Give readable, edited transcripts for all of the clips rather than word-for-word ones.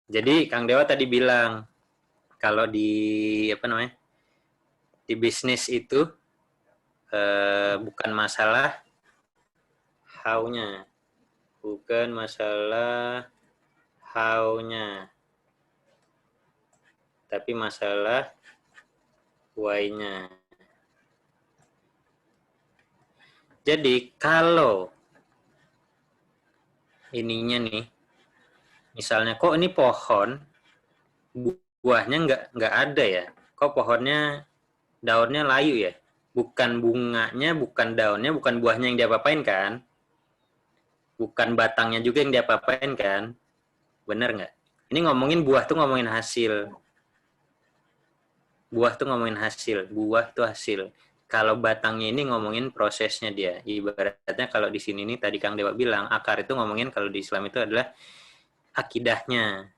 Jadi Kang Dewa tadi bilang kalau di di bisnis itu bukan masalah how-nya, bukan masalah how-nya, tapi masalah why-nya. Jadi kalau ininya nih, misalnya kok ini pohon buahnya nggak ada ya? Kok pohonnya daunnya layu ya? Bukan bunganya, bukan daunnya, bukan buahnya yang diapa-apain kan? Bukan batangnya juga yang diapa-apain kan? Bener nggak? Ini ngomongin buah tuh ngomongin hasil. Buah tuh ngomongin hasil. Buah tuh hasil. Kalau batangnya ini ngomongin prosesnya dia. Ibaratnya kalau di sini nih tadi Kang Dewa bilang, akar itu ngomongin kalau di Islam itu adalah akidahnya.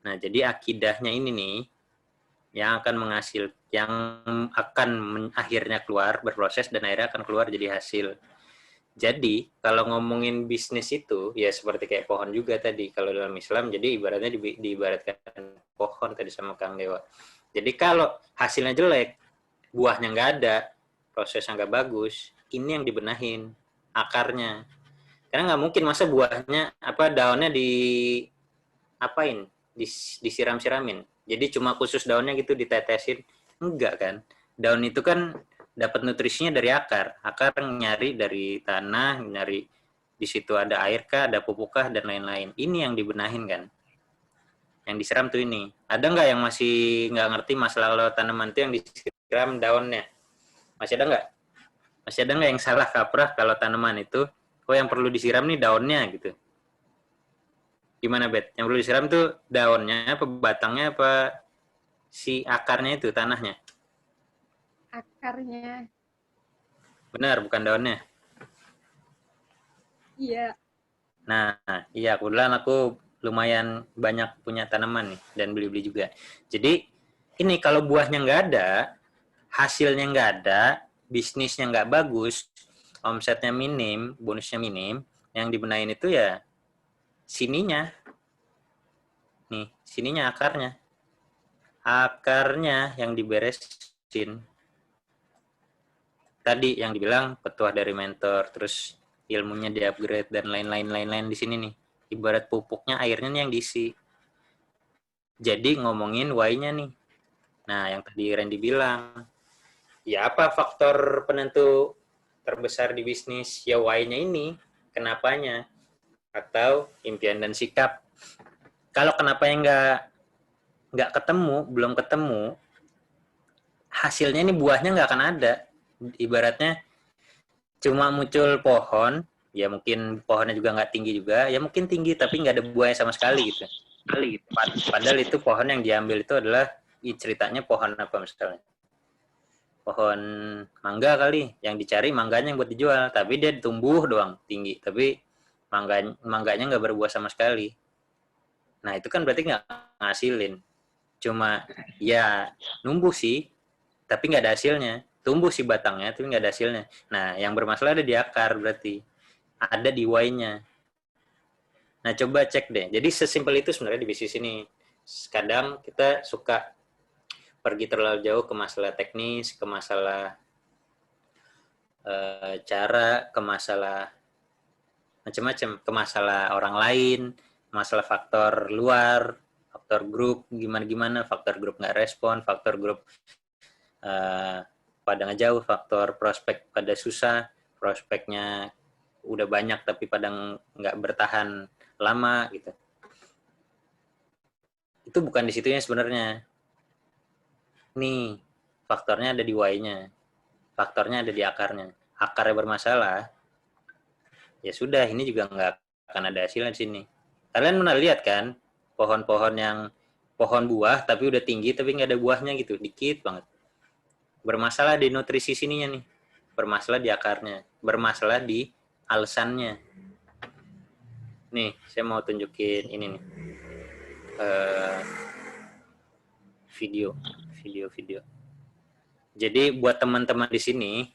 Nah, jadi akidahnya ini nih yang akan akhirnya keluar berproses dan akhirnya akan keluar jadi hasil. Jadi kalau ngomongin bisnis itu ya seperti kayak pohon juga tadi kalau dalam Islam, jadi ibaratnya diibaratkan pohon tadi sama Kang Dewa. Jadi kalau hasilnya jelek, buahnya nggak ada, prosesnya nggak bagus, ini yang dibenahin akarnya. Karena nggak mungkin masa buahnya daunnya disiram-siramin. Jadi cuma khusus daunnya gitu ditetesin, enggak kan? Daun itu kan dapat nutrisinya dari akar. Akar nyari dari tanah, nyari di situ ada air kah, ada pupuk kah, dan lain-lain. Ini yang dibenahin kan? Yang disiram tuh ini. Ada nggak yang masih nggak ngerti masalah tanaman itu yang disiram daunnya? Masih ada nggak? Masih ada nggak yang salah kaprah kalau tanaman itu, oh yang perlu disiram nih daunnya gitu? Gimana, Bet? Yang perlu disiram tuh daunnya, apa batangnya, apa si akarnya itu, tanahnya? Akarnya. Benar, bukan daunnya. Iya. Nah, iya, kebetulan aku lumayan banyak punya tanaman nih, dan beli-beli juga. Jadi, ini kalau buahnya nggak ada, hasilnya nggak ada, bisnisnya nggak bagus, omsetnya minim, bonusnya minim, yang dibenahin itu ya sininya. Nih, sininya akarnya. Akarnya yang diberesin. Tadi yang dibilang petuah dari mentor, terus ilmunya di-upgrade dan lain-lain di sini nih. Ibarat pupuknya airnya nih yang diisi. Jadi ngomongin why-nya nih. Nah, yang tadi Randy bilang, ya apa faktor penentu terbesar di bisnis? Ya why-nya ini, kenapanya, atau impian dan sikap. Kalau kenapanya nggak ketemu, belum ketemu, hasilnya ini buahnya nggak akan ada. Ibaratnya cuma muncul pohon, ya mungkin pohonnya juga nggak tinggi juga, ya mungkin tinggi tapi nggak ada buahnya sama sekali gitu. Padahal itu pohon yang diambil itu adalah ceritanya pohon apa misalnya, pohon mangga kali, yang dicari mangganya yang buat dijual, tapi dia tumbuh doang tinggi, tapi mangganya nggak berbuah sama sekali. Nah itu kan berarti nggak ngasilin, cuma ya numbuh sih, tapi nggak ada hasilnya. Tumbuh si batangnya, tapi nggak ada hasilnya. Nah yang bermasalah ada di akar berarti, ada di why-nya. Nah, coba cek deh. Jadi sesimpel itu sebenarnya di bisnis ini. Kadang kita suka pergi terlalu jauh ke masalah teknis, ke masalah cara, ke masalah macam-macam, ke masalah orang lain, masalah faktor luar, faktor grup gimana-gimana, faktor grup nggak respon, faktor grup pada ngejauh, faktor prospek pada susah, prospeknya udah banyak tapi pada nggak bertahan lama gitu. Itu bukan di situnya sebenarnya. Nih, faktornya ada di why-nya. Faktornya ada di akarnya. Akarnya bermasalah, ya sudah, ini juga nggak akan ada hasilnya di sini. Kalian pernah lihat kan, pohon-pohon yang pohon buah tapi udah tinggi tapi nggak ada buahnya gitu, dikit banget. Bermasalah di nutrisi sininya nih. Bermasalah di akarnya. Bermasalah di alasannya. Nih, saya mau tunjukin ini nih. Video. Jadi buat teman-teman di sini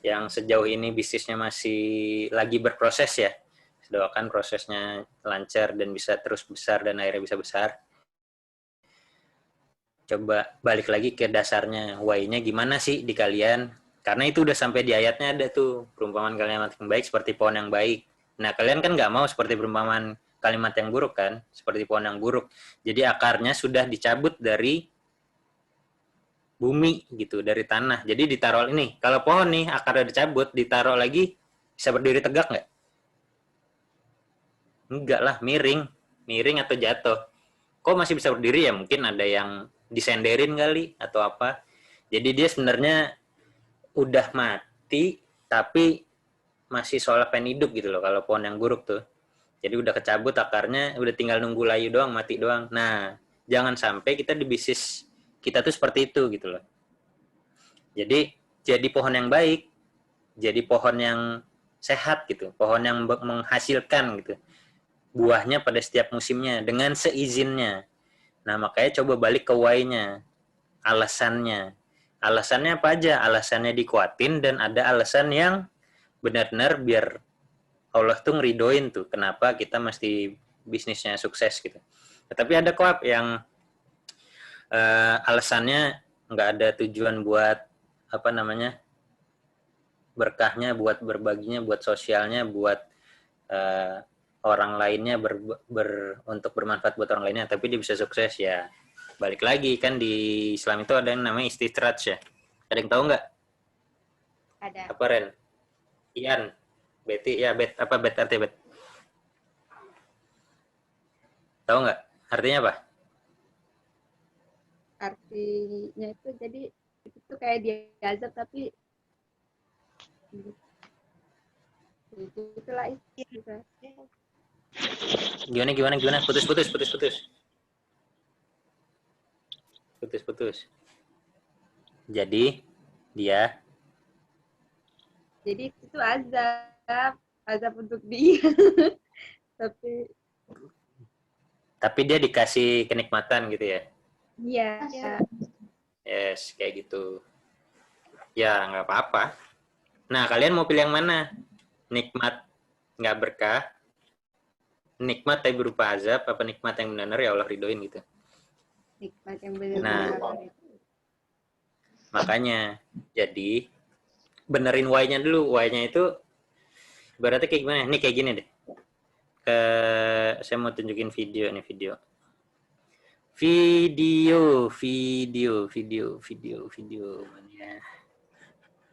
yang sejauh ini bisnisnya masih lagi berproses ya, Doakan prosesnya lancar dan bisa terus besar dan akhirnya bisa besar. Coba balik lagi ke dasarnya, why-nya gimana sih di kalian? Karena itu udah sampai di ayatnya ada tuh, perumpamaan kalimat yang baik seperti pohon yang baik. Nah, kalian kan nggak mau seperti perumpamaan kalimat yang buruk kan, seperti pohon yang buruk. Jadi akarnya sudah dicabut dari bumi gitu, dari tanah. Jadi ditaruh ini, kalau pohon nih akarnya dicabut, ditaruh lagi, bisa berdiri tegak nggak? Enggak lah, miring. Miring atau jatuh. Kok masih bisa berdiri ya? Mungkin ada yang disenderin kali atau apa. Jadi dia sebenarnya udah mati tapi masih soal pengen hidup gitu loh kalau pohon yang buruk tuh. Jadi udah kecabut akarnya, udah tinggal nunggu layu doang, mati doang. Nah, jangan sampai kita di bisnis kita tuh seperti itu gitu loh. Jadi pohon yang baik, jadi pohon yang sehat gitu, pohon yang menghasilkan gitu. Buahnya pada setiap musimnya dengan seizinnya. Nah, makanya coba balik ke why-nya, alasannya. Alasannya apa aja? Alasannya dikuatin dan ada alasan yang benar-benar biar Allah tuh ngeridoin tuh kenapa kita mesti bisnisnya sukses gitu. Tetapi ada kok yang alasannya nggak ada tujuan buat apa namanya berkahnya, buat berbaginya, buat sosialnya, buat uh, orang lainnya untuk bermanfaat buat orang lainnya, tapi dia bisa sukses ya. Balik lagi kan di Islam itu ada yang namanya istidraj ya. Ada yang tahu nggak? Ada. Apa Ren? Ian, Betty ya apa bet artinya bet? Tahu nggak? Artinya apa? Artinya itu jadi itu kayak diazab tapi itulah itu. Gimana? Putus. Jadi dia itu azab untuk dia. tapi dia dikasih kenikmatan gitu ya. Iya. Yes, kayak gitu. Ya, nggak apa-apa. Nah, kalian mau pilih yang mana? Nikmat nggak berkah, nikmat tapi berupa azab, apa nikmat yang benar-benar ya Allah ridoin gitu. Nikmat yang benar-benar. Nah, makanya jadi benerin why-nya dulu. Why-nya itu berarti kayak gimana? Ini kayak gini deh. Saya mau tunjukin video nih, video.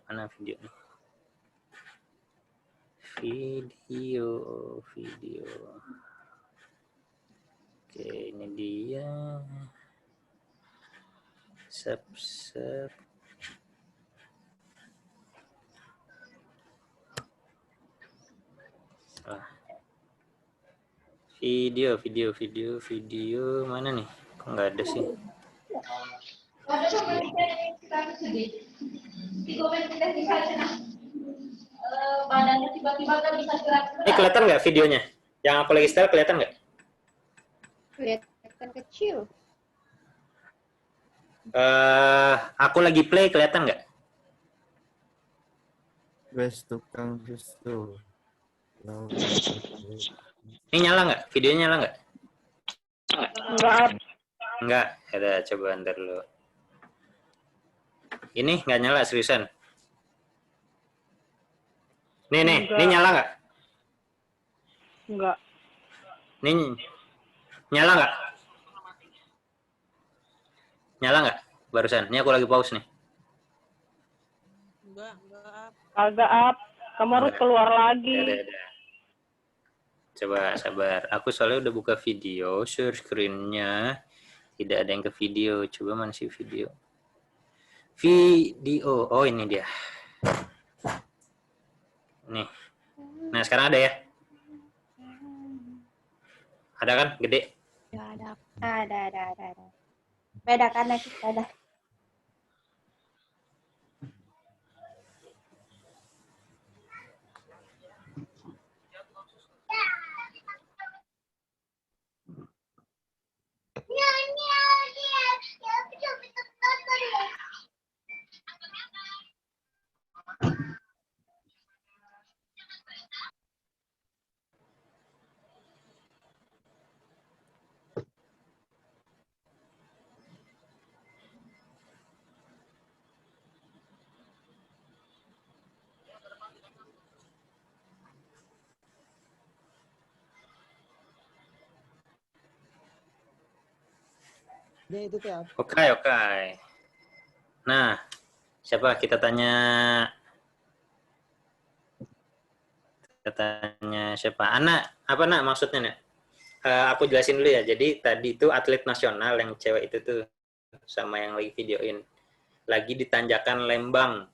Mana video nih? Video. Oke, ini dia. Sep. Video mana nih? Kok nggak ada sih? Badannya tiba-tiba kan bisa gerak-gerak. Ini kelihatan nggak videonya? Yang aku lagi setel kelihatan nggak? Kelihatan kecil. Aku lagi play kelihatan nggak? Wes tukang susu. Ini nyala nggak? Videonya nyala nggak? Nggak. Ada coba ntar dulu. Ini nggak nyala seriusan. Nih, ini nyala nggak? Enggak. Ini nyala nggak? Nyala nggak? Barusan. Ini aku lagi pause nih. Enggak. Agak up. Kamu harus keluar lagi. Ada. Coba sabar. Aku soalnya udah buka video, share screen-nya. Tidak ada yang ke video. Coba mana sih video? Video. Oh, ini dia. Nih. Nah, sekarang ada ya? Ada kan? Gede? Ada. Beda kan ada. itu teh apa? Oke. Nah, siapa kita tanya siapa? Anak, apa nak maksudnya nak? Aku jelasin dulu ya. Jadi tadi itu atlet nasional yang cewek itu tuh sama yang lagi videoin. Lagi di tanjakan Lembang.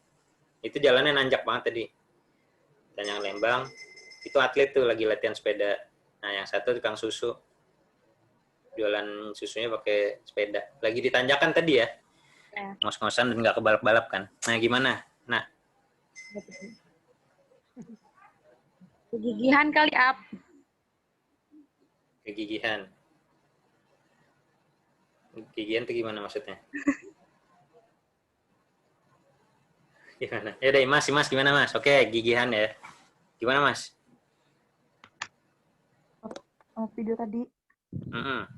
Itu jalannya nanjak banget tadi. Tanjakan Lembang. Itu atlet tuh lagi latihan sepeda. Nah, yang satu tukang susu. Jualan susunya pakai sepeda. Lagi di tanjakan tadi ya. Ya. Ngos-ngosan dan nggak kebalap-balap kan. Nah, gimana? Nah, Kegigihan kali up. kegigihan. Kegigihan itu gimana maksudnya? Gimana? Ya deh, Mas gimana Mas? Oke, gigihan ya. Gimana Mas? Video tadi Mm-mm.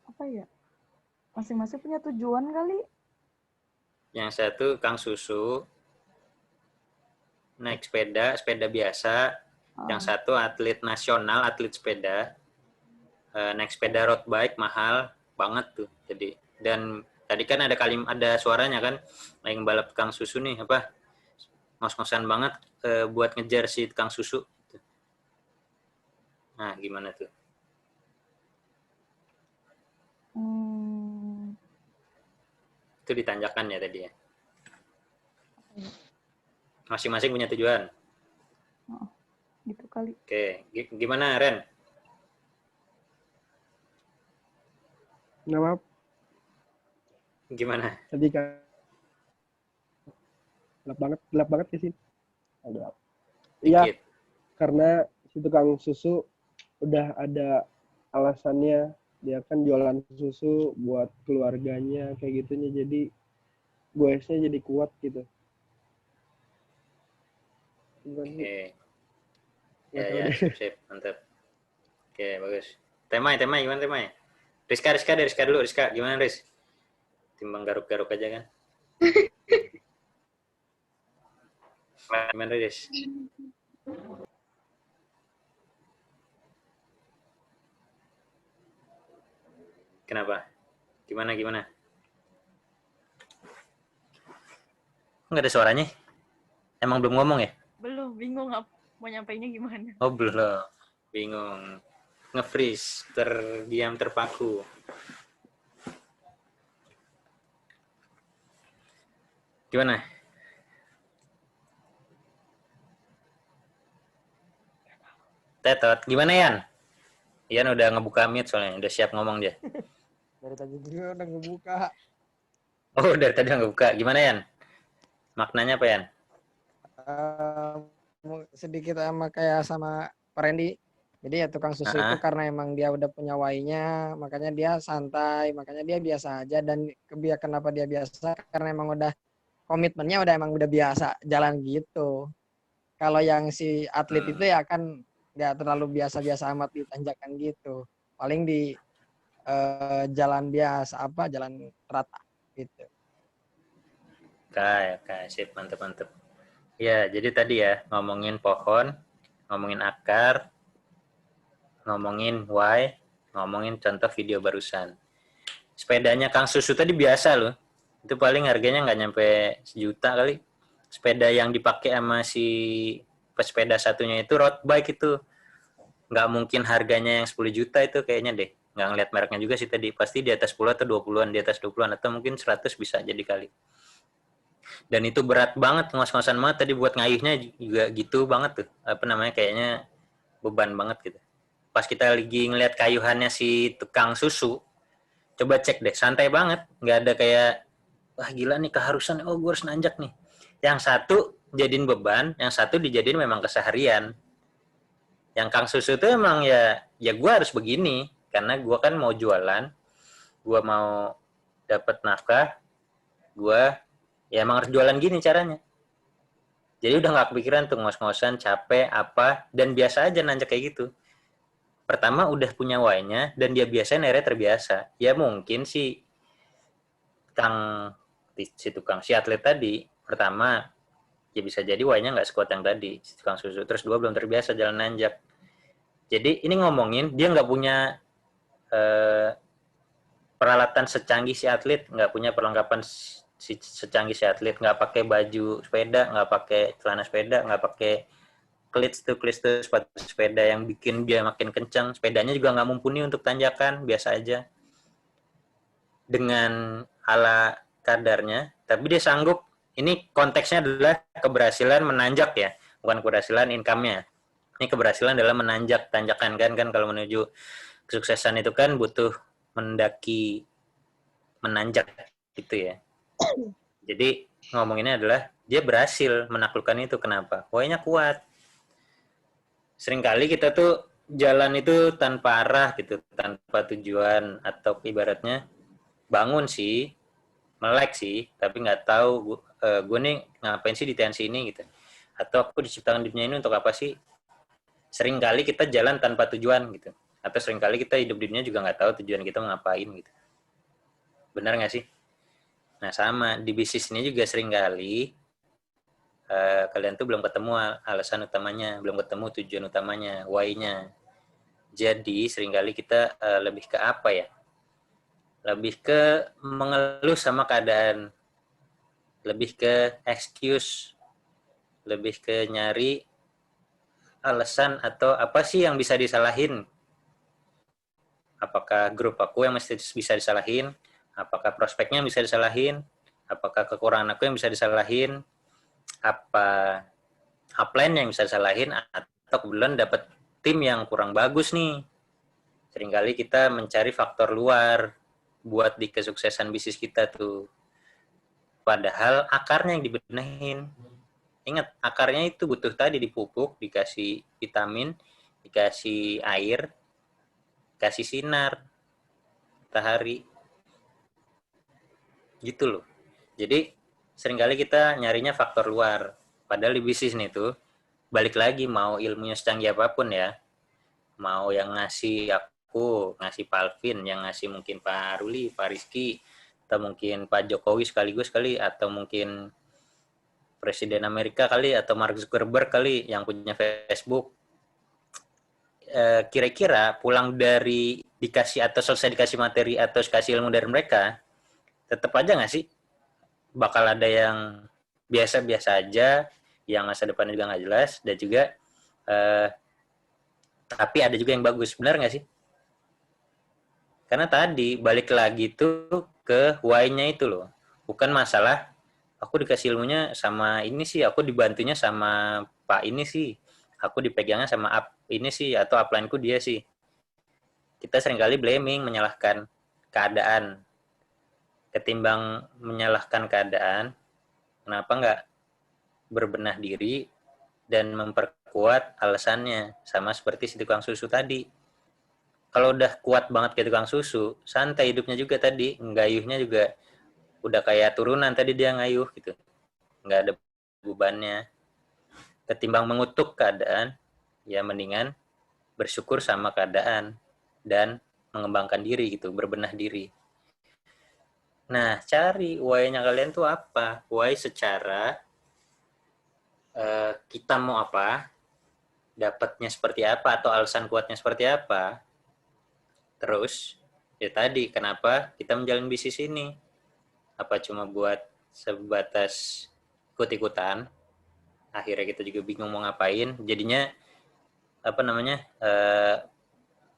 apa ya? Masing-masing punya tujuan kali. Yang satu Kang Susu, naik sepeda biasa. Yang satu atlet nasional, atlet sepeda. Naik sepeda road bike mahal banget tuh. Jadi dan tadi kan ada suaranya kan, yang balap Kang Susu nih apa? Ngos-ngosan banget buat ngejar si Kang Susu. Nah, gimana tuh? Itu ditanjakan ya tadi ya. Masing-masing punya tujuan. Gitu kali. Oke, gimana Ren? Nggak apa? Gimana? Tadi kan gelap banget di sini. Iya, Dikit. karena si tukang susu udah ada alasannya, dia kan jualan susu buat keluarganya kayak gitunya, jadi goesnya jadi kuat gitu. Oke. Nggak tahu Ya, deh. sip, mantap. Oke, bagus. Temai gimana temai? Rizka dulu, Rizka. Gimana, Riz? Timbang garuk-garuk aja kan? Gimana, Riz? Kenapa? Gimana? Nggak ada suaranya? Emang belum ngomong ya? Belum, bingung mau nyampainya gimana. Oh, belum. Bingung. Nge-freeze, terdiam, terpaku. Gimana? Tetot, gimana Yan? Yan udah ngebuka mic soalnya, udah siap ngomong dia. Dari tadi juga udah ngebuka. Oh, dari tadi udah ngebuka. Gimana Yan? Maknanya apa Yan? Sedikit sama kayak sama Pak Randy. Jadi ya tukang susu itu karena emang dia udah punya why-nya, makanya dia santai, makanya dia biasa aja. Dan kenapa dia biasa? Karena emang udah komitmennya emang udah biasa jalan gitu. Kalau yang si atlet itu ya kan nggak terlalu biasa-biasa amat di tanjakan gitu. Paling di jalan biasa jalan rata gitu. Oke, sip, mantep. Ya, jadi tadi ya ngomongin pohon, ngomongin akar, ngomongin why, ngomongin contoh video barusan. Sepedanya Kang Susu tadi biasa loh. Itu paling harganya nggak nyampe 1 juta kali. Sepeda yang dipakai sama si pesepeda satunya itu road bike itu. Nggak mungkin harganya yang 10 juta itu kayaknya deh. Nggak ngeliat mereknya juga sih tadi. Pasti di atas 10 atau 20-an, di atas 20-an. Atau mungkin 100 bisa jadi kali. Dan itu berat banget, ngos-ngosan banget tadi buat ngayuhnya juga gitu banget tuh. Apa namanya, kayaknya beban banget gitu. Pas kita lagi ngeliat kayuhannya si tukang susu, coba cek deh, santai banget. Nggak ada kayak, wah gila nih keharusan, oh gue harus nanjak nih. Yang satu jadiin beban, yang satu dijadiin memang keseharian. Yang Kang Susu tuh emang ya gue harus begini. Karena gue kan mau jualan, gue mau dapat nafkah, gue ya emang harus jualan gini caranya. Jadi udah nggak kepikiran tuh ngos-ngosan, capek, apa, dan biasa aja nanjak kayak gitu. Pertama udah punya why-nya, dan dia biasanya akhirnya terbiasa. Ya mungkin si si atlet tadi, pertama, ya bisa jadi why-nya nggak sekuat yang tadi, si tukang susu. Terus 2, belum terbiasa jalan nanjak. Jadi ini ngomongin, dia nggak punya peralatan secanggih si atlet, nggak punya perlengkapan secanggih si atlet, nggak pakai baju sepeda, nggak pakai celana sepeda, nggak pakai cleats tuh sepatu sepeda yang bikin dia makin kencang, sepedanya juga nggak mumpuni untuk tanjakan, biasa aja dengan ala kadarnya, tapi dia sanggup. Ini konteksnya adalah keberhasilan menanjak ya, bukan keberhasilan income-nya. Ini keberhasilan dalam menanjak tanjakan kan kalau menuju kesuksesan itu kan butuh mendaki menanjak gitu ya. Jadi ngomonginnya adalah dia berhasil menaklukkan itu. Kenapa? Why-nya kuat. Seringkali kita tuh jalan itu tanpa arah gitu, tanpa tujuan, atau ibaratnya bangun sih, melek sih, tapi nggak tahu gue nih ngapain sih di tensi ini gitu. Atau aku diciptakan di dunia ini untuk apa sih? Seringkali kita jalan tanpa tujuan gitu. Atau seringkali kita hidup di dunia juga nggak tahu tujuan kita ngapain gitu. Benar nggak sih? Nah sama, di bisnis ini juga seringkali kalian tuh belum ketemu alasan utamanya, belum ketemu tujuan utamanya, why-nya. Jadi seringkali kita lebih ke apa ya? Lebih ke mengeluh sama keadaan, lebih ke excuse, lebih ke nyari alasan atau apa sih yang bisa disalahin. Apakah grup aku yang mesti bisa disalahin? Apakah prospeknya yang bisa disalahin? Apakah kekurangan aku yang bisa disalahin? Apa upline yang bisa disalahin? Atau kebetulan dapat tim yang kurang bagus nih. Seringkali kita mencari faktor luar buat di kesuksesan bisnis kita tuh. Padahal akarnya yang dibenahin. Ingat, akarnya itu butuh tadi dipupuk, dikasih vitamin, dikasih air, kasih sinar matahari. Gitu loh. Jadi seringkali kita nyarinya faktor luar. Padahal di bisnis nih tuh, balik lagi mau ilmunya secanggih apapun ya, mau yang ngasih aku, ngasih Pak Alvin, yang ngasih mungkin Pak Ruli, Pak Rizky, atau mungkin Pak Jokowi sekaligus kali, atau mungkin Presiden Amerika kali, atau Mark Zuckerberg kali yang punya Facebook. Kira-kira pulang dari dikasih atau selesai dikasih materi atau dikasih ilmu dari mereka, tetap aja nggak sih bakal ada yang biasa-biasa aja, yang masa depannya juga nggak jelas, dan juga tapi ada juga yang bagus, benar nggak sih? Karena tadi balik lagi tuh ke why-nya itu loh, bukan masalah aku dikasih ilmunya sama ini sih, aku dibantunya sama Pak ini sih, aku dipegangnya sama ini sih, atau upline-ku dia sih. Kita seringkali blaming, menyalahkan keadaan. Ketimbang menyalahkan keadaan, kenapa nggak berbenah diri dan memperkuat alasannya, sama seperti si tukang susu tadi. Kalau udah kuat banget kayak tukang susu, santai hidupnya juga tadi, ngayuhnya juga udah kayak turunan tadi dia ngayuh gitu, nggak ada bebannya. Ketimbang mengutuk keadaan, ya mendingan bersyukur sama keadaan dan mengembangkan diri gitu, berbenah diri. Nah, cari why-nya kalian tuh apa? Why secara kita mau apa, dapatnya seperti apa, atau alasan kuatnya seperti apa. Terus, ya tadi, kenapa kita menjalin bisnis ini? Apa cuma buat sebatas ikut-ikutan? Akhirnya kita juga bingung mau ngapain. Jadinya,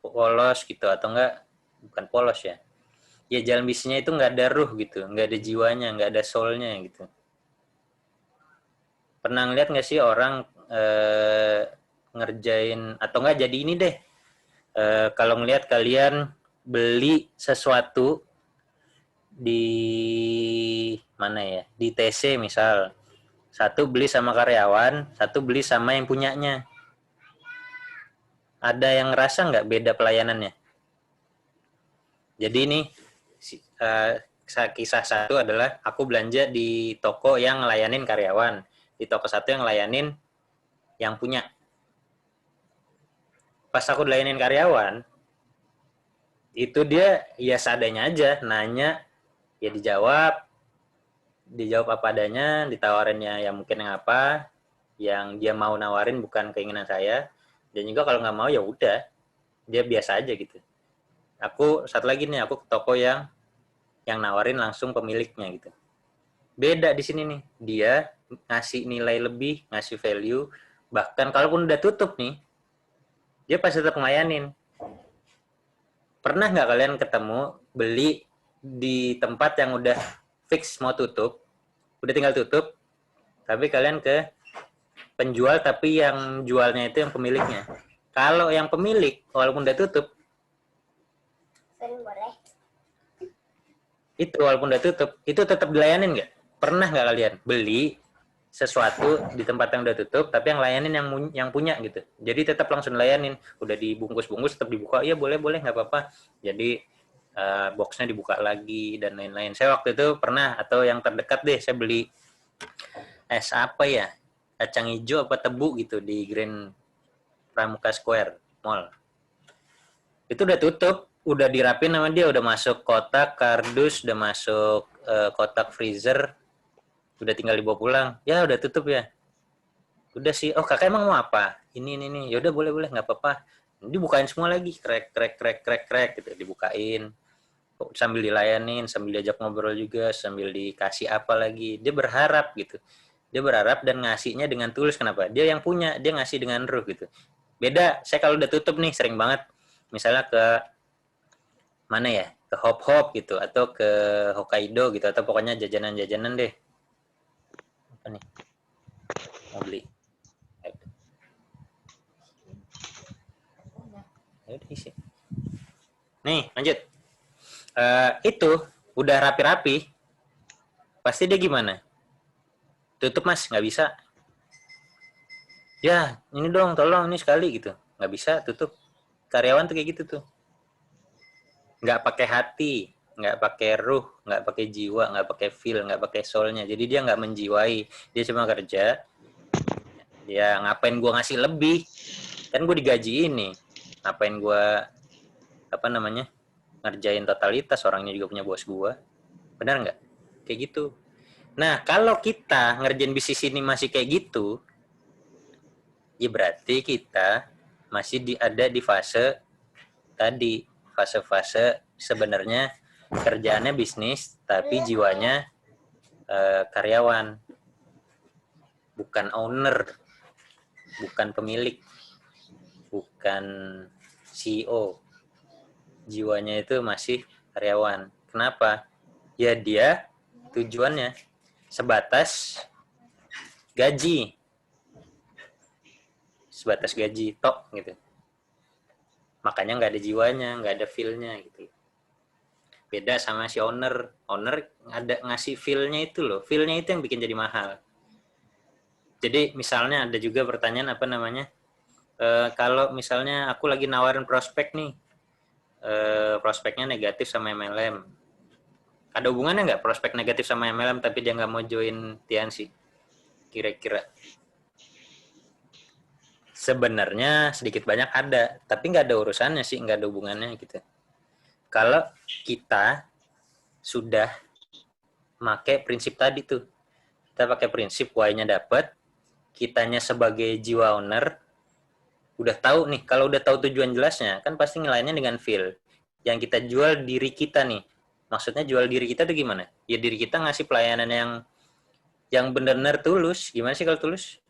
polos gitu, atau enggak, bukan polos ya. Ya jalan bisnisnya itu nggak ada ruh gitu, nggak ada jiwanya, nggak ada soulnya gitu. Pernah ngeliat nggak sih orang ngerjain, atau nggak jadi ini deh, kalau ngeliat kalian beli sesuatu di mana ya, di TC misal, satu beli sama karyawan, satu beli sama yang punyanya. Ada yang ngerasa nggak beda pelayanannya? Jadi ini kisah satu adalah aku belanja di toko yang ngelayanin karyawan, di toko satu yang ngelayanin yang punya. Pas aku ngelayanin karyawan, itu dia ya seadanya aja, nanya ya dijawab apa adanya, ditawarinnya ya mungkin yang apa yang dia mau nawarin, bukan keinginan saya. Dan juga kalau nggak mau ya udah, dia biasa aja gitu. Aku satu lagi nih, aku ke toko yang nawarin langsung pemiliknya gitu. Beda di sini nih, dia ngasih nilai lebih, ngasih value, bahkan kalaupun udah tutup nih, dia pasti tetap ngelayanin. Pernah nggak kalian ketemu beli di tempat yang udah fix mau tutup, udah tinggal tutup, tapi kalian ke penjual tapi yang jualnya itu yang pemiliknya. Kalau yang pemilik, walaupun udah tutup, itu walaupun udah tutup, itu tetap dilayanin nggak? Pernah nggak kalian beli sesuatu di tempat yang udah tutup, tapi yang layanin yang punya gitu. Jadi tetap langsung layanin, udah dibungkus-bungkus tetap dibuka, iya boleh nggak apa-apa. Jadi boxnya dibuka lagi dan lain-lain. Saya waktu itu pernah, atau yang terdekat deh, saya beli es apa ya, kacang hijau apa tebu gitu di Grand Pramuka Square Mall. Itu udah tutup, udah dirapin sama dia, udah masuk kotak kardus, udah masuk kotak freezer, udah tinggal dibawa pulang. Ya udah tutup ya. Udah sih. Oh kakak emang mau apa? Ini. Ya udah boleh nggak apa-apa. Dibukain semua lagi, krek gitu, dibukain. Sambil dilayanin, sambil diajak ngobrol juga, sambil dikasih apa lagi. Dia berharap gitu. Dia berharap dan ngasihnya dengan tulus. Kenapa? Dia yang punya, dia ngasih dengan ruh gitu. Beda, saya kalau udah tutup nih sering banget. Misalnya ke mana ya? Ke Hop gitu, atau ke Hokkaido gitu, atau pokoknya jajanan-jajanan deh. Apa nih? Mau beli. Ya udah isi. Nih, lanjut. Itu udah rapi-rapi. Pasti dia gimana? Tutup mas, nggak bisa. Ya, ini dong, tolong ini sekali gitu. Nggak bisa, tutup. Karyawan tuh kayak gitu tuh. Nggak pakai hati, nggak pakai ruh, nggak pakai jiwa, nggak pakai feel, nggak pakai soulnya. Jadi dia nggak menjiwai. Dia cuma kerja. Ya ngapain gue ngasih lebih? Kan gue digaji ini. Ngapain gue ngerjain totalitas, orangnya juga punya bos gue. Benar nggak? Kayak gitu. Nah kalau kita ngerjain bisnis ini masih kayak gitu, ya berarti kita masih ada di fase tadi, fase sebenarnya kerjaannya bisnis tapi jiwanya karyawan, bukan owner, bukan pemilik, bukan CEO. Jiwanya itu masih karyawan. Kenapa? Ya dia tujuannya sebatas gaji, tok gitu. Makanya nggak ada jiwanya, nggak ada feel-nya gitu. Beda sama si owner ada ngasih feel-nya itu loh. Feel-nya itu yang bikin jadi mahal. Jadi misalnya ada juga pertanyaan kalau misalnya aku lagi nawarin prospek nih, prospeknya negatif sama MLM. Ada hubungannya nggak prospek negatif sama MLM tapi dia nggak mau join TNC? Kira-kira? Sebenarnya sedikit banyak ada, tapi nggak ada urusannya sih, nggak ada hubungannya gitu. Kalau kita sudah pakai prinsip tadi tuh, kita pakai prinsip why-nya dapat, kitanya sebagai jiwa owner, udah tahu nih, kalau udah tahu tujuan jelasnya, kan pasti ngelainnya dengan feel. Yang kita jual diri kita nih. Maksudnya jual diri kita tuh gimana? Ya diri kita ngasih pelayanan yang benar-benar tulus. Gimana sih kalau tulus?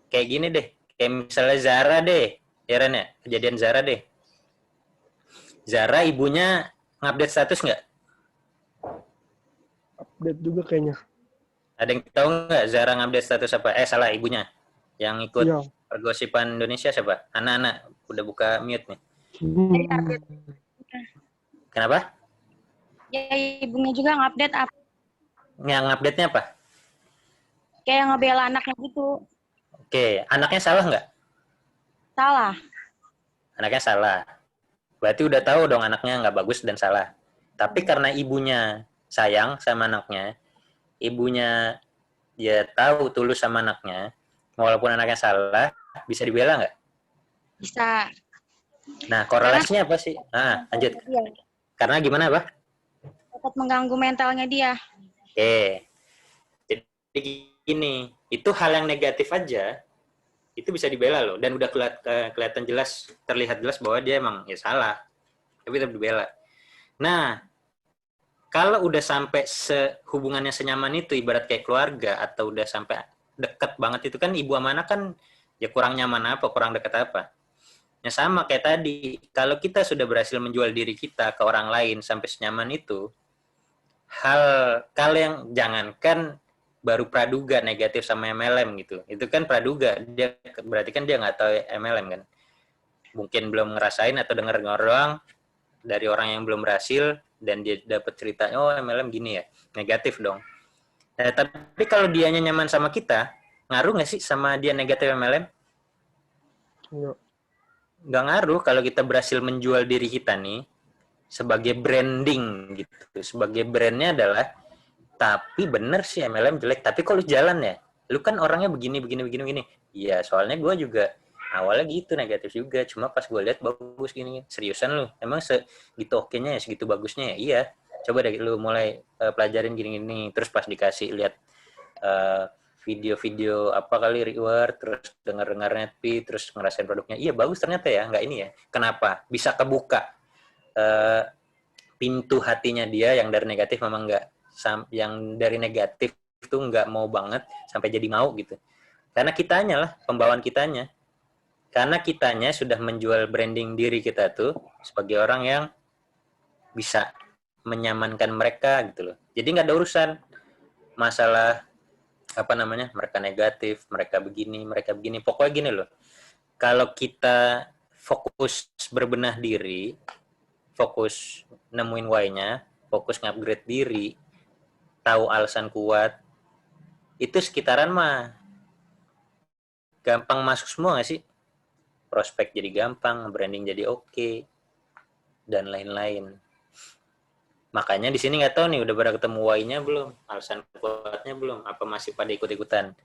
Kayak gini deh. Kayak misalnya Zara deh. Ya Ren ya? Kejadian Zara deh. Zara ibunya ngupdate status nggak? Update juga kayaknya. Ada yang tahu nggak Zara ngupdate status apa? Salah, ibunya. Yang ikut Iya. Pergosipan Indonesia siapa? Anak-anak. Udah buka mute nih. Kenapa? Ya, ibunya juga ngupdate apa? Yang update-nya apa? Kayak ngebela anaknya gitu. Oke, anaknya salah nggak? Salah. Anaknya salah. Berarti udah tahu dong anaknya nggak bagus dan salah. Tapi karena ibunya sayang sama anaknya, ibunya dia tahu tulus sama anaknya, walaupun anaknya salah, bisa dibela nggak? Bisa. Nah, korelasinya apa sih? Lanjut. Iya. Karena gimana, Pak? Dapat mengganggu mentalnya dia. Oke. Jadi gini, itu hal yang negatif aja, itu bisa dibela loh. Dan udah kelihatan jelas, terlihat jelas bahwa dia emang ya salah. tapi tetap dibela. Nah, kalau udah sampai hubungannya senyaman itu, ibarat kayak keluarga, atau udah sampai deket banget itu kan, ibu sama anak kan ya kurang nyaman apa, kurang deket apa. Ya sama kayak tadi, kalau kita sudah berhasil menjual diri kita ke orang lain sampai senyaman itu, kalau yang jangankan baru praduga negatif sama MLM gitu, itu kan praduga, dia berarti kan dia nggak tahu MLM kan, mungkin belum ngerasain atau dengar doang dari orang yang belum berhasil dan dia dapat cerita, oh MLM gini ya, negatif dong. Nah, tapi kalau dianya nyaman sama kita, ngaruh nggak sih sama dia negatif MLM? Nggak ngaruh kalau kita berhasil menjual diri kita nih sebagai branding gitu. Sebagai brandnya adalah, tapi bener sih MLM jelek, tapi kalau jalan ya, lu kan orangnya begini. Iya, soalnya gue juga awalnya gitu, negatif juga. Cuma pas gue lihat bagus gini. Seriusan lu? Emang segitu oke-nya ya, segitu bagusnya ya? Iya. Coba deh lu mulai pelajarin gini-gini. Terus pas dikasih lihat video-video apa kali reward, terus dengar netpi, terus ngerasain produknya, iya bagus ternyata ya, nggak ini ya. Kenapa? Bisa kebuka pintu hatinya dia yang dari negatif memang nggak, yang dari negatif itu nggak mau banget sampai jadi mau gitu. Karena kitanya lah, pembawaan kitanya. Karena kitanya sudah menjual branding diri kita tuh sebagai orang yang bisa menyamankan mereka gitu loh. Jadi nggak ada urusan masalah mereka negatif, mereka begini. Pokoknya gini loh, kalau kita fokus berbenah diri, fokus nemuin why-nya, fokus ngupgrade diri, tahu alasan kuat, itu sekitaran mah gampang masuk semua nggak sih? Prospek jadi gampang, branding jadi oke, dan lain-lain. Makanya di sini nggak tahu nih, udah pada ketemu why-nya belum? Alasan kuatnya belum? Apa masih pada ikut-ikutan?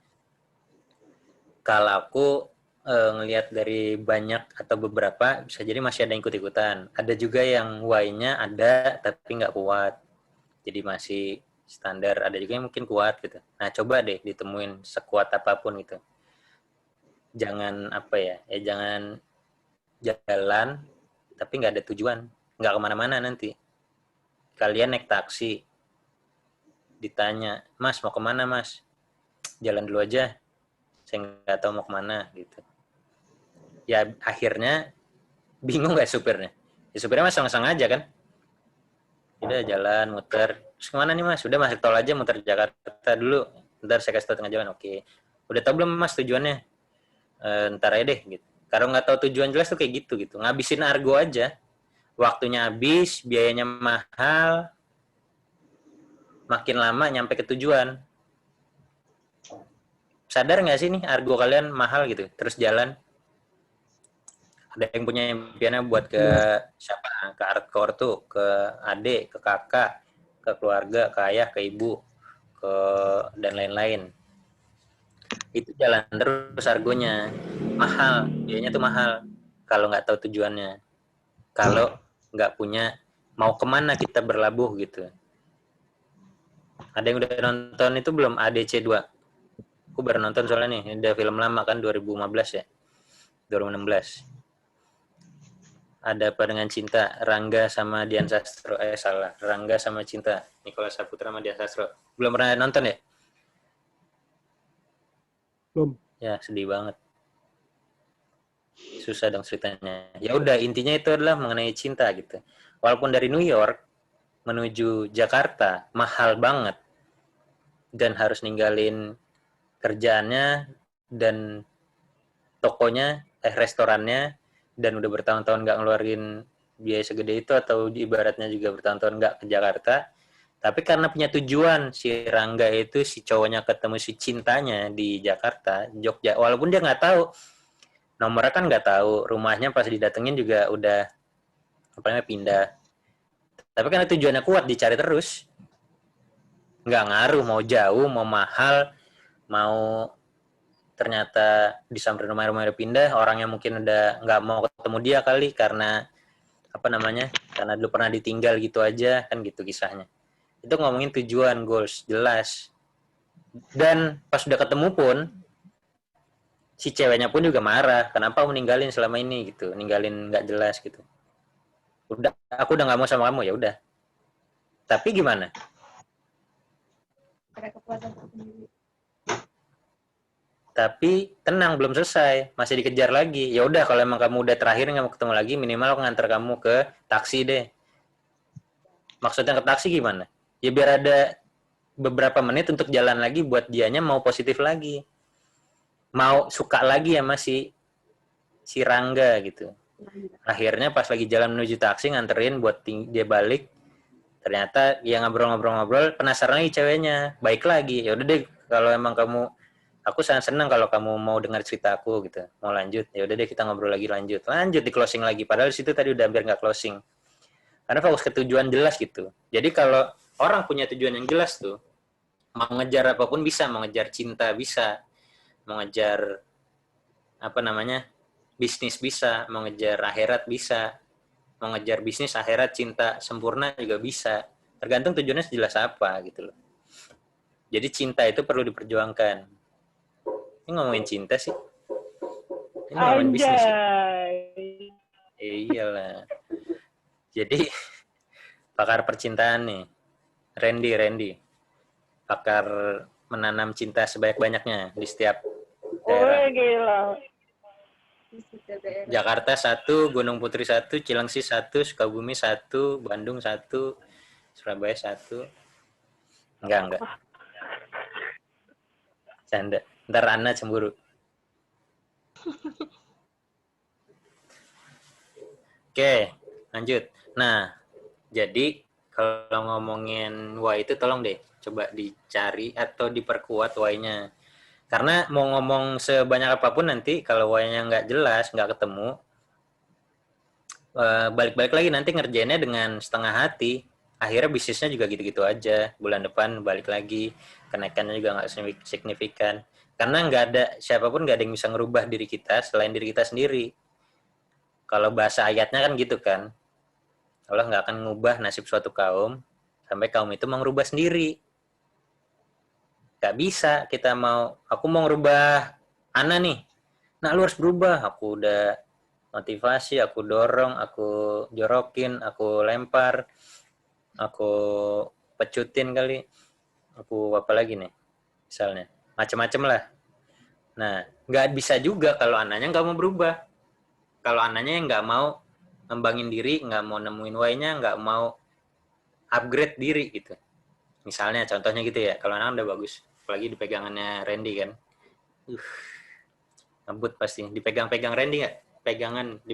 Kalau aku ngelihat dari banyak atau beberapa, bisa jadi masih ada yang ikut-ikutan. Ada juga yang why-nya ada, tapi nggak kuat. Jadi masih standar. Ada juga yang mungkin kuat gitu. Nah, coba deh ditemuin sekuat apapun gitu. Jangan jangan jalan, tapi nggak ada tujuan. Nggak kemana-mana nanti. Kalian naik taksi, ditanya, Mas mau kemana Mas? Jalan dulu aja, saya nggak tahu mau kemana gitu. Ya akhirnya bingung nggak supirnya? Ya supirnya mas sang-sang aja kan? Udah jalan muter, terus kemana nih Mas? Udah masuk tol aja, muter Jakarta dulu. Ntar saya kasih tahu tengah jalan. Oke. Udah tahu belum Mas tujuannya? Ntar aja deh gitu. Kalau nggak tahu tujuan jelas tuh kayak gitu. Ngabisin argo aja. Waktunya habis, biayanya mahal, makin lama nyampe ke tujuan. Sadar nggak sih nih argo kalian mahal gitu, terus jalan? Ada yang punya impiannya buat ke siapa? Ke hardcore tuh, ke adik, ke kakak, ke keluarga, ke ayah, ke ibu, dan lain-lain. Itu jalan terus argonya, mahal, biayanya tuh mahal. Kalau nggak tahu tujuannya. Kalau nggak punya mau kemana kita berlabuh gitu. Ada yang udah nonton itu belum ADC 2? Aku baru nonton soalnya nih, ada film lama kan 2015 ya. 2016. Ada Apa Dengan Cinta, Rangga sama Dian Sastro. Rangga sama Cinta, Nicholas Saputra sama Dian Sastro. Belum pernah nonton ya? Belum. Ya, sedih banget. Susah dong ceritanya. Ya udah, intinya itu adalah mengenai cinta gitu. Walaupun dari New York menuju Jakarta mahal banget dan harus ninggalin kerjaannya dan tokonya, restorannya, dan udah bertahun-tahun nggak ngeluarin biaya segede itu, atau ibaratnya juga bertahun-tahun nggak ke Jakarta. Tapi karena punya tujuan, si Rangga itu, si cowoknya ketemu si cintanya di Jakarta, Jogja, walaupun dia nggak tahu nomornya, kan nggak tahu, rumahnya pas didatengin juga udah pindah. Tapi karena tujuannya kuat, dicari terus. Nggak ngaruh mau jauh, mau mahal, mau ternyata disamperin rumah-rumah udah pindah, orangnya mungkin udah nggak mau ketemu dia kali karena karena dulu pernah ditinggal gitu aja, kan gitu kisahnya. Itu ngomongin tujuan, goals, jelas. Dan pas udah ketemu pun, si ceweknya pun juga marah, kenapa meninggalin selama ini gitu, ninggalin nggak jelas gitu. Udah, aku udah nggak mau sama kamu, ya udah. Tapi gimana? Ada kepuasan sendiri. Tapi tenang, belum selesai, masih dikejar lagi. Ya udah, kalau emang kamu udah terakhir nggak mau ketemu lagi, minimal aku nganter kamu ke taksi deh. Maksudnya ke taksi gimana? Ya biar ada beberapa menit untuk jalan lagi buat dianya mau positif lagi, mau suka lagi ya si Rangga gitu. Akhirnya pas lagi jalan menuju taksi nganterin buat dia balik, ternyata ya ngobrol-ngobrol penasaran lagi ceweknya, baik lagi. Ya udah deh, kalau emang aku sangat senang kalau kamu mau dengar cerita aku gitu, mau lanjut, ya udah deh kita ngobrol lagi, lanjut di closing lagi. Padahal di situ tadi udah hampir nggak closing, karena fokus ke tujuan jelas gitu. Jadi kalau orang punya tujuan yang jelas tuh, mau ngejar apapun bisa, mau ngejar cinta bisa, mau ngejar bisnis bisa, mau ngejar akhirat bisa, mau ngejar bisnis, akhirat, cinta sempurna juga bisa. Tergantung tujuannya sejelas apa gitu loh. Jadi cinta itu perlu diperjuangkan. Ini ngomongin cinta sih. Ini ngomongin bisnis sih. Iyalah. Jadi pakar percintaan nih, Randy. Pakar menanam cinta sebanyak-banyaknya di setiap daerah. Gila. Jakarta 1, Gunung Putri 1, Cilengsi 1, Sukabumi 1, Bandung 1, Surabaya 1. Enggak. Canda. Ntar Ana cemburu. Oke, lanjut. Nah, jadi kalau ngomongin why itu tolong deh coba dicari atau diperkuat why-nya. Karena mau ngomong sebanyak apapun nanti kalau why-nya nggak jelas, nggak ketemu, balik-balik lagi nanti ngerjainnya dengan setengah hati. Akhirnya bisnisnya juga gitu-gitu aja. Bulan depan balik lagi, kenaikannya juga nggak signifikan. Karena nggak ada, siapapun nggak ada yang bisa ngerubah diri kita selain diri kita sendiri. Kalau bahasa ayatnya kan gitu kan, Allah nggak akan ngubah nasib suatu kaum sampai kaum itu mau ngerubah sendiri. Gak bisa kita aku mau ngerubah Ana nih, nah lu harus berubah. Aku udah motivasi, aku dorong, aku jorokin, aku lempar, aku pecutin kali, aku apa lagi nih misalnya, macam-macam lah. Nah nggak bisa juga kalau Ananya nggak mau berubah, kalau Ananya yang nggak mau ngembangin diri, nggak mau nemuin why-nya, nggak mau upgrade diri gitu. Misalnya contohnya gitu ya, kalau anak udah bagus, apalagi di pegangannya Randy kan, ngebut pasti. Dipegang-pegang Randy nggak? Pegangan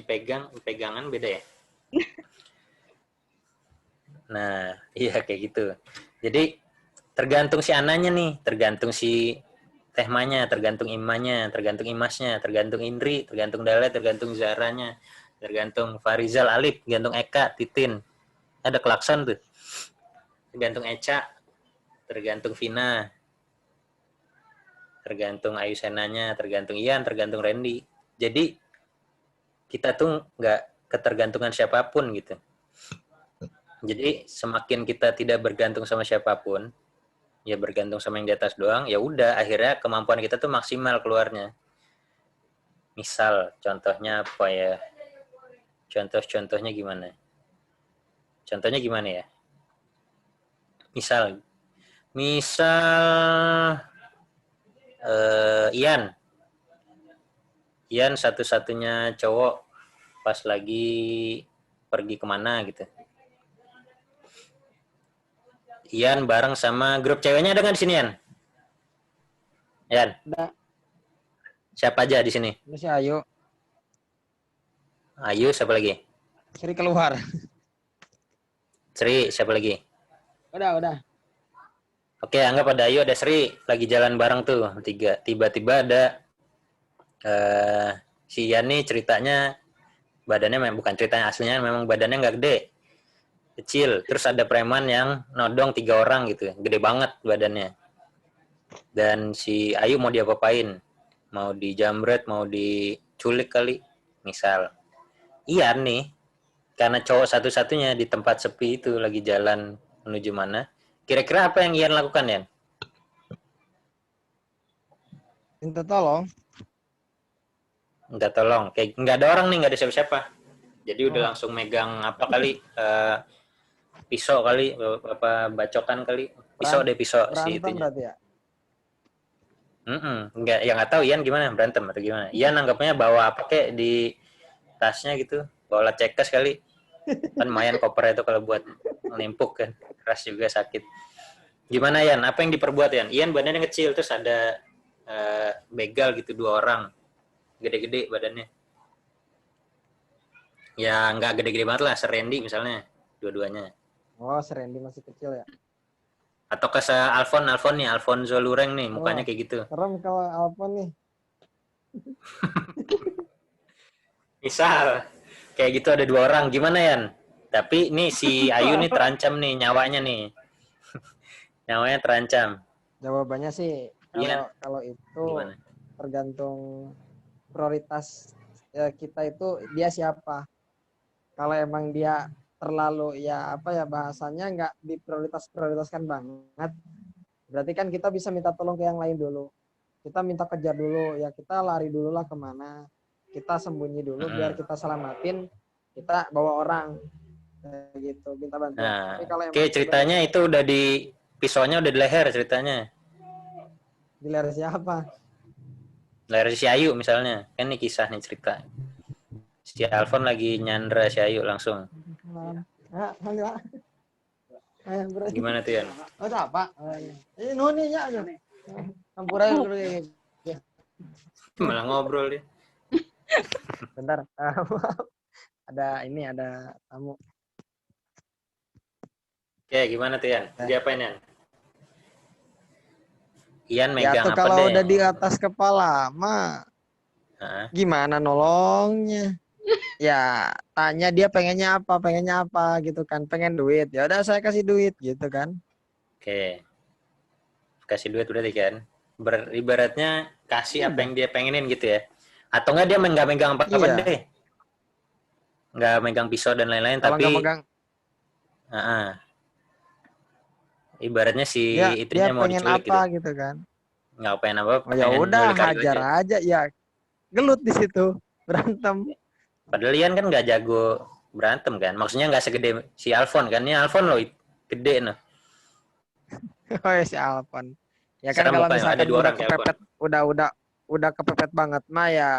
beda ya? Nah, iya kayak gitu. Jadi tergantung si Ananya nih, tergantung si Tehmanya, tergantung Imanya, tergantung Imasnya, tergantung Indri, tergantung Dale, tergantung Zaranya, tergantung Farizal, Alif, tergantung Eka, Titin. Ada klakson tuh. Tergantung Eca, tergantung Vina, tergantung Ayu Senanya, tergantung Ian, tergantung Randy. Jadi kita tuh nggak ketergantungan siapapun gitu. Jadi semakin kita tidak bergantung sama siapapun, ya bergantung sama yang di atas doang, ya udah akhirnya kemampuan kita tuh maksimal keluarnya. Misal contohnya apa ya? Contohnya gimana? Contohnya gimana ya? Misal Ian satu-satunya cowok pas lagi pergi kemana gitu. Ian bareng sama grup ceweknya ada nggak di sini, Ian? Ian? Ada. Siapa aja di sini? Ini si Ayu. Ayu, siapa lagi? Sri keluar. Sri, siapa lagi? Udah. Oke, anggap ada Ayu, ada Sri, lagi jalan bareng tuh, 3. Tiba-tiba ada si Ian nih ceritanya, badannya bukan ceritanya aslinya, memang badannya nggak gede, kecil. Terus ada preman yang nodong 3 orang gitu, gede banget badannya. Dan si Ayu mau diapa-apain? Mau dijamret, mau diculik kali, misal. Ian nih, karena cowok satu-satunya di tempat sepi itu lagi jalan menuju mana? Kira-kira apa yang Ian lakukan, Ian? Minta tolong. Minta tolong. Kayak nggak ada orang nih, nggak ada siapa-siapa. Jadi udah langsung megang apa kali pisau kali apa bacokan kali. Pisau deh pisau si Berantem itunya. berarti ya? Enggak, ya nggak tahu Ian gimana berantem atau gimana. Ian anggapnya bawa apa kek di tasnya gitu, bawa lat cekes kali. Kan lumayan koper itu kalau buat menimpuk kan, keras juga sakit. Gimana Ian? Apa yang diperbuat Ian? Ian badannya kecil terus ada begal gitu 2 orang, gede-gede badannya. Ya nggak gede-gede banget lah, Serendi misalnya, dua-duanya. Oh, Serendi masih kecil ya? Atau ke Alfon nih, Alfonso Lureng nih, mukanya Wah. kayak gitu. Serem kalau Alpon nih. Misal kayak gitu ada 2 orang, gimana Yan? Tapi nih si Ayu nih terancam nih nyawanya nih. Nyawanya terancam. Jawabannya sih Iya. kalau itu Gimana? tergantung prioritas kita itu dia siapa. Kalau emang dia terlalu ya apa ya bahasanya nggak diprioritaskan banget, berarti kan kita bisa minta tolong ke yang lain dulu. Kita minta kejar dulu, ya kita lari dulu lah kemana. Kita sembunyi dulu biar kita selamatin, kita bawa orang kayak gitu, minta bantuan. Nah, Tapi kalau oke ceritanya itu udah di pisaunya udah di leher ceritanya. di leher siapa? Leher si Ayu misalnya. Kan ini kisah nih cerita. Si Alfon lagi nyandra si Ayu langsung. Gimana tuh Yan? Oh, apa? Ini nuninya aja. Campur aja dulu. Malah ngobrol dia. Bentar. Ada tamu. Oke, gimana tuh Yan? Diapain Yan? Ian Ya megang tuh apa kalau deh? udah di atas kepala mah gimana nolongnya? Ya tanya dia pengennya apa gitu kan, pengen duit, ya udah saya kasih duit gitu kan. Oke. Kasih duit berarti kan. Ibaratnya kasih apa yang dia pengenin gitu ya. Atau enggak dia nggak megang apa-apa Iya. deh. Nggak megang pisau dan lain-lain Kalau tapi nggak megang, ibaratnya si dia itunya mau pengen diculik apa gitu. gitu kan. Nggak pengen apa, Oh ya pengen udah nyulik Ayu hajar aja ya, gelut di situ berantem. Padahal Ian kan nggak jago berantem kan. Maksudnya nggak segede si Alfon kan. Ini Alfon loh gede noh. Oh ya si Alfon. Ya kan Serem kalau mukanya, misalkan ada 2 udah orang kayak kepepet, udah kepepet banget mah ya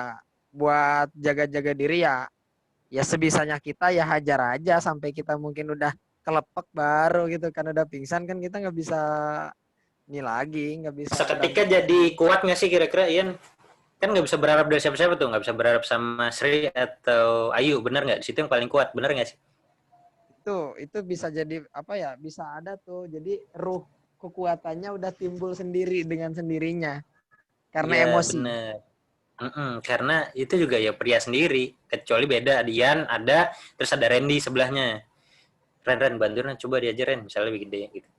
buat jaga-jaga diri ya. Ya sebisanya kita ya hajar aja sampai kita mungkin udah kelepek baru gitu kan, udah pingsan kan kita nggak bisa ini lagi, nggak bisa. Seketika jadi kuat nggak sih kira-kira Ian? Kan nggak bisa berharap dari siapa-siapa tuh, nggak bisa berharap sama Sri atau Ayu, bener nggak? Di situ yang paling kuat, bener nggak sih? Itu bisa jadi apa ya? Bisa ada tuh. Jadi ruh kekuatannya udah timbul sendiri dengan sendirinya karena Ya, emosi. Bener. Karena itu juga ya pria sendiri, kecuali beda Dian ada, terus ada Randy sebelahnya. Ren bantuin coba diajar Ren, misalnya lebih gede gitu.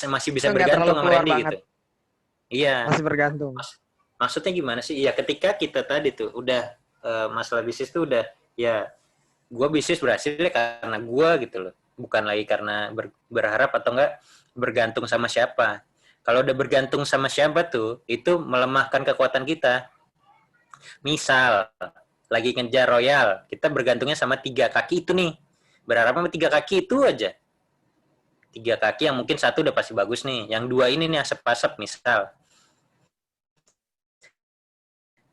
Masih bisa Itu nggak bergantung terlalu sama keluar Randy banget. gitu. Iya. Masih bergantung. Maksudnya gimana sih? Ya ketika kita tadi tuh udah masalah bisnis tuh udah ya gue bisnis berhasil ya karena gue gitu loh, bukan lagi karena berharap atau enggak bergantung sama siapa. Kalau udah bergantung sama siapa tuh itu melemahkan kekuatan kita. Misal lagi ngejar Royal, kita bergantungnya sama 3 kaki itu nih, berharap sama 3 kaki itu aja. 3 kaki yang mungkin satu udah pasti bagus nih, yang 2 ini nih asap-asap misal.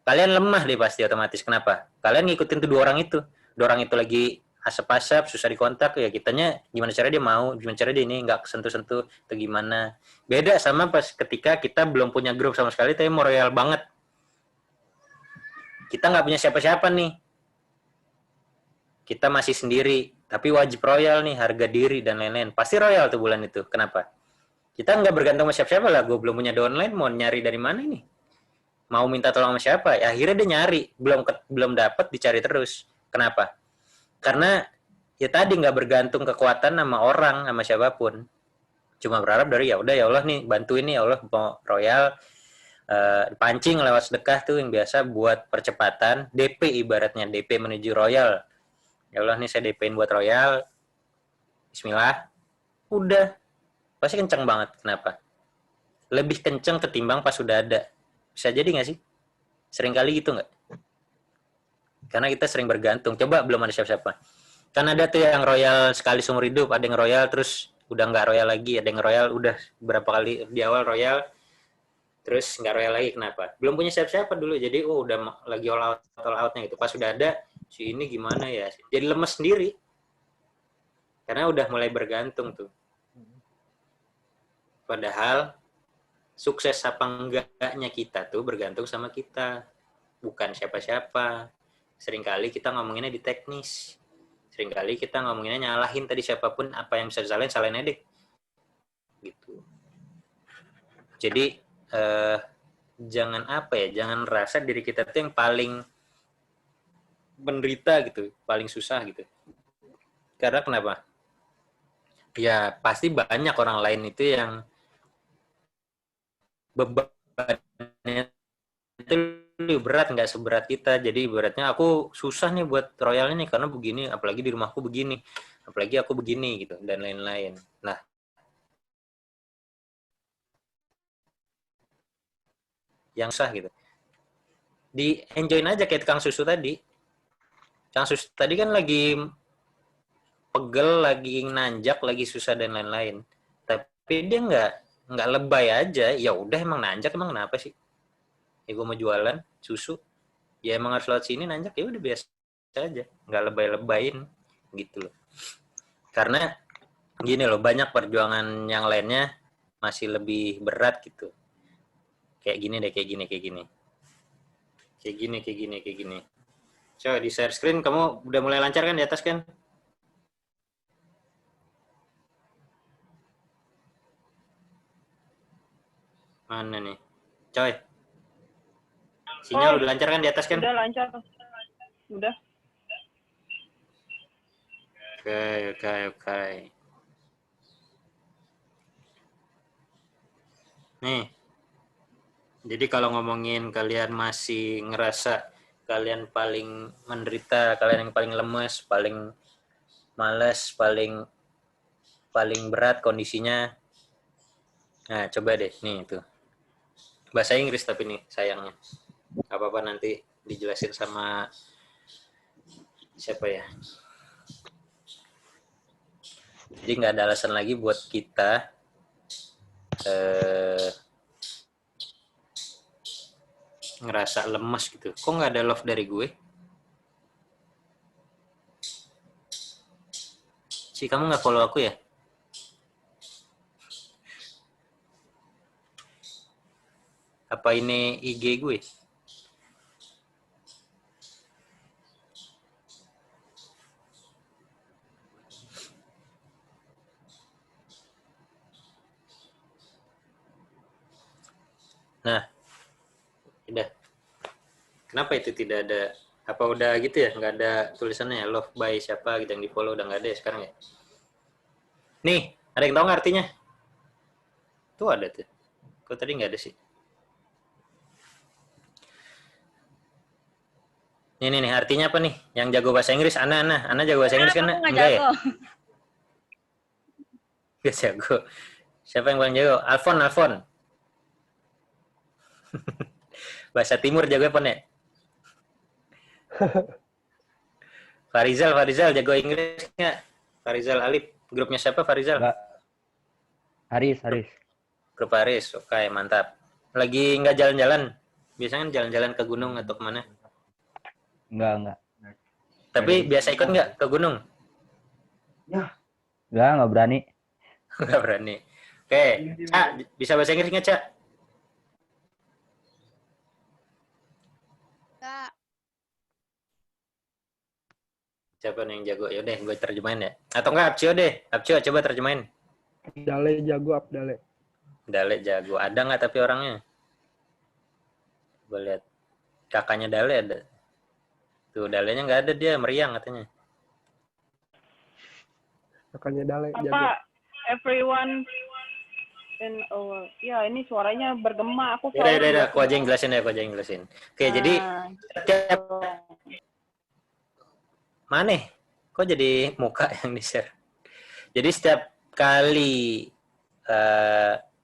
Kalian lemah deh pasti otomatis. Kenapa? Kalian ngikutin tuh 2 orang itu. 2 orang itu lagi asap-asap, susah dikontak, ya kitanya gimana cara dia mau, gimana cara dia ini nggak kesentuh-sentuh, atau gimana. Beda sama pas ketika kita belum punya grup sama sekali, tapi mau Royal banget. Kita nggak punya siapa-siapa nih. Kita masih sendiri, tapi wajib Royal nih, harga diri dan lain-lain. Pasti Royal tuh bulan itu. Kenapa? Kita nggak bergantung sama siapa-siapa lah. Gue belum punya downline, mau nyari dari mana ini? Mau minta tolong sama siapa? Ya, akhirnya dia nyari, belum dapat, dicari terus. Kenapa? Karena ya tadi nggak bergantung kekuatan sama orang, sama siapapun. Cuma berharap dari ya udah ya Allah nih bantuin nih ya Allah mau Royal. Pancing lewat sedekah tuh yang biasa buat percepatan DP, ibaratnya DP menuju Royal. Ya Allah nih saya DP-in buat Royal, Bismillah, udah pasti kenceng banget. Kenapa? Lebih kenceng ketimbang pas sudah ada. Bisa jadi nggak sih? Sering kali gitu nggak? Karena kita sering bergantung. Coba belum ada siapa-siapa. Kan ada tuh yang royal sekali seumur hidup, ada yang royal terus udah nggak royal lagi, ada yang royal udah berapa kali di awal royal, terus nggak royal lagi. Kenapa? Belum punya siapa-siapa dulu, jadi udah lagi all outnya gitu. Pas sudah ada, si ini gimana ya? Jadi lemes sendiri. Karena udah mulai bergantung tuh. Padahal sukses apa enggaknya kita tuh bergantung sama kita, bukan siapa-siapa. Seringkali kita ngomonginnya di teknis. Seringkali kita ngomonginnya nyalahin tadi siapapun, apa yang bisa disalahin, salahin aja deh. Gitu. Jadi jangan jangan rasa diri kita tuh yang paling menderita gitu, paling susah gitu. Karena kenapa? Ya pasti banyak orang lain itu yang bebannya itu lebih berat, nggak seberat kita. Jadi beratnya aku susah nih buat royalnya nih karena begini, apalagi di rumahku begini, apalagi aku begini gitu, dan lain-lain. Nah, yang sah gitu, di enjoyin aja kayak tukang susu tadi. Tukang susu tadi kan lagi pegel, lagi nanjak, lagi susah dan lain-lain, tapi dia nggak lebay aja. Ya udah, emang nanjak, emang kenapa sih? Ya gue mau jualan susu, ya emang harus lewat sini nanjak, ya udah biasa aja, nggak lebay-lebayin gitu loh. Karena gini loh, banyak perjuangan yang lainnya masih lebih berat gitu. Kayak gini deh, kayak gini. Coba di share screen, kamu udah mulai lancar kan di atas kan? Mana nih? Coy. Sinyal udah lancar kan di atas kan? Udah lancar. Udah. Oke. Nih. Jadi kalau ngomongin kalian masih ngerasa kalian paling menderita, kalian yang paling lemes, paling malas, paling berat kondisinya. Nah, coba deh nih itu. Bahasa Inggris tapi nih sayangnya. Apa-apa nanti dijelasin sama siapa ya. Jadi nggak ada alasan lagi buat kita ngerasa lemas gitu. Kok nggak ada love dari gue? Kamu nggak follow aku ya? Apa ini IG gue? Nah, udah. Kenapa itu tidak ada? Apa udah gitu ya? Nggak ada tulisannya ya? Love by siapa gitu yang di follow, udah nggak ada ya sekarang ya? Nih, ada yang tahu nggak artinya? Tuh ada tuh. Kok tadi nggak ada sih? Nih, artinya apa nih? Yang jago bahasa Inggris, Ana jago bahasa Inggris kan? Enggak ya? Gak jago. Siapa yang paling jago? Alfon. Bahasa Timur jago apa nih? Farizal jago Inggris nggak? Farizal Alip. Grupnya siapa Farizal? Enggak. Haris. Grup Haris. Oke, mantap. Lagi nggak jalan-jalan? Biasanya kan jalan-jalan ke gunung atau kemana? Enggak. Tapi biasa ikut nggak ke gunung? Enggak berani. Nggak berani. Oke, Cak, bisa bahasa Inggris nggak, Cak? Kak, Siapa nih yang jago? Yaudah, gue terjemahin ya. Atau enggak, Apcio deh. Apcio, coba terjemahin. Abdale jago, Abdale. Dale jago. Ada nggak tapi orangnya? Coba lihat. Kakaknya Dale ada. Tuh, Dalenya nggak ada, dia meriang katanya. Kakaknya Dale jago. Apa? Everyone in our... Ya, ini suaranya bergema. Aku Udah. Aku aja yang jelasin. Oke, jadi setiap... Mana? Kok jadi muka yang di-share? Jadi setiap kali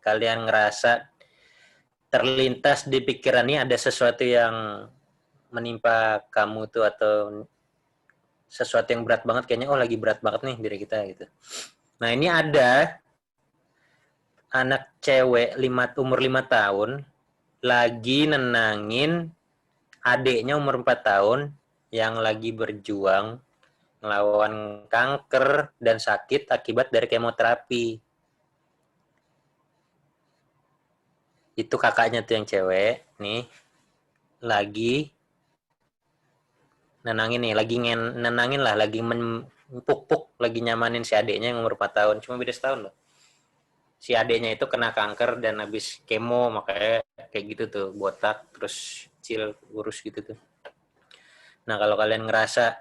kalian ngerasa terlintas di pikiran ini ada sesuatu yang menimpa kamu tuh atau sesuatu yang berat banget, kayaknya lagi berat banget nih diri kita gitu. Nah ini ada anak cewek umur 5 tahun lagi nenangin adiknya umur 4 tahun yang lagi berjuang melawan kanker dan sakit akibat dari kemoterapi. Itu kakaknya tuh yang cewek nih lagi nenangin nih, nenangin lah, lagi mempuk-puk, lagi nyamanin si adiknya yang umur 4 tahun, cuma beda setahun loh. Si adiknya itu kena kanker dan habis kemo, makanya kayak gitu tuh, botak, terus kecil, kurus gitu tuh. Nah kalau kalian ngerasa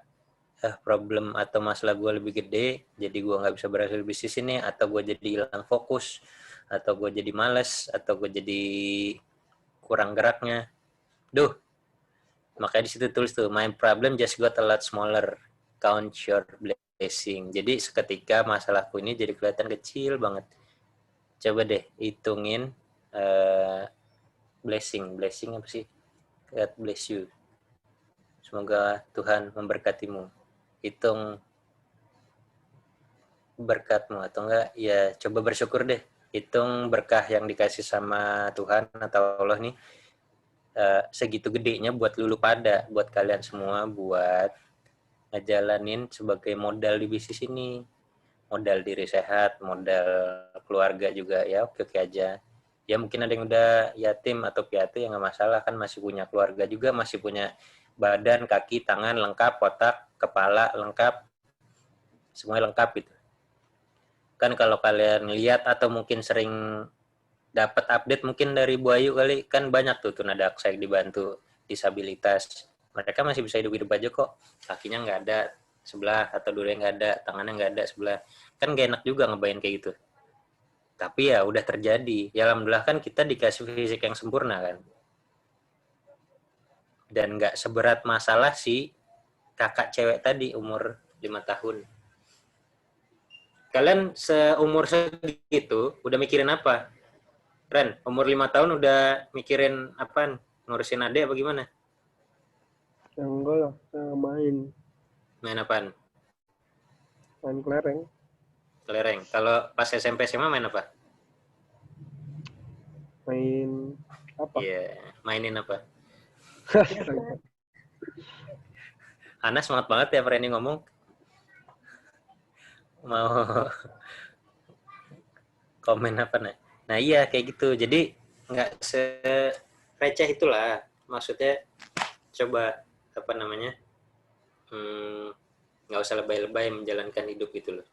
problem atau masalah gue lebih gede, jadi gue nggak bisa berhasil bisnis ini, atau gue jadi hilang fokus, atau gue jadi males, atau gue jadi kurang geraknya, makanya di situ tulis tuh, my problem just got a lot smaller, count your blessing. Jadi seketika masalahku ini jadi kelihatan kecil banget. Coba deh hitungin blessing apa sih? God bless you. Semoga Tuhan memberkatimu. Hitung berkatmu atau enggak, ya coba bersyukur deh. Hitung berkah yang dikasih sama Tuhan atau Allah nih, segitu gedenya buat lulu pada, buat kalian semua, buat ngejalanin sebagai modal di bisnis ini. Modal diri sehat, modal keluarga juga, ya oke aja. Ya mungkin ada yang udah yatim atau piatu, ya nggak masalah, kan masih punya keluarga juga, masih punya badan, kaki, tangan lengkap, otak, kepala lengkap, semuanya lengkap gitu. Kan kalau kalian lihat atau mungkin sering dapat update mungkin dari Bu Ayu kali, kan banyak tuh nada aksa yang dibantu disabilitas. Mereka masih bisa hidup aja kok, kakinya nggak ada sebelah, atau dulunya nggak ada, tangannya nggak ada sebelah. Kan gak enak juga ngebayang kayak gitu. Tapi ya udah terjadi. Ya alhamdulillah kan kita dikasih fisik yang sempurna kan. Dan nggak seberat masalah si kakak cewek tadi umur 5 tahun. Kalian seumur segitu udah mikirin apa? Ren, umur 5 tahun udah mikirin apaan? Ngurusin adek apa gimana? Ya enggak lah, saya main. Main apaan? Main kelereng. Kelereng. Kalau pas SMP SMA main apa? Main apa? Iya, mainin apa? Ana semangat banget ya Frenny ngomong. Mau komen apa nih? Nah iya kayak gitu. Jadi nggak receh itulah. Maksudnya coba apa namanya? Nggak usah lebay-lebay menjalankan hidup gitu loh.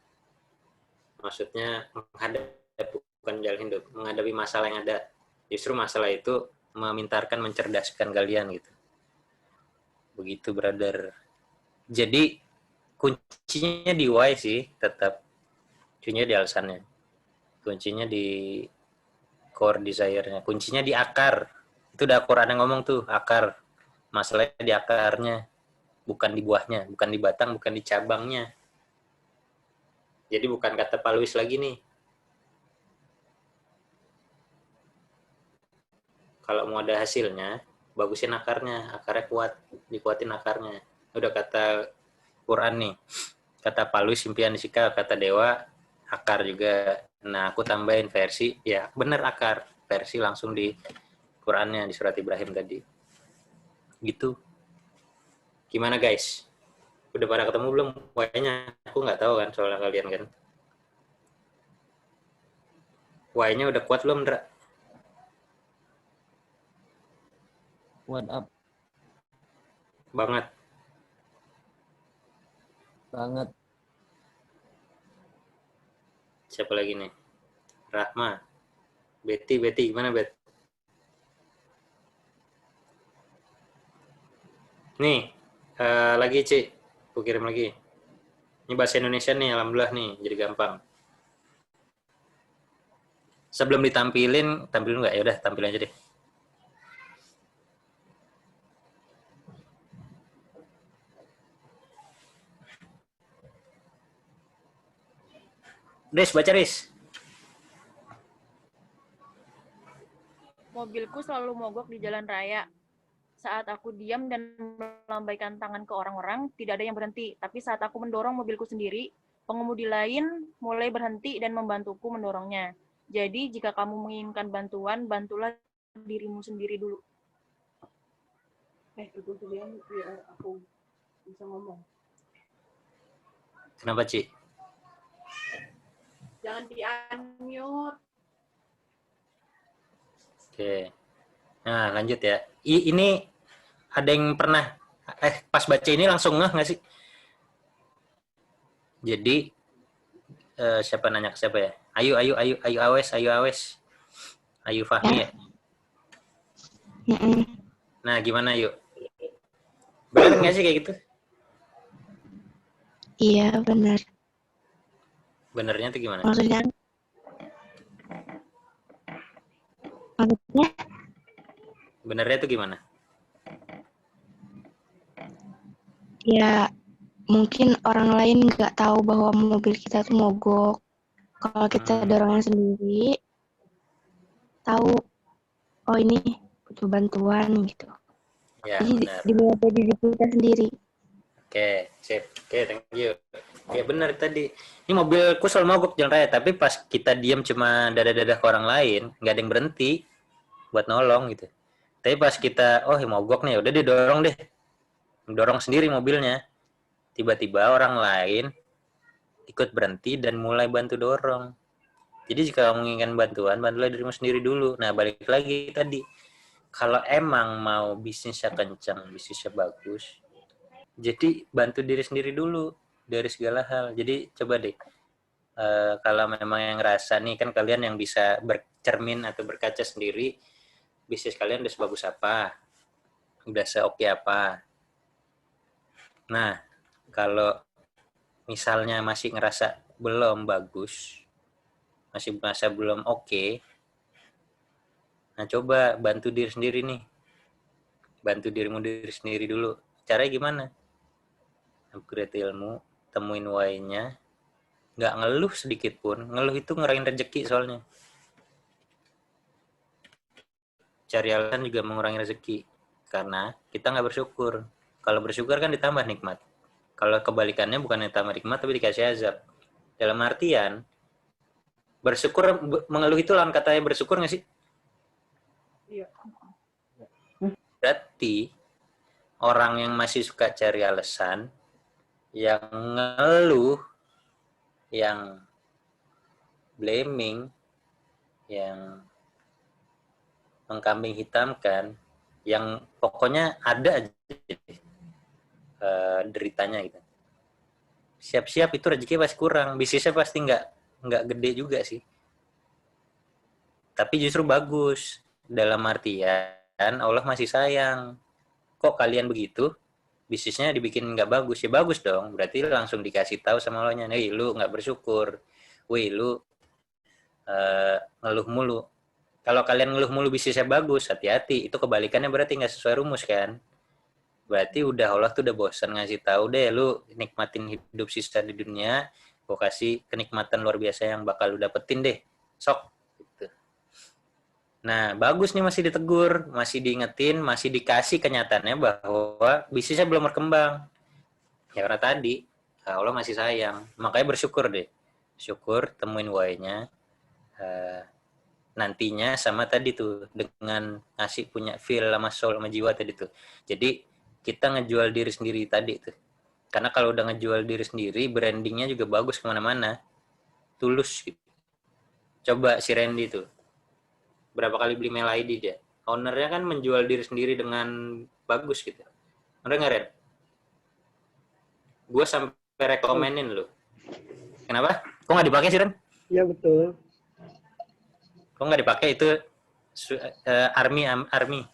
Maksudnya bukan jalan hidup, menghadapi masalah yang ada. Justru masalah itu memintarkan, mencerdaskan kalian gitu. Begitu brother. Jadi kuncinya di why sih, tetap kuncinya di alasannya, kuncinya di core desire-nya, kuncinya di akar. Itu udah Quran yang ngomong tuh, akar. Masalahnya di akarnya, bukan di buahnya, bukan di batang, bukan di cabangnya. Jadi bukan kata Pak Luis lagi nih. Kalau mau ada hasilnya, bagusin akarnya kuat, dikuatin akarnya. Udah kata Quran nih, kata Pak Luis impian disikap, kata Dewa akar juga. Nah aku tambahin versi, ya bener akar, versi langsung di Qurannya, di surat Ibrahim tadi. Gitu. Gimana guys? Udah pada ketemu belum why-nya? Aku nggak tahu kan soalnya kalian kan. Why-nya udah kuat belum, Ndra? What up? Banget. Banget. Siapa lagi nih? Rahma. Betty gimana Bet? Nih, lagi Ci. Aku kirim lagi. Ini bahasa Indonesia nih, alhamdulillah nih, jadi gampang. Sebelum tampilin nggak? Ya udah, tampil aja deh. Des, baca Des. Mobilku selalu mogok di jalan raya. Saat aku diam dan melambaikan tangan ke orang-orang, tidak ada yang berhenti. Tapi saat aku mendorong mobilku sendiri, pengemudi lain mulai berhenti dan membantuku mendorongnya. Jadi, jika kamu menginginkan bantuan, bantulah dirimu sendiri dulu. Itu kemudian biar aku bisa ngomong. Kenapa, Ci? Jangan di-unmute. Oke. Nah, lanjut ya. Ini ada yang pernah pas baca ini langsung ngeh nggak sih? Jadi siapa nanya ke siapa ya? Ayu Awes. Ayu Fahmi ya? Nah, gimana yuk? Benar nggak sih kayak gitu? Iya, benar. Benernya tuh gimana? Maksudnya Benernya tuh gimana? ya mungkin orang lain nggak tahu bahwa mobil kita tuh mogok. Kalau kita dorongnya sendiri, tahu, oh ini butuh bantuan gitu. Ya, Jadi benar. dimulai dari diri kita sendiri. Oke, sip. Oke, thank you. Ya benar tadi. Ini mobilku selalu mogok jalan raya, tapi pas kita diam cuma dadah-dadah ke orang lain, nggak ada yang berhenti buat nolong gitu. Tapi pas kita, oh mogok nih, udah didorong deh. Dorong sendiri mobilnya. Tiba-tiba orang lain ikut berhenti dan mulai bantu dorong. Jadi jika kamu menginginkan bantuan, bantulah dirimu sendiri dulu. Nah, balik lagi tadi. Kalau emang mau bisnisnya kencang, bisnisnya bagus, jadi bantu diri sendiri dulu dari segala hal. Jadi coba deh, kalau memang yang ngerasa nih, kan kalian yang bisa bercermin atau berkaca sendiri, bisnis kalian udah sebagus apa, udah seoke apa. Nah, kalau misalnya masih ngerasa belum bagus, masih merasa belum oke, nah coba bantu diri sendiri nih. Bantu dirimu diri sendiri dulu. Caranya gimana? Upgrade ilmu, temuin why-nya, nggak ngeluh sedikit pun. Ngeluh itu ngurangin rezeki soalnya. Cari alasan juga mengurangi rezeki. Karena kita nggak bersyukur. Kalau bersyukur kan ditambah nikmat. Kalau kebalikannya bukan ditambah nikmat, tapi dikasih azab. Dalam artian, bersyukur, mengeluh itu lawan katanya bersyukur nggak sih? Iya. Berarti orang yang masih suka cari alasan, yang ngeluh, yang blaming, yang mengkambing hitamkan, yang pokoknya ada aja deritanya gitu. Siap-siap itu rezeki pasti kurang, bisnisnya pasti nggak gede juga sih. Tapi justru bagus, dalam artian Allah masih sayang. Kok kalian begitu? Bisnisnya dibikin nggak bagus, ya bagus dong. Berarti langsung dikasih tahu sama Allahnya, "Hei, lu nggak bersyukur. Wih, lu ngeluh mulu." Kalau kalian ngeluh mulu bisnisnya bagus, hati-hati. Itu kebalikannya berarti nggak sesuai rumus kan? Berarti udah Allah tuh udah bosan ngasih tahu deh, lu nikmatin hidup sisa di dunia, gua kasih kenikmatan luar biasa yang bakal lu dapetin deh. Sok. Gitu. Nah, bagus nih masih ditegur, masih diingetin, masih dikasih kenyataannya bahwa bisnisnya belum berkembang. Ya karena tadi, Allah masih sayang. Makanya bersyukur deh. Syukur, temuin why-nya. Nantinya sama tadi tuh, dengan ngasih punya feel sama soul sama jiwa tadi tuh. Jadi, kita ngejual diri sendiri tadi tuh. Karena kalau udah ngejual diri sendiri, brandingnya juga bagus kemana-mana. Tulus gitu. Coba si Randy tuh. Berapa kali beli mail ID dia. Ownernya kan menjual diri sendiri dengan bagus gitu. Bener nggak, Ren? Gue sampai rekomenin lo. Kenapa? Kok nggak dipakai sih, Ren? Iya betul. Kok nggak dipakai itu Army?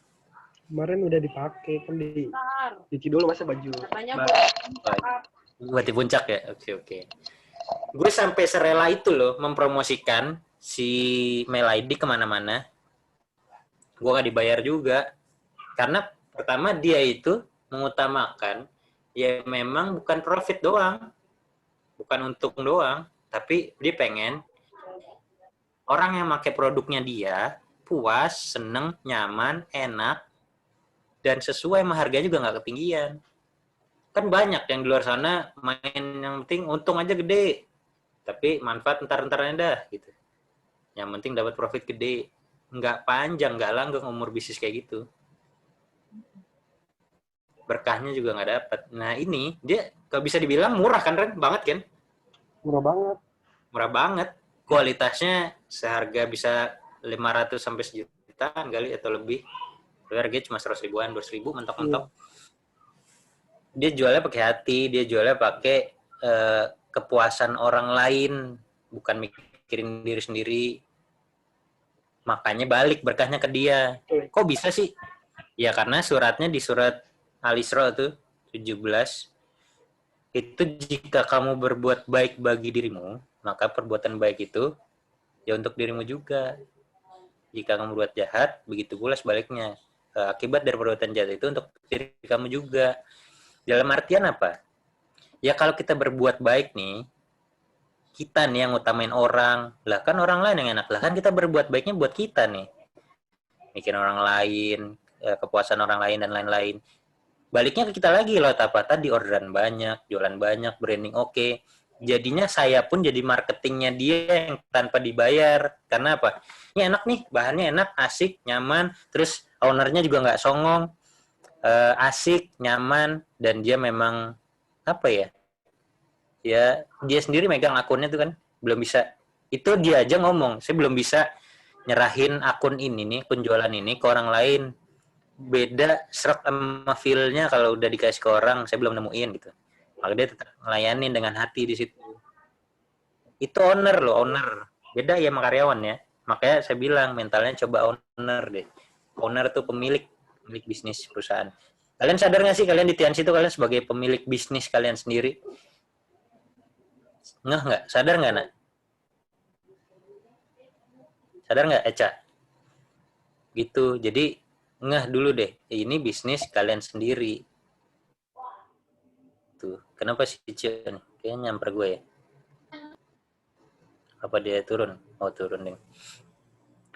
Kemarin udah dipakai kan cuci dulu masa baju. Buat di puncak ya. Oke. Gue sampai serela itu loh mempromosikan si mail ID kemana-mana. Gue gak dibayar juga. Karena pertama dia itu mengutamakan ya memang bukan profit doang. Bukan untung doang. Tapi dia pengen orang yang pakai produknya dia puas, seneng, nyaman, enak. dan sesuai sama harganya juga nggak ketinggian. Kan banyak yang di luar sana main yang penting untung aja gede, tapi manfaat entar-entarnya dah gitu. Yang penting dapat profit gede, nggak panjang, nggak langgeng umur bisnis kayak gitu. Berkahnya juga nggak dapat. Nah ini dia kalau bisa dibilang murah kan, Ren? Banget kan? Murah banget. Murah banget. Kualitasnya seharga bisa 500 sampai sejutaan kali atau lebih. Tapi harganya cuma 100 ribuan, 200 ribu mentok-mentok. Dia jualnya pakai hati, dia jualnya pakai kepuasan orang lain, bukan mikirin diri sendiri. Makanya balik berkahnya ke dia. Kok bisa sih? Ya karena suratnya di surat Al-Isra tuh 17. Itu jika kamu berbuat baik bagi dirimu, maka perbuatan baik itu ya untuk dirimu juga. Jika kamu berbuat jahat, begitu pula sebaliknya. Akibat dari perbuatan jahat itu untuk diri kamu juga. Dalam artian apa? Ya kalau kita berbuat baik nih, kita nih yang utamain orang. Lah kan orang lain yang enak. Lah kan kita berbuat baiknya buat kita nih. Mikirin orang lain, kepuasan orang lain dan lain-lain. Baliknya ke kita lagi loh, apa tadi orderan banyak, jualan banyak, branding oke. Jadinya saya pun jadi marketingnya dia yang tanpa dibayar. Karena apa? Ini enak nih, bahannya enak, asik, nyaman. Terus ownernya juga nggak songong, asik, nyaman, dan dia memang apa ya? Ya dia sendiri megang akunnya tuh kan, belum bisa. Itu dia aja ngomong, saya belum bisa nyerahin akun ini nih, penjualan ini ke orang lain. Beda serak sama feel-nya kalau udah dikasih ke orang, saya belum nemuin gitu. Maka dia tetap ngelayanin dengan hati di situ. Itu owner loh, owner. Beda ya sama karyawan ya. Makanya saya bilang mentalnya coba owner deh. Owner tuh pemilik bisnis perusahaan. Kalian sadar nggak sih kalian di Tiansi itu kalian sebagai pemilik bisnis kalian sendiri? Nggak? Sadar nggak, Nak? Sadar nggak, Eca? Gitu. Jadi ngeh dulu deh, ini bisnis kalian sendiri. Tuh, kenapa sih Cio nih? Kayaknya nyamper gue ya. Apa dia turun? Oh, turun deh.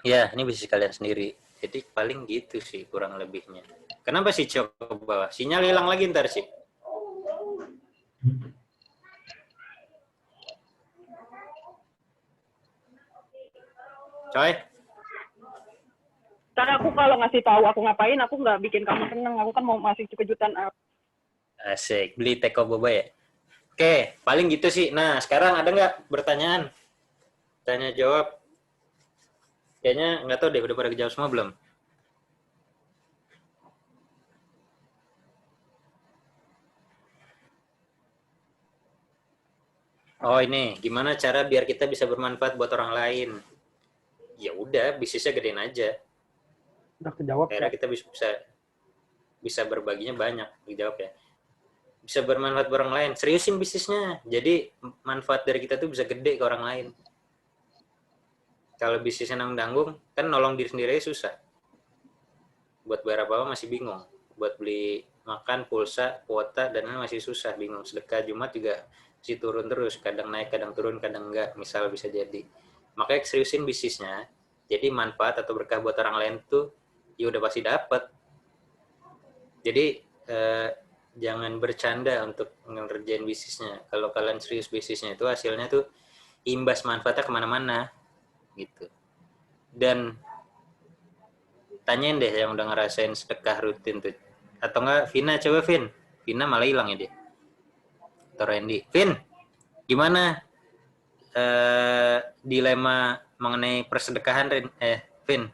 Ya, ini bisnis kalian sendiri. Jadi paling gitu sih kurang lebihnya. Kenapa sih Cio ke bawah? Sinyal hilang lagi ntar sih. Coy. Karena aku kalau ngasih tahu aku ngapain, aku nggak bikin kamu seneng. Aku kan mau ngasih kejutan apa. Asik, beli teko boba ya? Oke, paling gitu sih. Nah, sekarang ada nggak pertanyaan? Tanya jawab. Kayaknya nggak tahu deh, udah pada kejawab semua belum? Oh ini, gimana cara biar kita bisa bermanfaat buat orang lain? Ya udah, bisnisnya gedein aja. Udah kejawab. Akhirnya kita bisa berbaginya banyak, dijawab ya. Bisa bermanfaat buat orang lain, seriusin bisnisnya. Jadi manfaat dari kita tuh bisa gede ke orang lain. Kalau bisnisnya nanggung-nanggung, kan nolong diri sendiri susah. Buat bayar apa-apa masih bingung. Buat beli makan, pulsa, kuota, dan lain masih susah, bingung. Sedekah Jumat juga masih turun terus. Kadang naik, kadang turun, kadang enggak. Misal bisa jadi. Makanya seriusin bisnisnya. Jadi manfaat atau berkah buat orang lain tuh ya udah pasti dapat. Jadi jangan bercanda untuk ngerjain bisnisnya. Kalau kalian serius bisnisnya itu hasilnya tuh imbas manfaatnya kemana-mana gitu. Dan tanyain deh yang udah ngerasain sedekah rutin tuh. Atau enggak Vina, coba Vin. Vina malah hilang ya dia. Atau Randy. Vin, gimana dilema mengenai persedekahan Vin?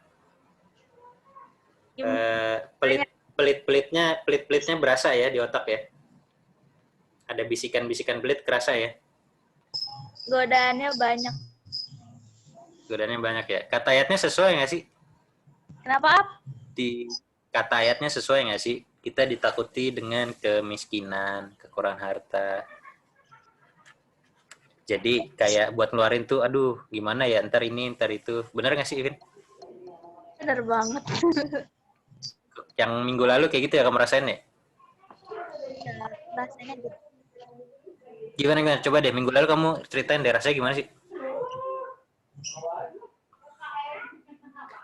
Pelit-pelitnya berasa ya di otak ya. Ada bisikan-bisikan pelit kerasa ya. Godaannya banyak. Godaannya banyak ya. Kata ayatnya sesuai nggak sih? Kenapa? Di kata ayatnya sesuai nggak sih? Kita ditakuti dengan kemiskinan, kekurangan harta. Jadi kayak buat ngeluarin tuh, aduh gimana ya, ntar ini, ntar itu. Bener nggak sih, Vin? Bener banget. Yang minggu lalu kayak gitu ya kamu rasain ya? Ya, rasanya gitu. Gimana? Coba deh, minggu lalu kamu ceritain deh, rasanya gimana sih?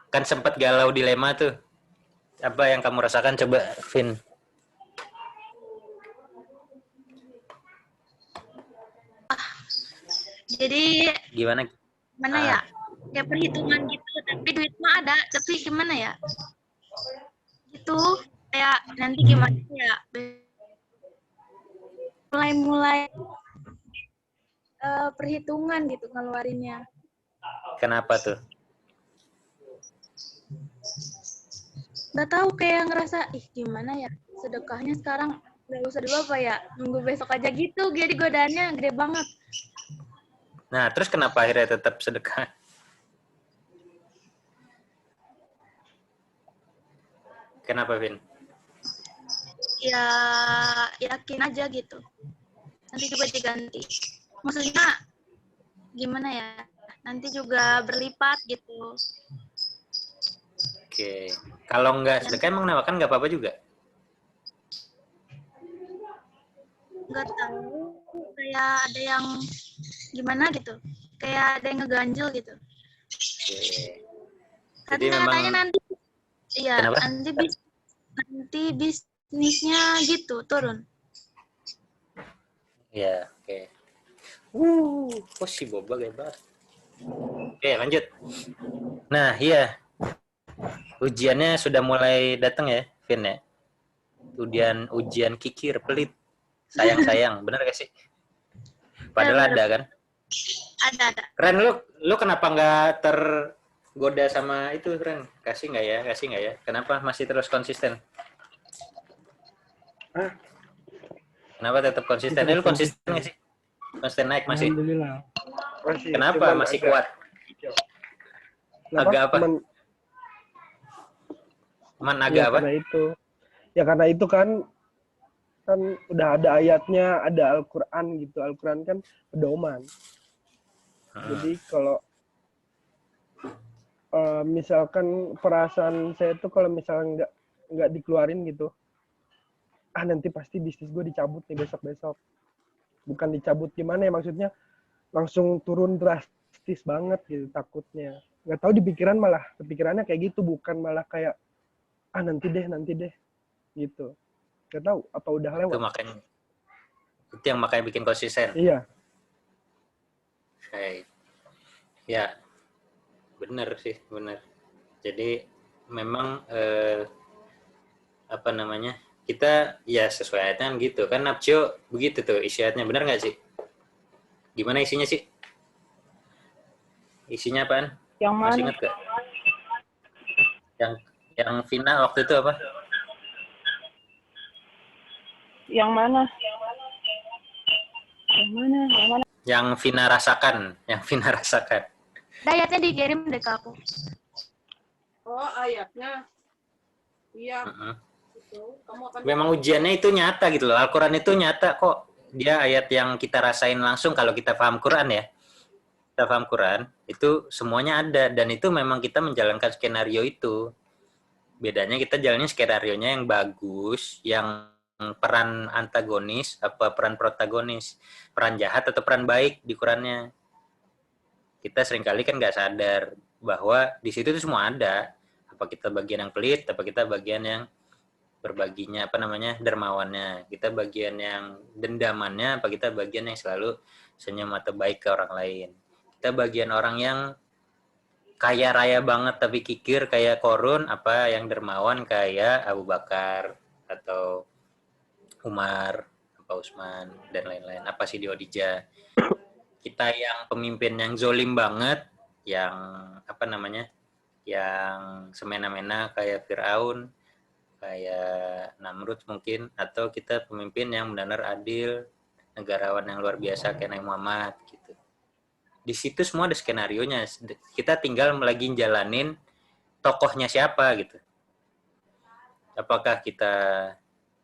Kan sempat galau dilema tuh. Apa yang kamu rasakan coba, Vin? Jadi Gimana? mana ya? Kayak perhitungan gitu, tapi duit mah ada, tapi gimana ya? Gitu kayak nanti gimana ya? Mulai perhitungan gitu ngeluarinnya. Kenapa tuh? Nggak tahu kayak ngerasa gimana ya, sedekahnya sekarang nggak usah dulu apa ya, nunggu besok aja gitu, jadi godaannya gede banget. Nah, terus kenapa akhirnya tetap sedekah? Kenapa, Vin? Ya yakin aja gitu, nanti juga diganti. Maksudnya gimana ya, nanti juga berlipat gitu. Oke. Kalau nggak sedekah emang kenapa? Kan nggak apa-apa juga. Nggak tahu, kayak ada yang gimana gitu, kayak ada yang ngeganjel gitu. Oke. Jadi Katanya memang nanti iya, kenapa? nanti bisnisnya gitu turun. Ya, oke. Kok si Boba hebat. Oke, lanjut. Nah, iya. Ujiannya sudah mulai datang ya, Vin ya? Ujian kikir, pelit. Sayang-sayang, bener gak sih? Padahal ada kan? Ada. Ren, lu kenapa nggak tergoda sama itu, Ren? Kasih nggak ya? Kasih nggak ya? Kenapa masih terus konsisten? Kenapa tetap konsisten? Lu konsisten nggak sih? Konsisten naik masih? Alhamdulillah. Masih. Kenapa? Cuman Masih agak- kuat? Agak apa? Ya, agak apa? karena itu. Ya karena itu kan udah ada ayatnya, ada Al-Quran gitu. Al-Quran kan pedoman. Jadi kalau misalkan perasaan saya tuh kalau misalnya nggak dikeluarin gitu, nanti pasti bisnis gue dicabut nih besok-besok. Bukan dicabut gimana ya, maksudnya langsung turun drastis banget gitu takutnya. Nggak tahu di kepikirannya kayak gitu, bukan malah kayak nanti deh gitu. Nggak tahu apa udah lewat. Itu yang makanya bikin konsisten. Iya. Oke. Ya, benar sih, benar. Jadi memang apa namanya, kita ya sesuai ayatnya gitu kan. Nafsu begitu tuh isi ayatnya, benar nggak sih? Gimana isinya sih? Isinya apaan? Yang mana? Masih ingat gak? Yang Vina waktu itu apa? Yang mana? Yang Vina rasakan. Ayatnya dikirim deh ke aku. Oh, ayatnya. Iya. Memang ujiannya itu nyata gitu loh. Al-Quran itu nyata kok. Dia ayat yang kita rasain langsung kalau kita paham Quran ya. Kita paham Quran, itu semuanya ada. Dan itu memang kita menjalankan skenario itu. Bedanya kita jalannya skenario-nya yang bagus, yang peran antagonis, apa peran protagonis, peran jahat atau peran baik di Qurannya. Kita seringkali kan nggak sadar bahwa di situ tuh semua ada. Apa kita bagian yang pelit, apa kita bagian yang berbaginya, apa namanya, dermawannya. Kita bagian yang dendamannya, apa kita bagian yang selalu senyum atau baik ke orang lain. Kita bagian orang yang kaya raya banget tapi kikir kayak Korun, apa yang dermawan kayak Abu Bakar atau Umar, apa Utsman dan lain-lain. Apa si Diodija. Kita yang pemimpin yang zolim banget, yang apa namanya, yang semena-mena kayak Fir'aun, kayak Namrud mungkin, atau kita pemimpin yang benar-benar adil, negarawan yang luar biasa kayak Nabi Muhammad gitu. Di situ semua ada skenarionya. Kita tinggal lagi jalanin tokohnya siapa gitu. Apakah kita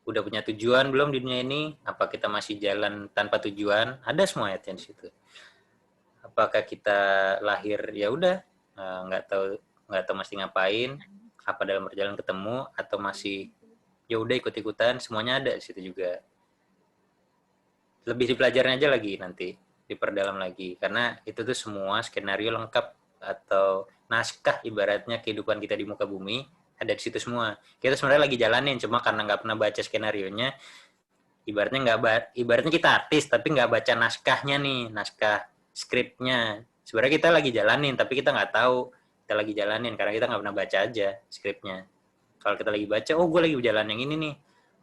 udah punya tujuan belum di dunia ini? Apa kita masih jalan tanpa tujuan? Ada semua ayatnya di situ. Apakah kita lahir ya udah nggak tahu mesti ngapain? Apa dalam perjalanan ketemu atau masih ya udah ikut-ikutan? Semuanya ada di situ juga. Lebih dipelajarin aja lagi nanti, diperdalam lagi, karena itu tuh semua skenario lengkap atau naskah ibaratnya kehidupan kita di muka bumi ada di situ semua. Kita sebenarnya lagi jalanin, cuma karena nggak pernah baca skenarionya, ibaratnya kita artis tapi nggak baca naskahnya nih, naskah skripnya. Sebenarnya kita lagi jalanin tapi kita nggak tahu kita lagi jalanin karena kita nggak pernah baca aja skripnya. Kalau kita lagi baca, oh gue lagi jalan yang ini nih,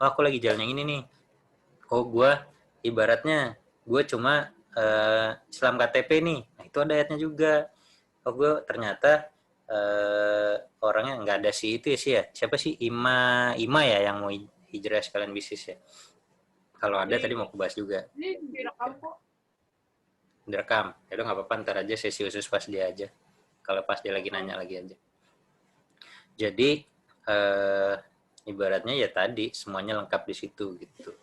oh aku lagi jalan yang ini nih, oh gue ibaratnya gue cuma Islam KTP nih, nah itu ada ayatnya juga. Oh gue ternyata orangnya nggak ada si itu ya sih ya, siapa sih Ima ya yang mau hijrah sekalian bisnis ya. Kalau ada tadi mau aku bahas juga. Ini direkam kok. Direkam, ya udah nggak apa-apa, ntar aja sesi khusus pas dia aja. Kalau pas dia lagi nanya lagi aja. Jadi ibaratnya ya tadi semuanya lengkap di situ gitu.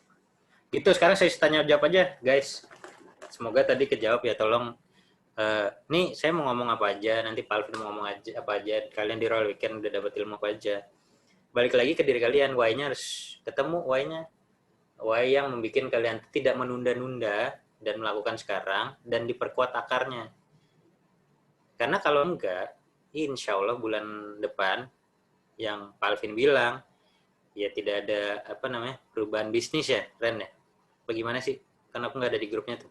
Gitu sekarang saya tanya jawab aja guys. Semoga tadi kejawab ya, tolong. Nih saya mau ngomong apa aja, nanti Pak Alvin mau ngomong aja apa aja. Kalian di Royal Weekend udah dapat ilmu apa aja. Balik lagi ke diri kalian, why-nya harus ketemu why-nya. Why yang membuat kalian tidak menunda-nunda dan melakukan sekarang dan diperkuat akarnya. Karena kalau enggak, insya Allah bulan depan yang Pak Alvin bilang, ya tidak ada perubahan bisnis ya, Ren ya. Bagaimana sih? Karena aku nggak ada di grupnya tuh.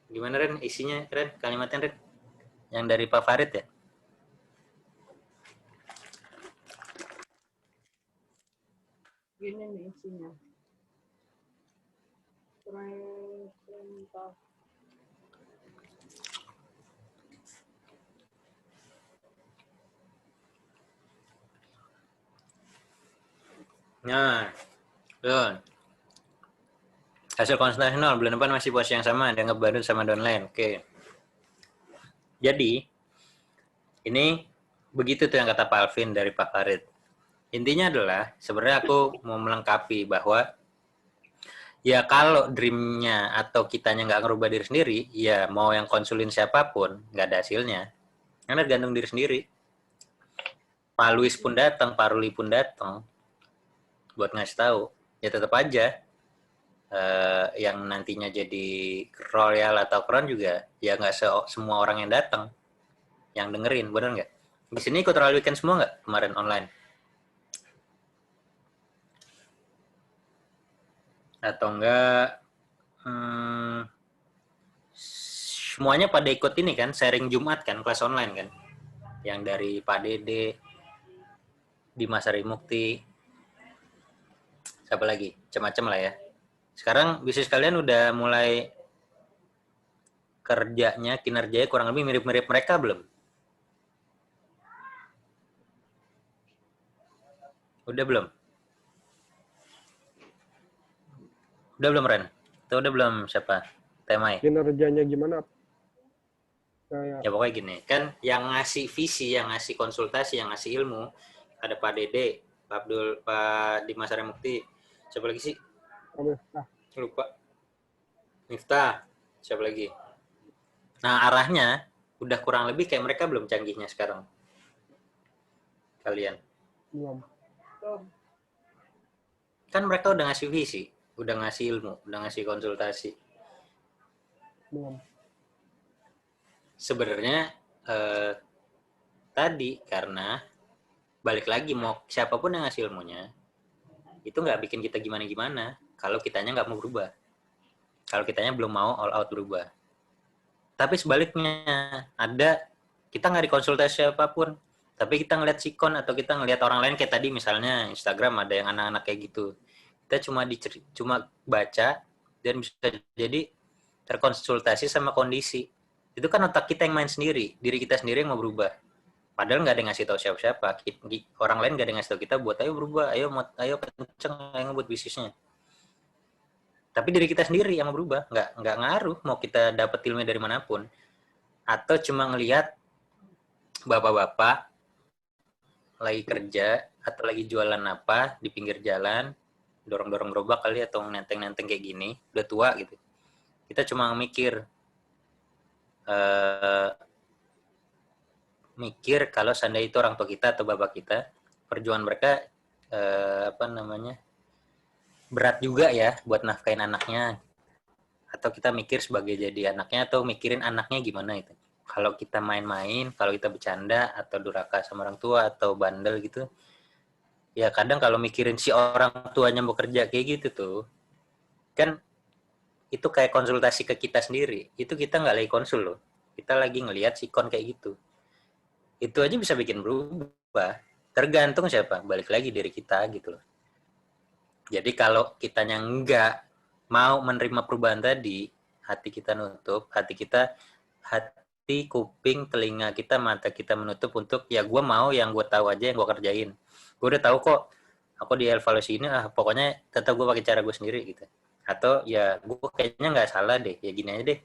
Gimana Ren isinya, Ren? Kalimatnya Ren? Yang dari Pak Farid ya? Gini nih isinya. Perintah. Nah, Don. Hasil konsultasi 0, bulan depan masih posisi yang sama, ada ngebantu sama downline. Oke. Jadi, ini begitu tuh yang kata Pak Alvin dari Pak Farid. Intinya adalah, sebenarnya aku mau melengkapi bahwa ya kalau dream-nya atau kitanya nggak ngerubah diri sendiri, ya mau yang konsulin siapapun, nggak ada hasilnya. Karena tergantung diri sendiri. Pak Luis pun datang, Pak Ruli pun datang, buat ngasih tahu, ya tetap aja yang nantinya jadi royal atau crown juga ya nggak semua orang yang datang yang dengerin, bener nggak? Di sini ikut Royal Weekend semua nggak kemarin online? Atau enggak semuanya pada ikut ini kan, sharing Jumat kan, kelas online kan, yang dari Pak Dede, Dimas Harimukti, siapa lagi, macam-macam lah ya. Sekarang bisnis kalian udah mulai kerjanya, kinerjanya kurang lebih mirip-mirip mereka belum? Udah belum? Udah belum Ren? Atau udah belum siapa? Temai? Kinerjanya gimana? Ya pokoknya gini, kan yang ngasih visi, yang ngasih konsultasi, yang ngasih ilmu, ada Pak Dede, Pak Abdul, Pak Dimas Harimukti, siapa lagi sih? Lupa. Miftah, siapa lagi? Nah arahnya udah kurang lebih kayak mereka belum canggihnya sekarang. Kalian? Belum. Kan mereka udah ngasih visi, udah ngasih ilmu, udah ngasih konsultasi. Belum. Sebenarnya tadi karena balik lagi mau siapapun yang ngasih ilmunya itu nggak bikin kita gimana-gimana kalau kitanya nggak mau berubah, kalau kitanya belum mau all out berubah. Tapi sebaliknya ada kita nggak dikonsultasi siapapun, tapi kita ngeliat sikon atau kita ngeliat orang lain kayak tadi misalnya Instagram ada yang anak-anak kayak gitu, kita cuma baca dan bisa jadi terkonsultasi sama kondisi. Itu kan otak kita yang main sendiri, diri kita sendiri yang mau berubah. Padahal nggak ada yang ngasih tahu siapa-siapa. Orang lain nggak ada yang ngasih tahu kita buat ayo berubah, ayo kenceng, ayo ngebuat bisnisnya. Tapi diri kita sendiri yang mau berubah, nggak ngaruh mau kita dapat ilmu dari manapun. Atau cuma ngelihat bapak-bapak lagi kerja atau lagi jualan apa di pinggir jalan, dorong-dorong gerobak kali atau nenteng-nenteng kayak gini, udah tua gitu. Kita cuma mikir kalau seandainya itu orang tua kita atau bapak kita, perjuangan mereka berat juga ya buat nafkain anaknya. Atau kita mikir sebagai jadi anaknya atau mikirin anaknya gimana itu. kalau kita main-main, kalau kita bercanda atau durhaka sama orang tua atau bandel gitu, ya kadang kalau mikirin si orang tuanya mau kerja kayak gitu tuh, kan itu kayak konsultasi ke kita sendiri. Itu kita nggak lagi konsul loh, kita lagi ngelihat sikon kayak gitu. Itu aja bisa bikin berubah. Tergantung siapa, balik lagi dari kita gitu loh. Jadi kalau kitanya nggak mau menerima perubahan tadi, hati kita nutup, hati, kuping, telinga kita, mata kita menutup untuk ya gue mau yang gue tahu aja yang gue kerjain. Gue udah tahu kok, aku di evaluasi ini pokoknya tetap gue pakai cara gue sendiri gitu. Atau ya gue kayaknya nggak salah deh, ya gini aja deh.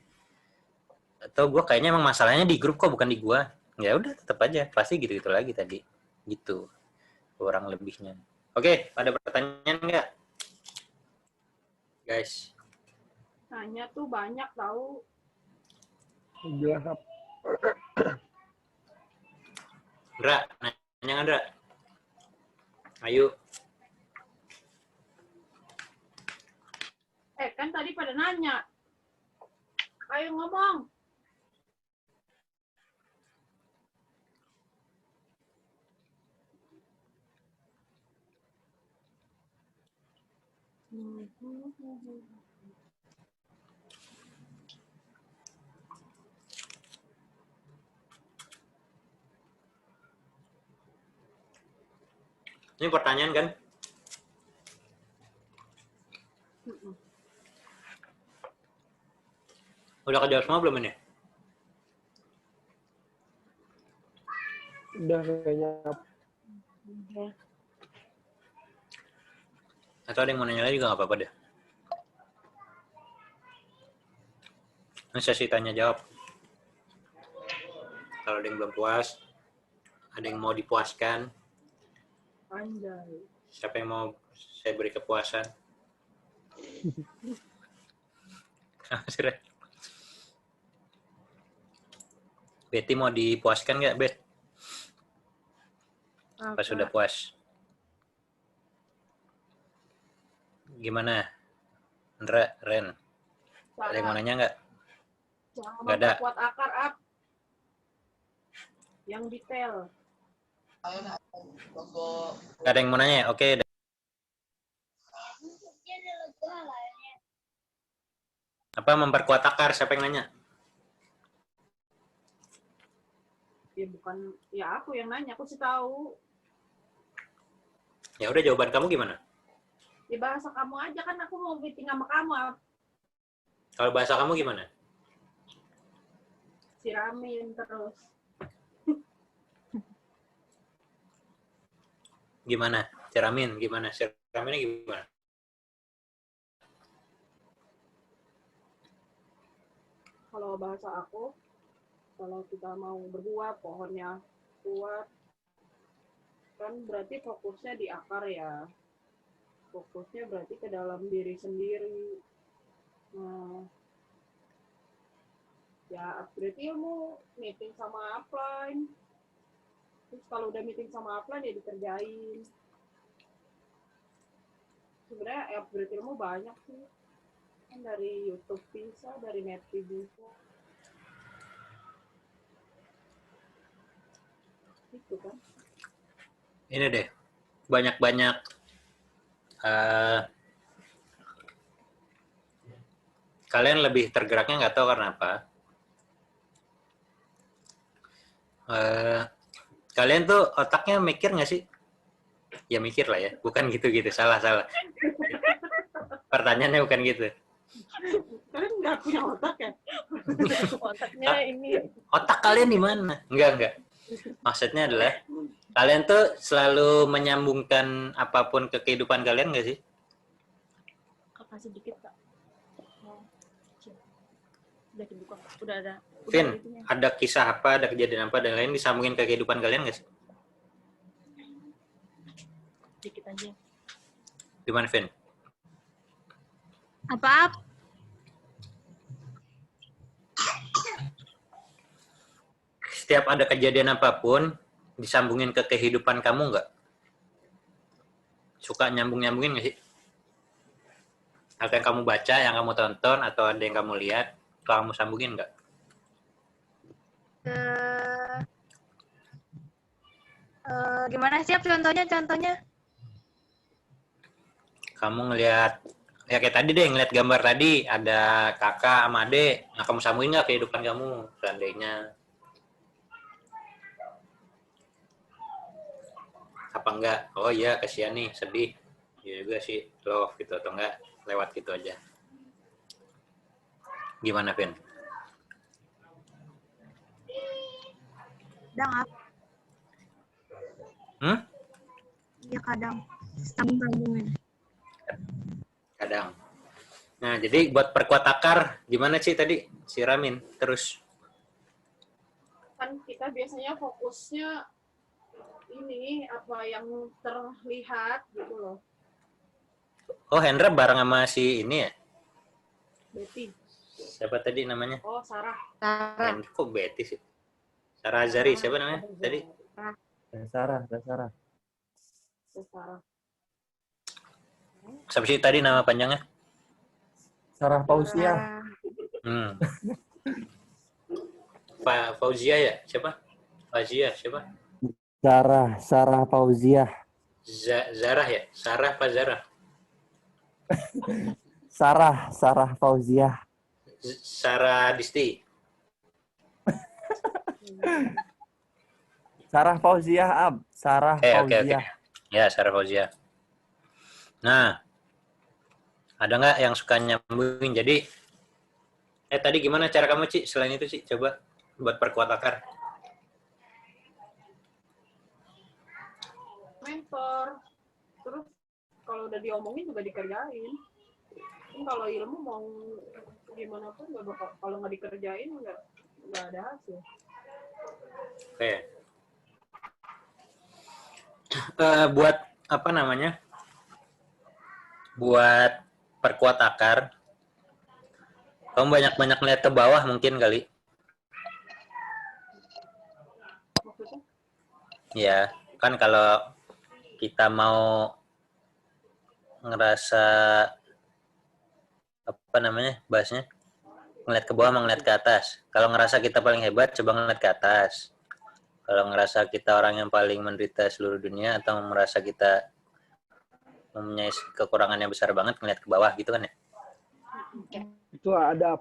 Atau gue kayaknya emang masalahnya di grup kok bukan di gue. Ya udah tetap aja, pasti gitu-gitu lagi tadi. Gitu kurang lebihnya. Oke, ada pertanyaan nggak? Guys. Nanya tuh banyak tahu. Jelas apa? Ndra, nanya nggak, Ndra? Ayo. Kan tadi pada nanya. Ayo ngomong. Ini pertanyaan kan? Udah kejawab semua belum ini? Udah kayaknya. Atau ada yang mau nanya lagi juga nggak apa-apa deh. Ini sesi tanya jawab. Kalau ada yang belum puas, ada yang mau dipuaskan, Anjay. siapa yang mau saya beri kepuasan? Betty mau dipuaskan nggak, Bet? Apa sudah puas? Gimana? Ndra, Ren? Ada yang mau nanya nggak? Jangan Nggak ada. memperkuat akar up. Yang detail. Nggak ada yang mau nanya? Oke. Apa memperkuat akar? Siapa yang nanya? Ya bukan, ya aku yang nanya, aku sih tahu. Ya udah, jawaban kamu gimana? Di bahasa kamu aja kan aku mau meeting sama kamu. Kalau bahasa kamu gimana? Siramin terus. Gimana? Ceramin gimana? Ceraminnya gimana? Kalau bahasa aku, kalau kita mau berbuah, pohonnya kuat, kan berarti fokusnya di akar ya. Fokusnya berarti ke dalam diri sendiri. Nah, ya upgrade ilmu, meeting sama upline. Terus kalau udah meeting sama upline ya dikerjain. Sebenarnya upgrade ilmu banyak sih. Kan dari YouTube bisa, dari Netflix bisa. Gitu kan. Ini deh, banyak-banyak kalian lebih tergeraknya nggak tahu karena apa. Kalian tuh otaknya mikir nggak sih? Ya mikir lah ya, bukan gitu-gitu, salah. Pertanyaannya bukan gitu. Kalian nggak punya otak ya? Otaknya ini. Otak kalian di mana? Enggak. Maksudnya adalah kalian tuh selalu menyambungkan apapun ke kehidupan kalian nggak sih? Kasih dikit, Kak. Udah dibuka, udah ada. Vin, ada kisah apa, ada kejadian apa, dan lain disambungin ke kehidupan kalian nggak sih? Dikit aja. Gimana, Vin? Apa? Setiap ada kejadian apapun, disambungin ke kehidupan kamu nggak? Suka nyambungin nggak sih? Atau yang kamu baca, yang kamu tonton, atau ada yang kamu lihat, kamu sambungin nggak? Gimana siap contohnya? Kamu ngelihat ya kayak tadi deh, ngeliat gambar tadi ada kakak sama adik. Nah, kamu sambungin nggak kehidupan kamu seandainya? Apa enggak? Oh iya, kasihan nih, sedih. Ya juga sih, love gitu atau enggak lewat gitu aja. Gimana, Vin? Kadang ya kadang sambung-sambungin. Kadang. Nah, jadi buat perkuat akar, gimana sih tadi? Siramin terus. Kan kita biasanya fokusnya ini apa yang terlihat gitu loh. Oh, Hendra bareng sama si ini ya? Betty. Siapa tadi namanya? Oh, Sarah. Hendra, kok Betty sih? Sarah Azari, siapa namanya tadi? Sarah. Sarah. Siapa sih tadi nama panjangnya? Sarah Fauzia. Pak Fauzia ya? Siapa? Fauzia, siapa? Sarah Fauzia. Zarah ya? Sarah apa Zarah? Sarah Fauzia. Sarah Disti. Sarah Fauzia, Ab. Sarah Fauzia. Oke. Ya, Sarah Fauzia. Nah, ada nggak yang suka nyambungin? Jadi, tadi gimana cara kamu, Ci? Selain itu, Ci, coba buat perkuat akar. Mentor. Terus kalau udah diomongin juga dikerjain. Kan kalau ilmu mau gimana pun nggak bakal, kalau nggak dikerjain nggak ada hasil. Oke. Buat apa namanya? Buat perkuat akar, kamu banyak-banyak lihat ke bawah mungkin kali. Maksudnya? Ya, kan kalau kita mau ngerasa apa namanya bahasnya, ngeliat ke bawah, ngeliat ke atas. Kalau ngerasa kita paling hebat, coba ngeliat ke atas. Kalau ngerasa kita orang yang paling menderita seluruh dunia atau merasa kita mempunyai kekurangan yang besar banget, ngeliat ke bawah gitu kan ya? Itu ada.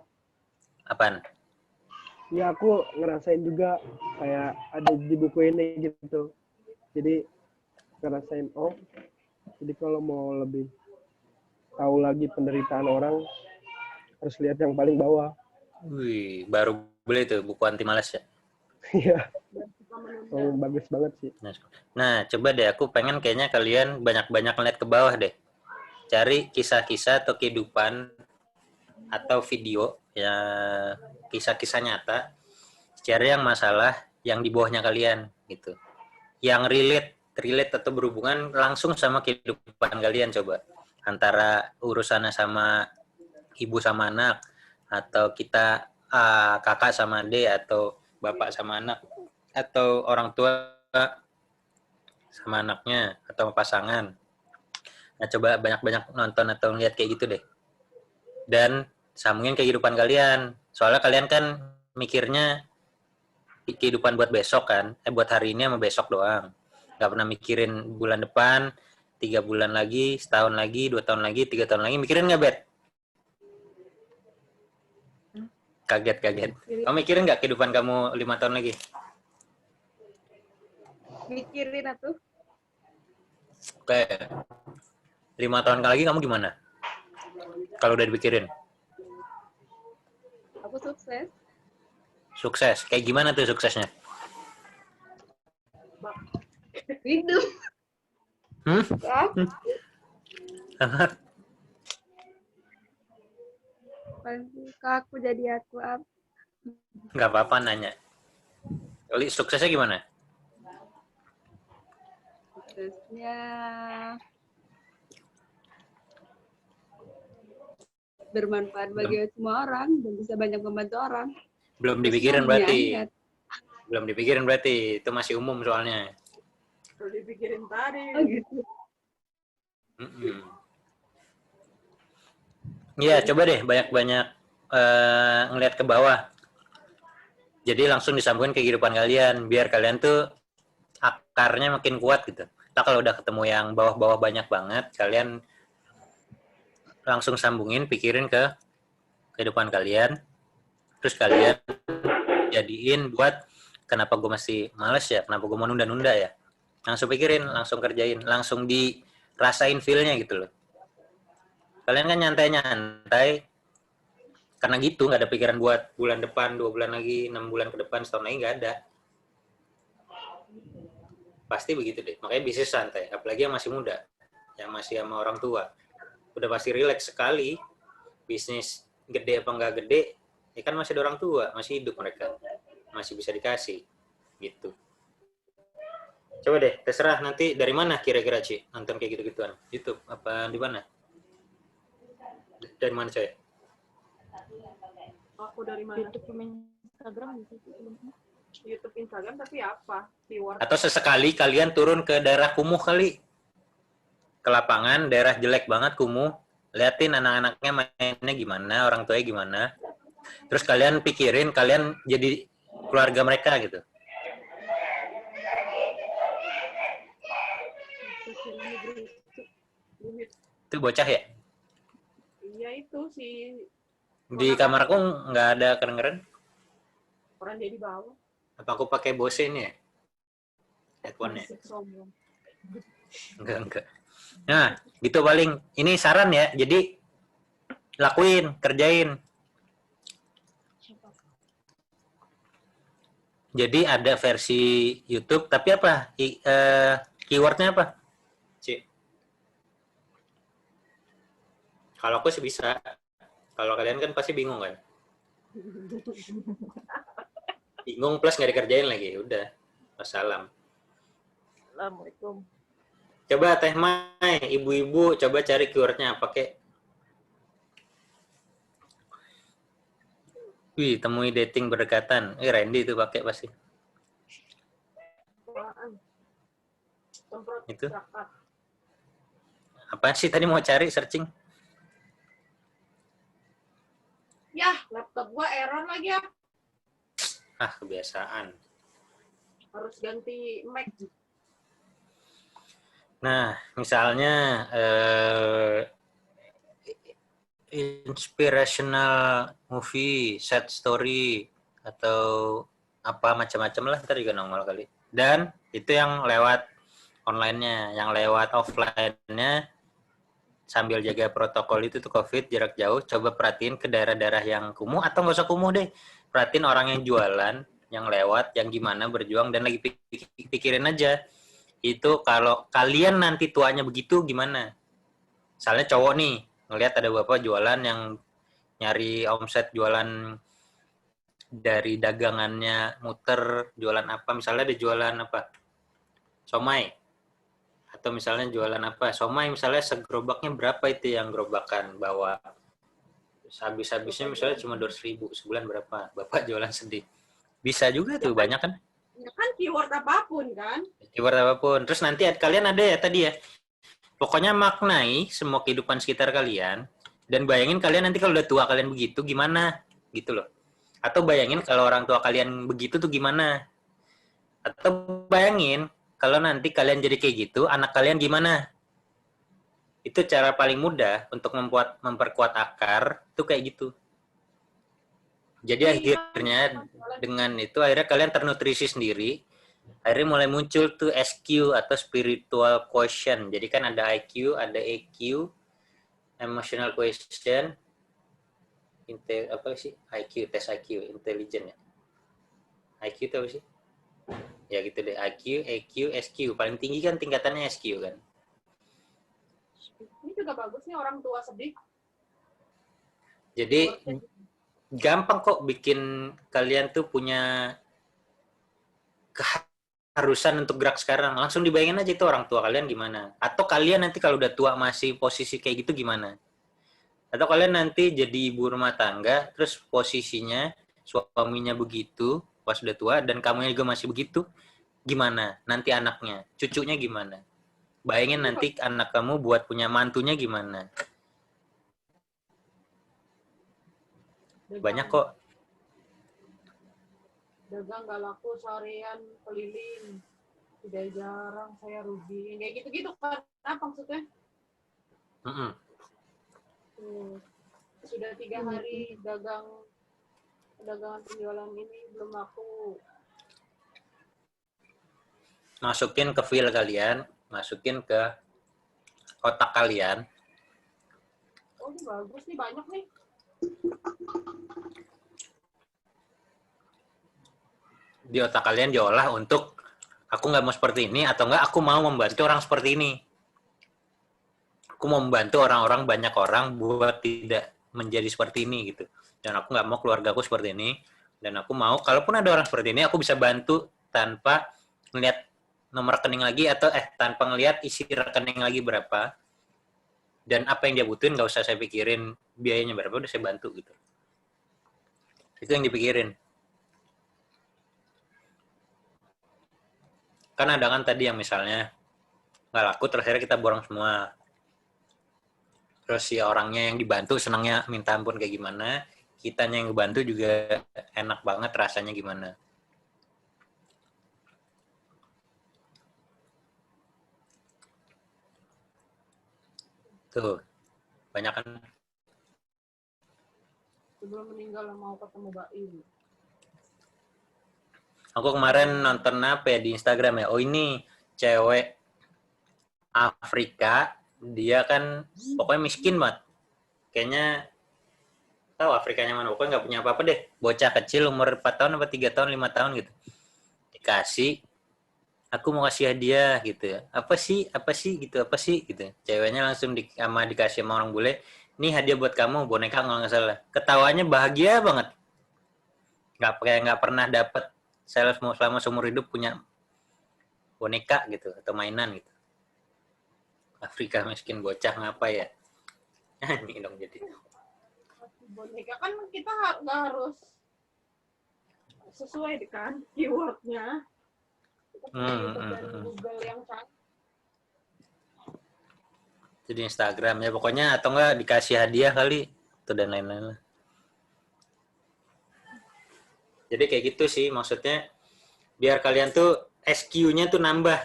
Apaan? Ya aku ngerasain juga kayak ada di buku ini gitu. Jadi ngerasain jadi kalau mau lebih tahu lagi penderitaan orang harus lihat yang paling bawah. Wih, baru beli tuh buku anti malas ya? Iya. Bagus banget sih. Nah, coba deh, aku pengen kayaknya kalian banyak-banyak ngeliat ke bawah deh. Cari kisah-kisah atau kehidupan atau video ya, kisah-kisah nyata. Cari yang masalah yang di bawahnya kalian gitu. Yang relate atau berhubungan langsung sama kehidupan kalian coba. Antara urusannya sama ibu sama anak, atau kita kakak sama adik, atau bapak sama anak, atau orang tua sama anaknya, atau pasangan. Nah, coba banyak-banyak nonton atau lihat kayak gitu deh. Dan sambungin kehidupan kalian. Soalnya kalian kan mikirnya kehidupan buat besok kan, buat hari ini sama besok doang. Gak pernah mikirin bulan depan, 3 bulan lagi, setahun lagi, 2 tahun lagi, 3 tahun lagi. Mikirin nggak, Bet? Kaget. Kamu mikirin nggak kehidupan kamu 5 tahun lagi? Mikirin atuh. Oke. 5 tahun lagi kamu gimana? Kalau udah dipikirin. Aku sukses. Sukses. Kayak gimana tuh suksesnya? Hidup. Aku jadi aku apa? Nggak apa-apa nanya. Oli, suksesnya gimana? Suksesnya bermanfaat bagi semua orang dan bisa banyak membantu orang. Belum dipikirin berarti. Belum dipikirin berarti. Itu masih umum soalnya. Perlu dipikirin tadi. Oh gitu. Iya, coba deh banyak-banyak ngelihat ke bawah. Jadi langsung disambungin ke kehidupan kalian, biar kalian tuh akarnya makin kuat gitu. Nah, kalau udah ketemu yang bawah-bawah banyak banget, kalian langsung sambungin, pikirin ke kehidupan kalian, terus kalian jadiin buat kenapa gue masih males ya, kenapa gue mau nunda-nunda ya. Langsung pikirin, langsung kerjain, langsung dirasain feel-nya gitu loh. Kalian kan nyantai-nyantai, karena gitu nggak ada pikiran buat bulan depan, 2 bulan lagi, 6 bulan ke depan, setahun lagi nggak ada. Pasti begitu deh. Makanya bisnis santai, apalagi yang masih muda, yang masih sama orang tua. Udah pasti rileks sekali. Bisnis gede apa nggak gede, ya kan masih ada orang tua, masih hidup mereka. Masih bisa dikasih. Gitu. Coba deh, terserah nanti dari mana kira-kira Ci nonton kayak gitu-gituan? YouTube apa di mana? Dari mana coy? Aku dari mana? YouTube, Instagram gitu. YouTube, Instagram, tapi apa? Keyword. Atau sesekali kalian turun ke daerah kumuh kali. Ke lapangan, daerah jelek banget kumuh. Liatin anak-anaknya mainnya gimana, orang tuanya gimana. Terus kalian pikirin, kalian jadi keluarga mereka gitu. Itu bocah ya? Iya itu sih. Di kamarku nggak ada kedengeran. Orang dia di bawah. Apa aku pakai Bose ini ya? Headphone-nya? Enggak. Nah, gitu paling. Ini saran ya. Jadi, lakuin, kerjain. Jadi ada versi YouTube, tapi apa? Keywordnya apa? Cik. Kalau aku sih bisa. Kalau kalian kan pasti bingung kan? Bingung plus nggak dikerjain lagi. Udah. Wassalam. Assalamualaikum. Coba Teh Mai, ibu-ibu coba cari keywordnya pakai. Wih, temui dating berdekatan. Randy itu pakai pasti. Itu. Apaan sih tadi mau cari searching? Yah, laptop gua error lagi ya. Ah, kebiasaan. Harus ganti Mac. Nah, misalnya inspirational movie, sad story, atau apa macam-macam lah, ntar juga normal kali. Dan itu yang lewat online-nya, yang lewat offline-nya sambil jaga protokol itu tuh COVID, jarak jauh, coba perhatiin ke daerah-daerah yang kumuh, atau nggak usah kumuh deh, perhatiin orang yang jualan, yang lewat, yang gimana berjuang, dan lagi pikirin aja, itu kalau kalian nanti tuanya begitu gimana? Misalnya cowok nih, ngelihat ada bapak jualan yang nyari omset jualan dari dagangannya muter, jualan apa, misalnya ada jualan apa? Somai. Atau misalnya jualan apa? Somai misalnya segerobaknya berapa itu yang gerobakan bawa. Habis-habisnya misalnya cuma 200.000, sebulan berapa? Bapak jualan sedih. Bisa juga tuh, banyak kan? Ya kan keyword apapun kan? Keyword apapun. Terus nanti kalian ada ya tadi ya. Pokoknya maknai semua kehidupan sekitar kalian. Dan bayangin kalian nanti kalau udah tua kalian begitu gimana? Gitu loh. Atau bayangin kalau orang tua kalian begitu tuh gimana? Atau bayangin kalau nanti kalian jadi kayak gitu, anak kalian gimana? Itu cara paling mudah untuk memperkuat akar, itu kayak gitu. Jadi akhirnya dengan itu akhirnya kalian ternutrisi sendiri, akhirnya mulai muncul tuh SQ atau spiritual quotient. Jadi kan ada IQ, ada EQ, emotional quotient, apa sih? IQ, tes IQ, intelligent ya. IQ itu apa sih? Ya gitu deh, IQ, EQ, SQ. Paling tinggi kan tingkatannya SQ kan. Ini juga bagus nih orang tua sedih. Jadi gampang kok bikin kalian tuh punya keharusan untuk gerak sekarang. Langsung dibayangin aja itu orang tua kalian gimana. Atau kalian nanti kalau udah tua masih posisi kayak gitu gimana. Atau kalian nanti jadi ibu rumah tangga, terus posisinya suaminya begitu, pas udah tua, dan kamunya juga masih begitu, gimana? Nanti anaknya, cucunya gimana? Bayangin nanti anak kamu buat punya mantunya gimana? Banyak kok. dagang nggak laku seharian keliling, tidak jarang saya rugi, kayak gitu-gitu kan, apa maksudnya? Sudah 3 hari dagangan penjualan ini belum laku. Masukin ke feel kalian, masukin ke otak kalian. Oh, ini bagus nih, banyak nih. Di otak kalian diolah untuk aku nggak mau seperti ini, atau enggak aku mau membantu orang seperti ini. Aku mau membantu orang-orang, banyak orang buat tidak menjadi seperti ini gitu. Dan aku nggak mau keluarga aku seperti ini. Dan aku mau, kalaupun ada orang seperti ini, aku bisa bantu tanpa melihat nomor rekening lagi, atau tanpa ngelihat isi rekening lagi berapa. Dan apa yang dia butuhin nggak usah saya pikirin biayanya berapa, udah saya bantu gitu. Itu yang dipikirin. Kan ada kan tadi yang misalnya nggak laku, terus akhirnya kita borong semua. Terus si orangnya yang dibantu senangnya minta ampun kayak gimana, kitanya yang dibantu juga enak banget rasanya gimana. Tuh, banyak kan. Sebelum meninggal mau ketemu Baim. Aku kemarin nonton apa ya di Instagram ya, oh ini cewek Afrika, dia kan pokoknya miskin banget. Kayaknya tahu Afrikanya mana, pokoknya nggak punya apa-apa deh. Bocah kecil umur 4 tahun apa 3 tahun, 5 tahun gitu. Dikasih, aku mau kasih hadiah gitu ya. Apa sih gitu. Ceweknya langsung dikasih sama orang bule, ini hadiah buat kamu, boneka kalau nggak salah. Ketawanya bahagia banget. Nggak pernah dapet selama seumur hidup punya boneka gitu atau mainan gitu. Afrika miskin bocah ngapa ya? Ini dong jadi. Boneka kan kita nggak harus sesuai kan keywordnya. Dari Google yang canggih. Jadi Instagram ya pokoknya, atau enggak dikasih hadiah kali itu dan lain-lain lah. Jadi kayak gitu sih maksudnya, biar kalian tuh SQ-nya tuh nambah,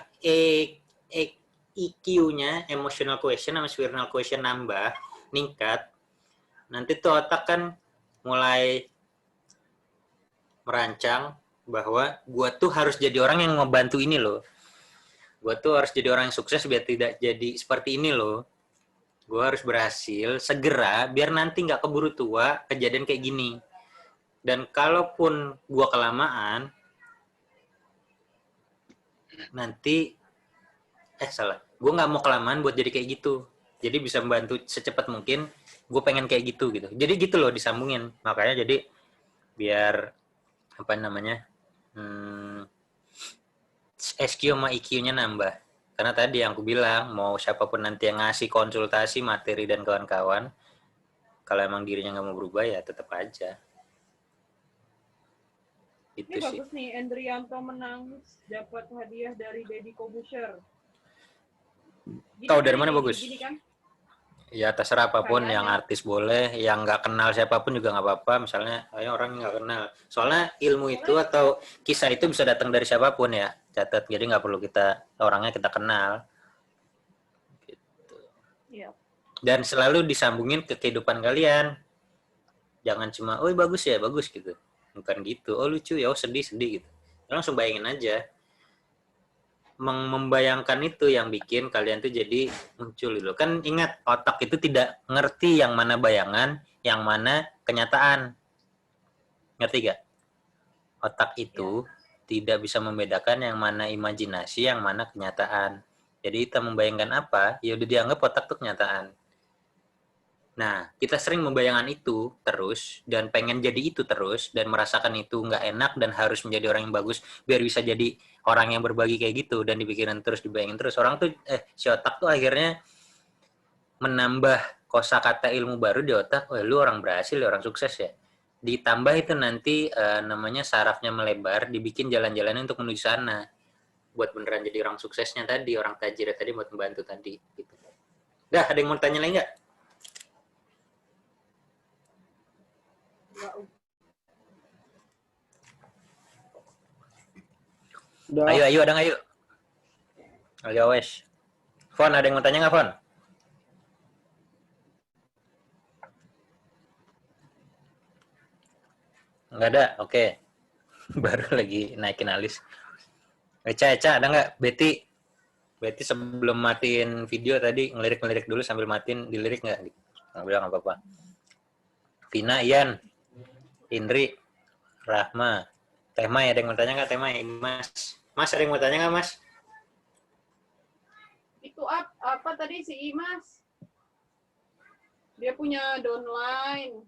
EQ-nya, emotional quotient sama spiritual quotient nambah, meningkat. Nanti tuh otak kan mulai merancang bahwa gua tuh harus jadi orang yang ngebantu ini loh. Gua tuh harus jadi orang yang sukses biar tidak jadi seperti ini loh. Gua harus berhasil segera biar nanti nggak keburu tua kejadian kayak gini. Dan kalaupun gua kelamaan, nanti gue nggak mau kelamaan buat jadi kayak gitu. Jadi bisa membantu secepat mungkin. Gue pengen kayak gitu. Jadi gitu loh disambungin. Makanya jadi biar apa namanya SQ sama IQ-nya nambah. Karena tadi yang aku bilang, mau siapapun nanti yang ngasih konsultasi materi dan kawan-kawan, kalau emang dirinya nggak mau berubah ya tetap aja. Itu ini sih. Bagus nih, Endrianto menangis dapat hadiah dari Deddy Kobusher. Tahu dari mana bagus? Gini kan? Ya terserah apapun, yang artis boleh, yang nggak kenal siapapun juga nggak apa-apa. Misalnya, orang nggak kenal. Soalnya ilmu itu atau kisah itu bisa datang dari siapapun ya. Catat, jadi nggak perlu orangnya kita kenal. Gitu. Iya. Dan selalu disambungin ke kehidupan kalian. Jangan cuma, oh bagus ya, bagus gitu. Bukan gitu, oh lucu ya, oh sedih gitu. Langsung bayangin aja. Membayangkan itu yang bikin kalian tuh jadi muncul gitu. Kan ingat, otak itu tidak ngerti yang mana bayangan, yang mana kenyataan. Ngerti gak? Otak itu tidak bisa membedakan yang mana imajinasi, yang mana kenyataan. Jadi kita membayangkan apa, ya udah dianggap otak itu kenyataan. Nah, kita sering membayangkan itu terus, dan pengen jadi itu terus, dan merasakan itu nggak enak, dan harus menjadi orang yang bagus, biar bisa jadi orang yang berbagi kayak gitu, dan dipikirin terus, dibayangin terus. Orang tuh, si otak tuh akhirnya menambah kosakata ilmu baru di otak, oh lu orang berhasil, orang sukses ya. Ditambah itu nanti namanya sarafnya melebar, dibikin jalan-jalannya untuk menuju sana. Buat beneran jadi orang suksesnya tadi, orang tajir tadi, buat membantu tadi. Gitu. Dah, ada yang mau tanya lagi nggak? Udah. Ayo, ada nggak yuk? Ayo wes. Fon, ada yang mau tanya nggak, Fon? Nggak ada, oke. Baru lagi naikin alis. Eca, ada nggak? Betty sebelum matiin video tadi ngelirik dulu sambil matiin, dilirik nggak? Nggak bilang apa-apa. Vina, Ian, Indri, Rahma, Tema, ada yang mau tanya nggak? Tema, Mas. Mas, ada yang mau tanya nggak, Mas? Itu apa tadi si Imas? Dia punya downline,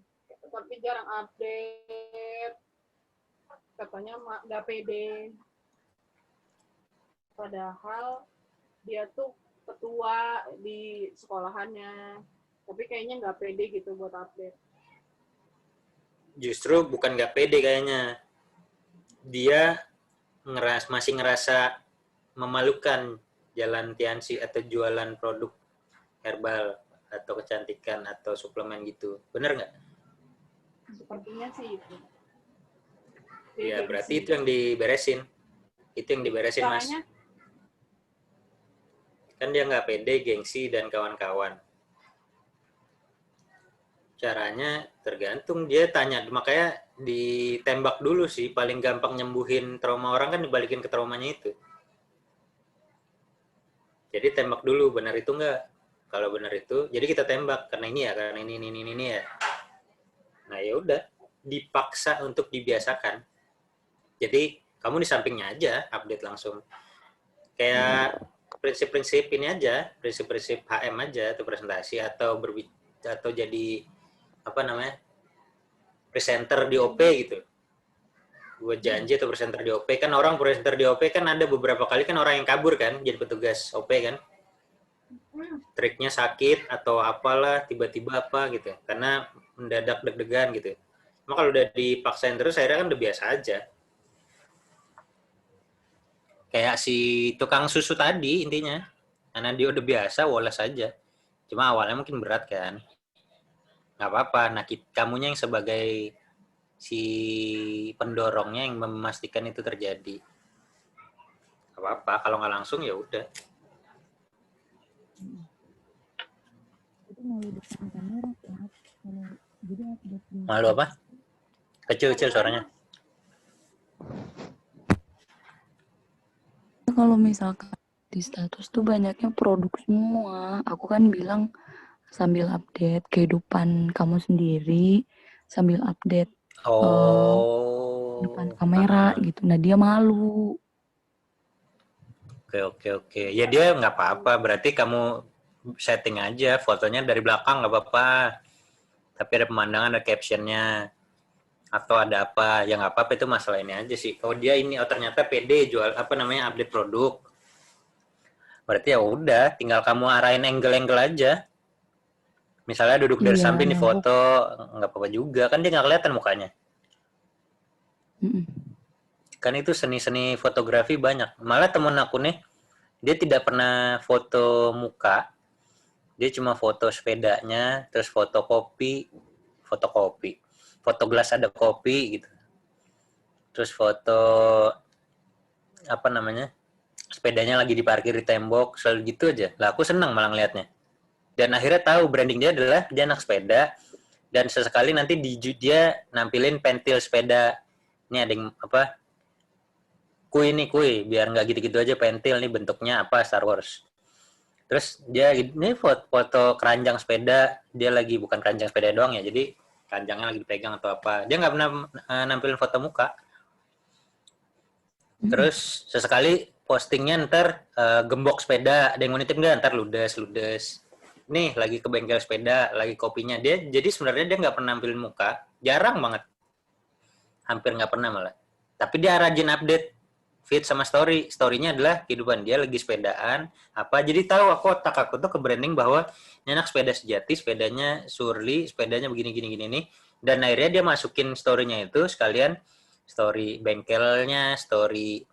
tapi jarang update. Katanya nggak pede. Padahal dia tuh ketua di sekolahannya, tapi kayaknya nggak pede gitu buat update. Justru bukan nggak pede kayaknya. Dia masih ngerasa memalukan jalan Tiansi atau jualan produk herbal atau kecantikan atau suplemen gitu. Bener nggak? Sepertinya sih itu. Ya, berarti itu yang diberesin. Itu yang diberesin, Mas. Caranya? Kan dia nggak pede, gengsi, dan kawan-kawan. Caranya tergantung. Dia tanya, makanya ditembak dulu sih. Paling gampang nyembuhin trauma orang kan dibalikin ke traumanya itu. Jadi tembak dulu, benar itu nggak? Kalau benar itu, jadi kita tembak. Karena ini ya, karena ini ya. Nah ya udah, dipaksa untuk dibiasakan. Jadi kamu di sampingnya aja, update langsung. Kayak prinsip-prinsip ini aja, prinsip-prinsip HM aja, atau presentasi, atau atau jadi apa namanya, presenter di OP gitu. Gue janji atau presenter di OP, kan orang presenter di OP kan ada beberapa kali kan orang yang kabur kan, jadi petugas OP kan. Triknya sakit atau apalah, tiba-tiba apa gitu, karena mendadak deg-degan gitu. Cuma kalau udah dipaksain terus, akhirnya kan udah biasa aja. Kayak si tukang susu tadi intinya, karena dia udah biasa, woles aja. Cuma awalnya mungkin berat kan, nggak apa-apa. Nah, kamunya yang sebagai si pendorongnya yang memastikan itu terjadi. Nggak apa-apa, kalau nggak langsung ya udah. Malu apa? Kecil-kecil suaranya. Kalau misalkan di status tuh banyaknya produk semua. Aku kan bilang sambil update kehidupan kamu sendiri, sambil update depan kamera gitu. Nah dia malu. Oke. Ya dia nggak apa-apa. Berarti kamu setting aja fotonya dari belakang nggak apa-apa. Tapi ada pemandangan, ada captionnya. Atau ada apa, ya nggak apa-apa, itu masalah ini aja sih. Kalau dia ini ternyata pede jual update produk, berarti ya udah, tinggal kamu arahin angle aja. Misalnya duduk dari samping di foto, nggak apa-apa juga, kan dia nggak kelihatan mukanya. Kan itu seni-seni fotografi banyak. Malah temen aku nih, dia tidak pernah foto muka, dia cuma foto sepedanya, terus foto gelas ada kopi gitu. Terus foto apa namanya, sepedanya lagi diparkir di tembok, selalu gitu aja. Lah aku senang malah ngeliatnya. Dan akhirnya tahu branding dia adalah dia anak sepeda, dan sesekali nanti dia nampilin pentil sepeda. Ini ada yang apa, kui, biar nggak gitu-gitu aja, pentil nih bentuknya apa, Star Wars. Terus dia ini foto keranjang sepeda, dia lagi bukan keranjang sepeda doang ya, jadi keranjangnya lagi dipegang atau apa. Dia nggak pernah nampilin foto muka. Terus sesekali postingnya ntar gembok sepeda, ada yang mau nitip nggak, ntar ludes. Nih lagi ke bengkel sepeda, lagi kopinya. Dia jadi sebenarnya dia nggak pernah nampilin muka, jarang banget, hampir nggak pernah malah. Tapi dia rajin update feed sama story-nya adalah kehidupan dia lagi sepedaan apa. Jadi tahu otak aku tuh ke branding bahwa ini anak sepeda sejati, sepedanya Surly, sepedanya begini nih. Dan akhirnya dia masukin story-nya itu sekalian story bengkelnya, story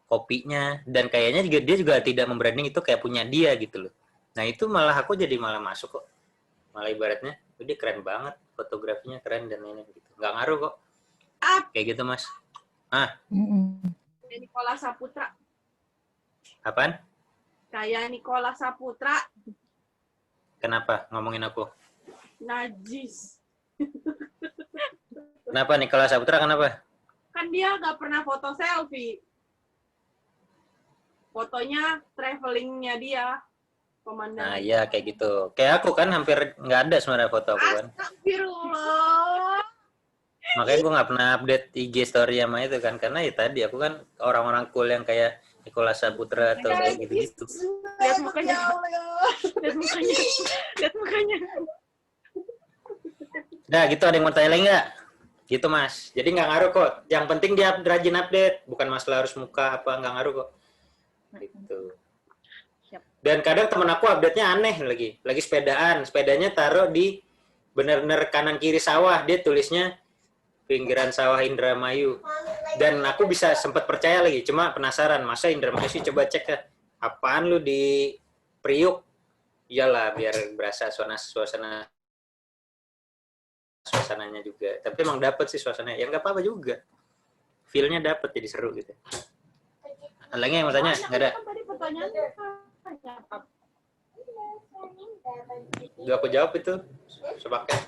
kopinya, dan kayaknya juga dia juga tidak membranding itu kayak punya dia gitu loh. Nah itu malah aku jadi malah masuk kok, malah ibaratnya dia keren banget, fotografinya keren dan ini gitu, nggak ngaruh kok kayak gitu Mas. Nikola Saputra. Apaan? Kayak Nikola Saputra, Kenapa ngomongin aku? najis. Kenapa Nikola Saputra kenapa? Kan dia nggak pernah foto selfie. Fotonya travelingnya dia. Nah, iya kayak gitu. Kayak aku kan hampir nggak ada sebenarnya foto aku kan. Astagfirullah. Makanya gue nggak pernah update IG story sama itu kan. Karena ya tadi aku kan orang-orang cool yang kayak Nikola Saputra atau kayak gitu-gitu. Lihat mukanya. Lihat mukanya. Lihat mukanya. Nah gitu, ada yang mau tanya lagi nggak? Gitu Mas. Jadi nggak ngaruh kok. Yang penting dia rajin update. Bukan masalah harus muka apa, nggak ngaruh kok. Gitu. Dan kadang temen aku update-nya aneh lagi. Lagi sepedaan. Sepedanya taruh di bener-bener kanan kiri sawah. Dia tulisnya pinggiran sawah Indramayu. Dan aku bisa sempat percaya lagi. Cuma penasaran. Masa Indramayu sih, coba cek ya. Apaan lu di Priuk? Iyalah biar berasa suasananya juga. Tapi emang dapet sih suasananya. Ya nggak apa-apa juga. Feel-nya dapet, jadi seru gitu. Ada lagi yang mau tanya? Nggak ada? Tadi pertanyaannya apa? Udah aku jawab itu. Sepaket.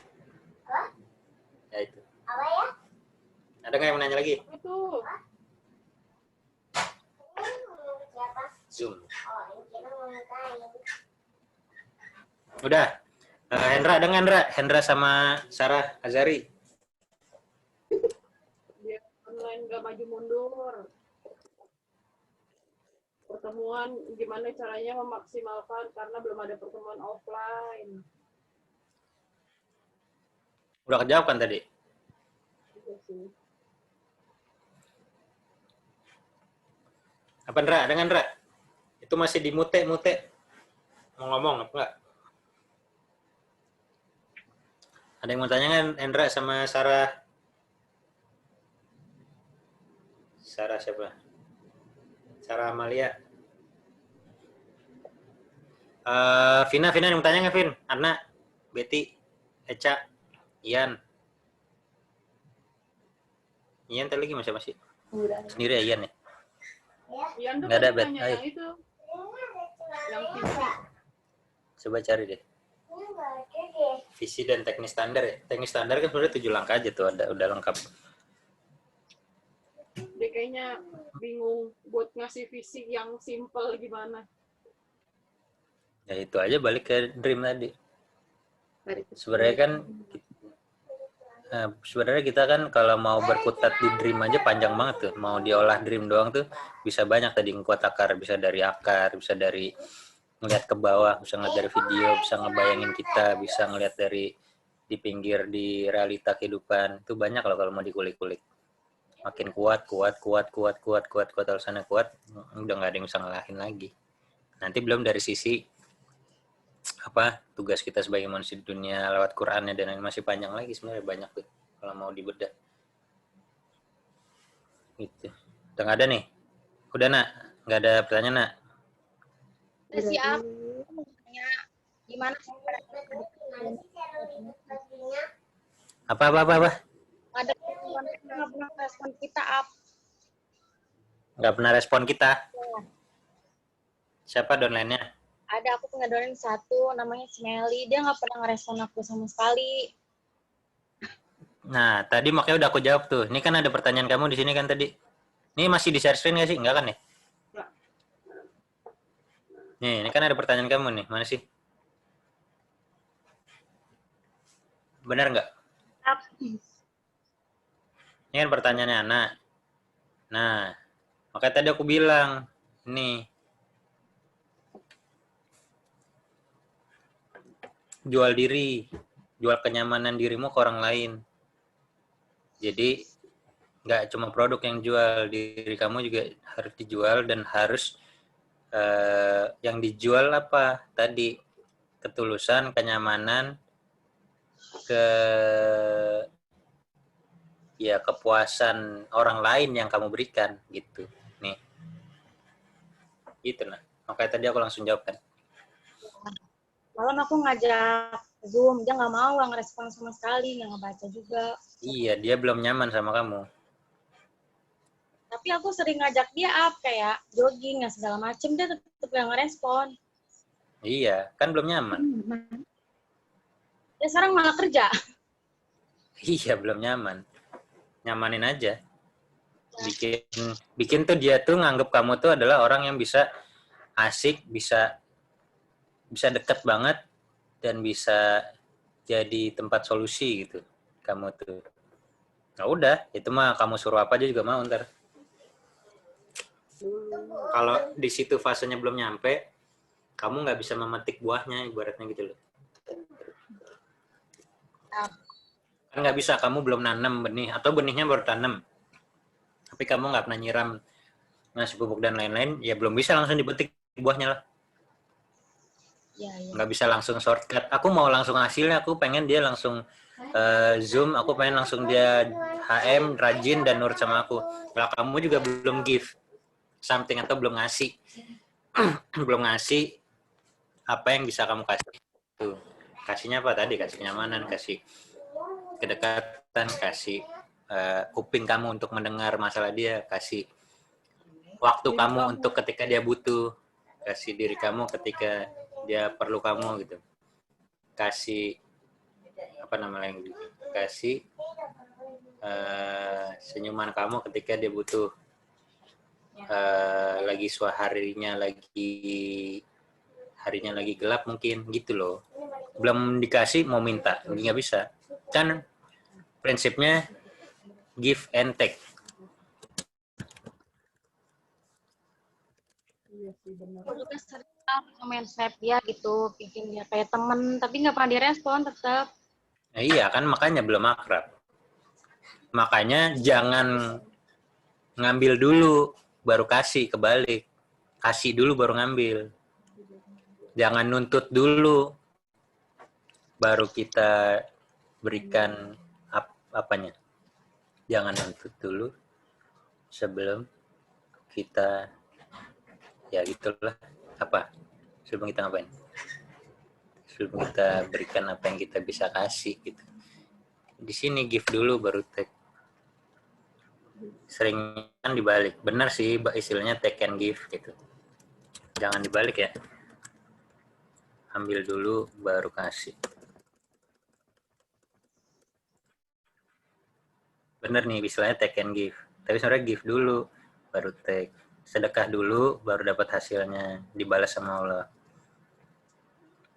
Ya itu. Ada nggak yang mau nanya lagi? Itu. Zoom. Udah. Hendra, ada nggak Hendra? Hendra sama Sarah Azari. Dia online nggak maju mundur. Pertemuan gimana caranya memaksimalkan karena belum ada pertemuan offline. Udah kejawab kan tadi? Iya sih. Apa Hendra? Ada nggak Hendra? Itu masih di mute. Mau ngomong apa nggak? Ada yang mau tanya kan Hendra sama Sarah? Sarah siapa? Sarah Amalia. Vina yang mau tanya nggak Vin? Anna, Betty, Eca, Ian. Ian tadi lagi masih? Sendiri ya Ian ya? Ian tuh Nggak ada, tadi Bet. nanya Ayo. yang itu. Yang TV. Coba cari deh. Visi dan teknis standar ya. Teknis standar kan sebenarnya 7 langkah aja tuh, udah lengkap. Dia kayaknya bingung buat ngasih visi yang simple gimana. Ya itu aja, balik ke dream tadi. Sebenarnya kan sebenarnya kita kan kalau mau berkutat di dream aja panjang banget tuh. Mau diolah dream doang tuh bisa banyak tadi, ngekuat akar, bisa dari akar, bisa dari ngeliat ke bawah, bisa ngeliat dari video, bisa ngebayangin kita, bisa ngeliat dari di pinggir di realita kehidupan. Itu banyak loh kalau mau dikulik-kulik. Makin kuat alasannya kuat, udah nggak ada yang bisa ngalahin lagi. Nanti belum dari sisi apa tugas kita sebagai manusia di dunia lewat Qurannya dan masih panjang lagi, sebenarnya banyak tuh kalau mau dibedah. Gitu. Udah nggak ada nih? Udah nak? Nggak ada pertanyaan nak? Siap. Tanya gimana sih Apa? ada nggak pernah respon kita Nggak pernah respon kita. Siapa downline-nya? Ada, aku punya downline satu namanya Smelly, dia nggak pernah ngerespon aku sama sekali. Nah, tadi makanya udah aku jawab tuh. Ini kan ada pertanyaan kamu di sini kan tadi. Ini masih di share screen nggak sih? Enggak kan ya? Nih, ini kan ada pertanyaan kamu nih. Mana sih? Benar nggak? Ini kan pertanyaannya anak. Nah, makanya tadi aku bilang, nih, jual diri, jual kenyamanan dirimu ke orang lain. Jadi, nggak cuma produk yang jual, diri kamu juga harus dijual dan harus yang dijual apa tadi, ketulusan, kenyamanan, kepuasan orang lain yang kamu berikan gitu nih, gitu nah. Makanya tadi aku langsung jawab kan. Malam aku ngajak Zoom, dia nggak mau, nggak ngerespon sama sekali, nggak ngebaca juga. Iya, dia belum nyaman sama kamu. tapi aku sering ngajak dia kayak jogging, segala macem, dia tetap gak ngerespon. Iya, kan belum nyaman. Ya sekarang malah kerja. Iya, belum nyaman. Nyamanin aja. Bikin tuh dia tuh nganggep kamu tuh adalah orang yang bisa asik, bisa deket banget, dan bisa jadi tempat solusi gitu. Kamu tuh. Nah udah, itu mah kamu suruh apa aja juga mau ntar. Kalau di situ fasenya belum nyampe, kamu nggak bisa memetik buahnya, ibaratnya gitu loh. Kan nggak bisa, kamu belum nanam benih, atau benihnya baru tanam. Tapi kamu nggak pernah nyiram ngasih pupuk dan lain-lain, ya belum bisa langsung dipetik buahnya lah. Nggak bisa langsung shortcut. Aku mau langsung hasilnya, aku pengen dia langsung Zoom, aku pengen langsung dia HM, rajin, dan nurut sama aku. Kalau kamu juga belum give something atau belum ngasih, belum ngasih apa yang bisa kamu kasih. Tuh. Kasihnya apa tadi? Kasih kenyamanan, kasih kedekatan, kasih kuping kamu untuk mendengar masalah dia, kasih waktu kamu untuk ketika dia butuh, kasih diri kamu ketika dia perlu kamu gitu, kasih apa namanya, kasih senyuman kamu ketika dia butuh, lagi harinya lagi gelap mungkin gitu loh. Belum dikasih mau minta, nggak bisa kan, prinsipnya give and take. Aku juga sering main snap dia gitu, bikin dia kayak temen, tapi nggak pernah direspon tetap. Nah, iya kan, makanya belum akrab. Makanya jangan ngambil dulu baru kasih, kebalik. Kasih dulu baru ngambil. Jangan nuntut dulu baru kita berikan apanya. Jangan nuntut dulu sebelum kita, ya gitulah, apa? Sebelum kita ngapain? Sebelum kita berikan apa yang kita bisa kasih gitu. Di sini give dulu baru take. Sering kan dibalik. Benar sih istilahnya take and give gitu. Jangan dibalik ya. Ambil dulu baru kasih. Bener nih istilahnya take and give. Tapi sebenarnya give dulu baru take. Sedekah dulu baru dapat hasilnya, dibalas sama Allah.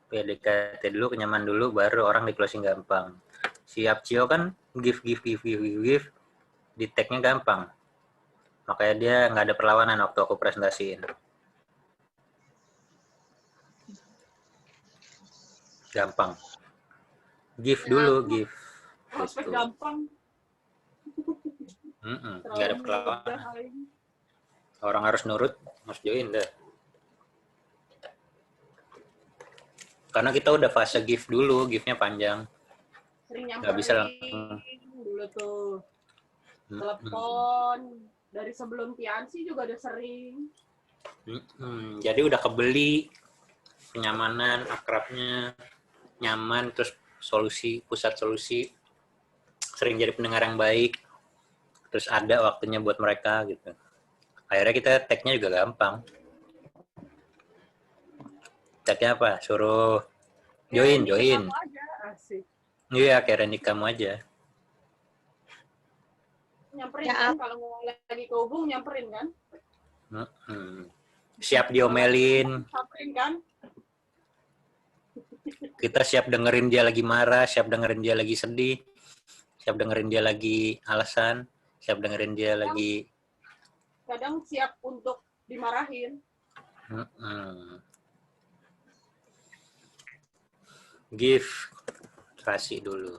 PDKT dulu, kenyaman dulu, baru orang di closing gampang. Siap Cio kan give, di tag-nya gampang. Makanya dia nggak ada perlawanan waktu aku presentasiin. Gampang. Give dulu, give. Prospek Gitu. gampang. Nggak ada perlawanan. Orang harus nurut, harus join deh. Karena kita udah fase give dulu, give-nya panjang. Sering nyamperin Nggak bisa langsung. dulu tuh. Telepon. Dari sebelum Tiansi juga udah sering. Jadi udah kebeli kenyamanan, akrabnya, nyaman, terus solusi, pusat solusi. Sering jadi pendengar yang baik. Terus ada waktunya buat mereka gitu. Akhirnya kita tag-nya juga gampang. Tag-nya apa? Suruh join. Kamu aja, asik. Iya, kayak Randy kamu aja. Nyamperin kan, kalau mau lagi ke hubung nyamperin kan? Siap diomelin. Nyamperin kan? Kita siap dengerin dia lagi marah, siap dengerin dia lagi sedih, siap dengerin dia lagi alasan, siap dengerin dia lagi. Kadang siap untuk dimarahin. Give, kasih dulu.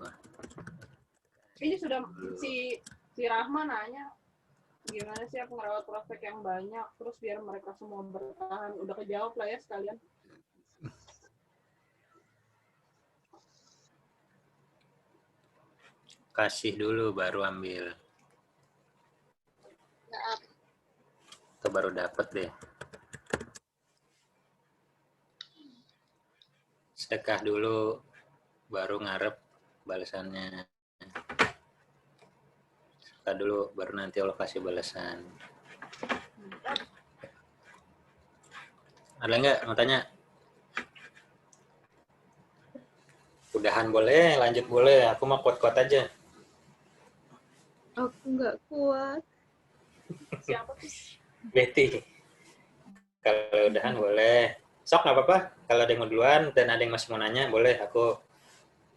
Ini sudah si Rahma nanya, gimana sih aku ngerawat prospek yang banyak, terus biar mereka semua bertahan. Udah kejawab lah ya sekalian. Kasih dulu baru ambil. Itu baru dapat deh. Sedekah dulu baru ngarep balasannya. Sedekah dulu baru nanti Allah kasih balasan. Ada nggak mau tanya? Udahan boleh, lanjut boleh. Aku mau quote-quote aja. Aku nggak kuat. Siapa tuh? Betty. Kalau udahan boleh. Sok nggak apa-apa. Kalau ada yang mau duluan dan ada yang masih mau nanya, boleh. Aku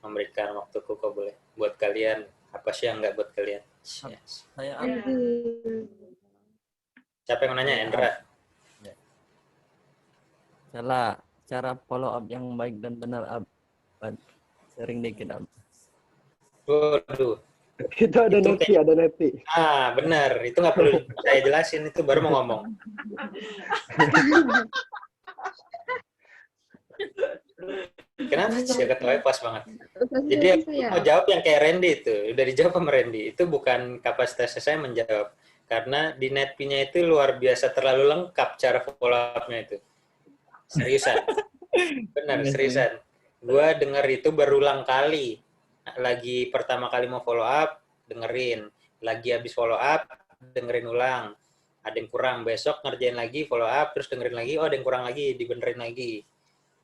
memberikan waktuku kok boleh. Buat kalian, apa sih yang nggak buat kalian? Yes. Saya Siapa yang mau nanya? Endra. Cara follow up yang baik dan benar, Ab. Sering dikit, Ab. Waduh. Itu ada neti. Ah, benar. Itu nggak perlu saya jelasin. Itu baru mau ngomong. Kenapa sih ketawanya pas banget? Jadi aku mau jawab yang kayak Randy itu. Udah dijawab sama Randy. Itu bukan kapasitasnya saya menjawab. Karena di NetP-nya itu luar biasa terlalu lengkap cara follow up-nya itu. Seriusan. Benar, seriusan. Gua denger itu berulang kali. Lagi pertama kali mau follow up, dengerin. Lagi habis follow up, dengerin ulang. Ada yang kurang, besok ngerjain lagi, follow up, terus dengerin lagi, oh ada yang kurang lagi, dibenerin lagi.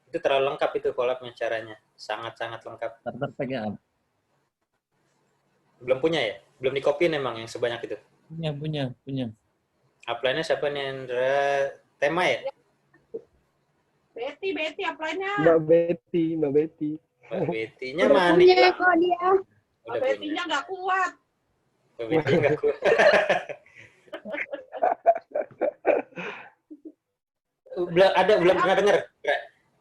Itu terlalu lengkap itu follow up-nya caranya. Sangat-sangat lengkap. Terpakai, Ab. Belum punya ya? Belum dikopiin emang yang sebanyak itu? Punya. Upline-nya siapa nih, Andra? Tema ya? Betty upline-nya. Mbak Betty. Mbak Betty-nya Udah mana? punya kok dia. Mbak Betty-nya nggak kuat. Mbak Betty nggak kuat. belum pernah dengar?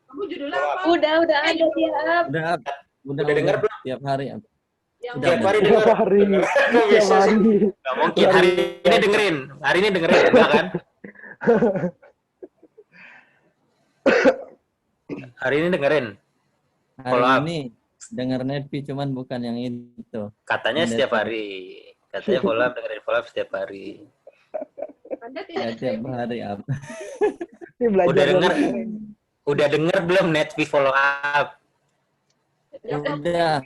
Kamu judulnya apa? Udah ada dia. Udah dengar belum? Tiap hari, Ab. Tiap hari dengar. Tiap hari. Nggak mungkin. Hari ini dengerin. Enggak kan? Hari ini dengerin. Hari ini denger NetP cuman bukan yang itu. Katanya setiap hari. Katanya follow up setiap hari. Ya, tiap hari, Ab. Udah denger belum NetP follow up? Udah.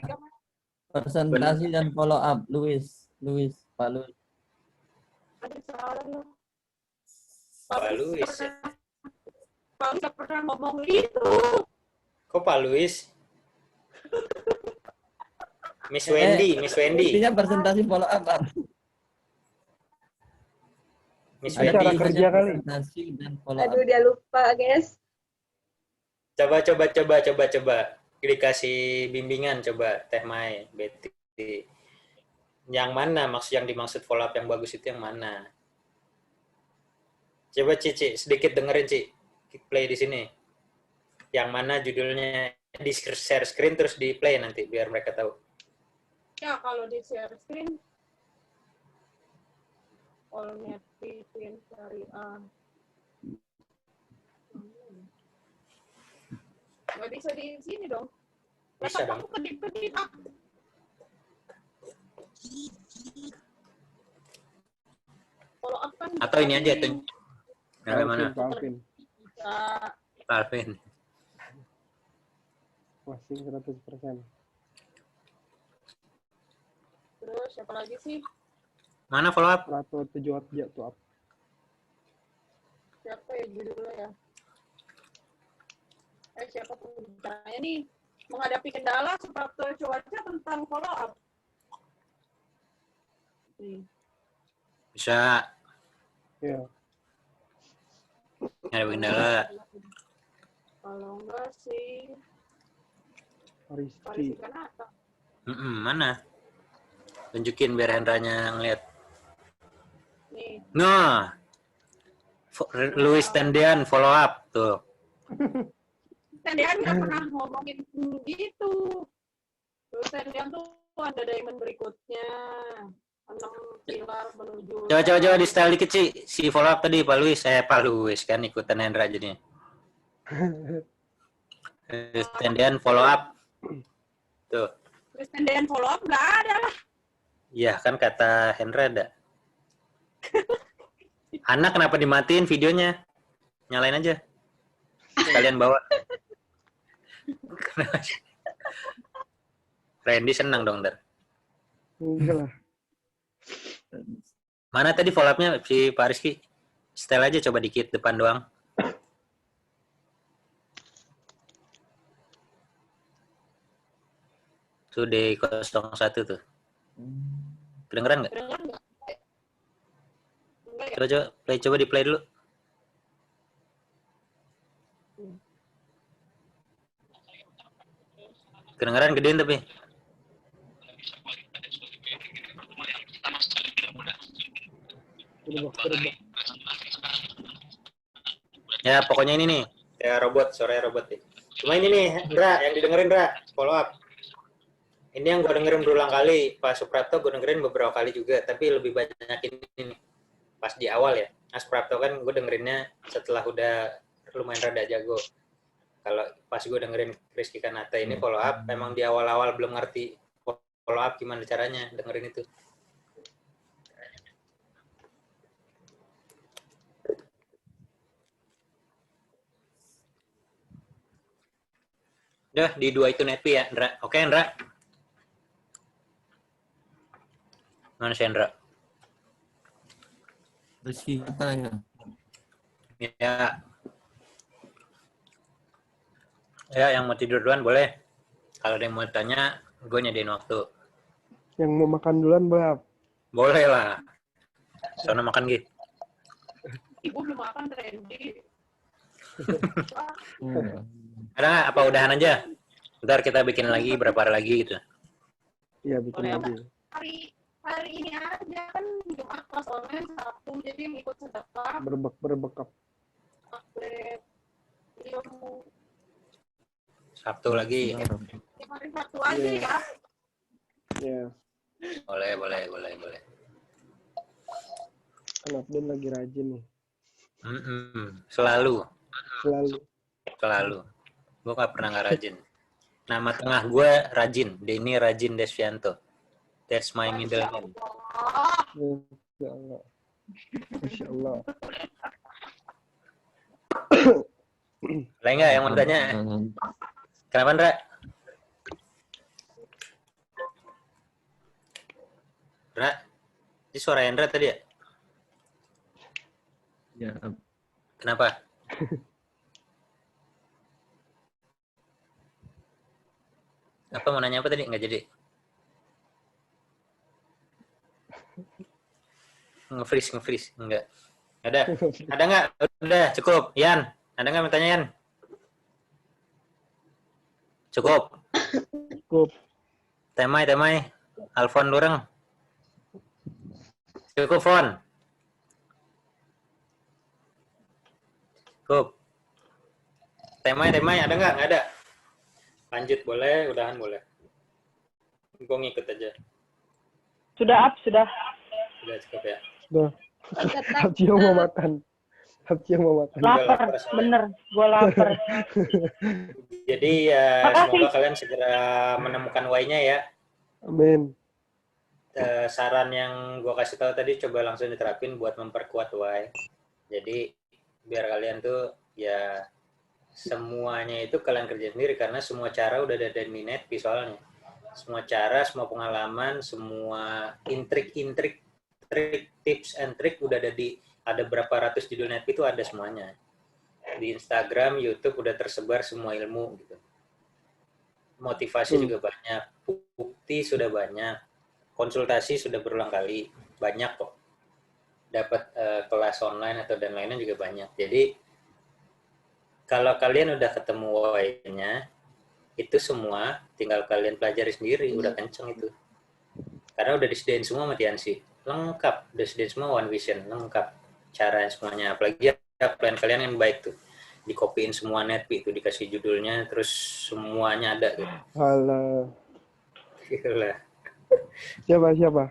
Presentasi dan follow up, Pak Luis. Pak Luis ya? Pak nggak pernah ngomong itu. Kok Pak Luis? Miss Wendy. Intinya presentasi follow up, Ab. Miss Ada cara Wendy. kerja kali. Presentasi dan follow up. Aduh, dia lupa, guys. Coba. Dikasih bimbingan coba Teh Mai, Betty. Yang mana yang dimaksud follow up yang bagus itu yang mana? Coba Cici sedikit dengerin Ci. Play di sini. Yang mana judulnya di share screen terus di play nanti biar mereka tahu. Ya kalau di share screen all NetP Twin Syariah. Nggak bisa di sini dong. Bisa dong. Aku kedip-kedip. Follow up kan. Atau ini aja tuh. Yang mana? Alvin. Masih 100%. Terus siapa lagi sih? Mana follow up? Ratu 7 update tuh up. Siapa ya judulnya ya? Siapa pembicaranya nih? Menghadapi kendala faktor cuaca tentang follow up. Bisa. Ya. Ada kendala. Kalau enggak sih Rizky. Kanata. Mana? Tunjukin biar Hendranya ngeliat. Nih. Nah. Louis Tendian follow up tuh. Tendian nggak pernah ngomongin gitu. Terus Tendian tuh ada diamond berikutnya. 6 pilar menuju. Coba di style dikit sih. Si follow up tadi Pak Luis kan ikutan Hendra jadinya. Tendian follow up. Tuh. Terus Tendian follow up nggak ada lah. Iya kan kata Hendra ada. Anak kenapa dimatiin videonya? Nyalain aja. Kalian bawa. Randy senang dong, Dar. Enggak lah. Mana tadi follow up-nya si Pak Rizky? Setel aja coba dikit depan doang. Tuh D01 tuh. Kedengeran nggak? Coba di play dulu. Kedengeran gedein tapi. Ya pokoknya ini nih, kayak robot, suaranya robot nih. Cuma ini nih, Indra, yang didengerin Indra, follow up. Ini yang gue dengerin berulang kali, Pak Suprapto gue dengerin beberapa kali juga, tapi lebih banyak ini nih, pas di awal ya. Mas Suprapto kan gue dengerinnya setelah udah lumayan rada jago. Kalau pas gue dengerin Rizky Kanata ini follow up, memang di awal-awal belum ngerti follow up gimana caranya dengerin itu. Udah, di 2 itu netpi ya, Indra. Oke, Indra. Mana si Indra? Rizky katanya. Ya. Ya, yang mau tidur duluan boleh. Kalau ada yang mau tanya, gue nyediain waktu. Yang mau makan duluan boleh? Boleh lah. Soalnya makan gitu. Ibu belum makan, Randy. Ada nggak? Apa udahan aja? Ntar kita bikin lagi berapa hari lagi gitu. Iya, bikin lagi. Hari ini aja kan Jumat kelas online Sabtu, jadi ngikut sedekah. Berbekap. Update ilmu. Sabtu lagi. Hari Sabtu aja ya. Iya. Boleh. Kan Abdul lagi rajin nih. Selalu. Selalu. Gue gak pernah gak rajin. Nama tengah gue Rajin. Denny Rajin Desvianto. That's my middle name. Ya Allah. Masya Allah. Lain nggak yang mau tanya? Kenapa, Ndra? Ndra? Ini suara Indra tadi ya? Ya. Kenapa? Apa mau nanya apa tadi? Nggak jadi. Nge-freeze. Enggak. Ada nggak? Udah, cukup. Yan, ada nggak yang tanya, Yan? Cukup. Temai. Alfon Dureng. Cukup, Fon. Cukup. Temai, ada nggak? Nggak ada. Lanjut boleh, udahan boleh. Gue ngikut aja. Sudah. Sudah cukup ya. Sudah. Hapcio mau makan. Lapar, bener. Gue lapar. Jadi ya semoga kalian segera menemukan why-nya ya. Amin. Saran yang gue kasih tahu tadi coba langsung diterapin buat memperkuat why. Jadi biar kalian tuh ya semuanya itu kalian kerja sendiri karena semua cara udah ada di net soalnya. Semua cara, semua pengalaman, semua intrik, tips and trick udah ada berapa ratus judul net itu ada semuanya. Di Instagram, YouTube udah tersebar semua ilmu gitu. Motivasi juga banyak, bukti sudah banyak, konsultasi sudah berulang kali, banyak kok. Dapat kelas online atau dan lainnya juga banyak. Jadi kalau kalian udah ketemu why-nya, itu semua tinggal kalian pelajari sendiri, udah kenceng itu. Karena udah disediain semua sama Tiansi. Lengkap, udah disediain semua One Vision, lengkap. Caranya semuanya, apalagi plan kalian yang baik tuh. Dikopiin semua netpi itu, dikasih judulnya, terus semuanya ada tuh. Alah. Gila. Siapa?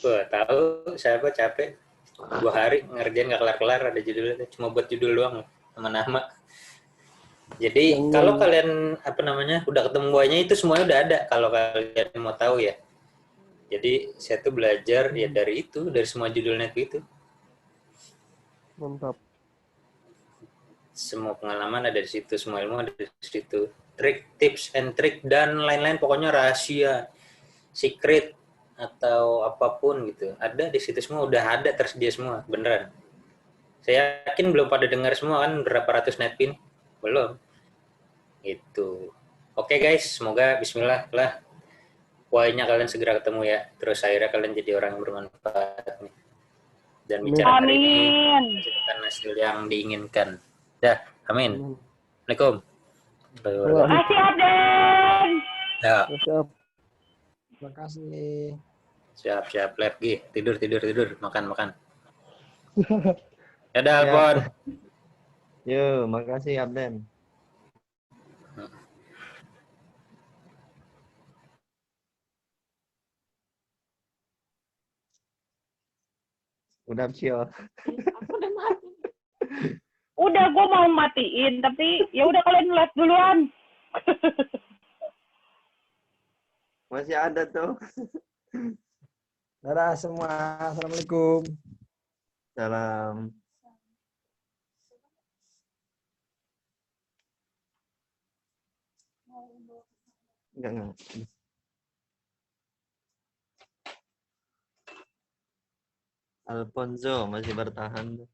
Wah, tahu siapa capek. 2 hari ngerjain nggak kelar-kelar, ada judulnya, cuma buat judul doang, nama-nama. Jadi kalau kalian udah ketemu why-nya itu semuanya udah ada kalau kalian mau tahu ya. Jadi saya tuh belajar ya dari semua judul net itu. Mantap. Semua pengalaman ada di situ, semua ilmu ada di situ. Trik, tips and trick dan lain-lain pokoknya rahasia, secret atau apapun gitu. Ada di situ semua, udah ada tersedia semua, beneran. Saya yakin belum pada dengar semua kan, berapa ratus netpin? Belum. Itu. Oke guys, semoga bismillah lah. Why-nya kalian segera ketemu ya. Terus akhirnya kalian jadi orang yang bermanfaat nih. Dan bicara hari ini menghasilkan hasil yang diinginkan. Dah, amin. Assalamualaikum. Terima kasih Aden. Ya. Siap. Terima kasih. Siap lagi. Tidur. Makan. Dadah, Alpon. Yo, makasih Abden. Udah Cio. Udah, gue mau matiin, tapi ya udah kalian live duluan. Masih ada tuh. Dadah semua. Assalamualaikum. Salam. Enggak. Alfonso masih bertahan.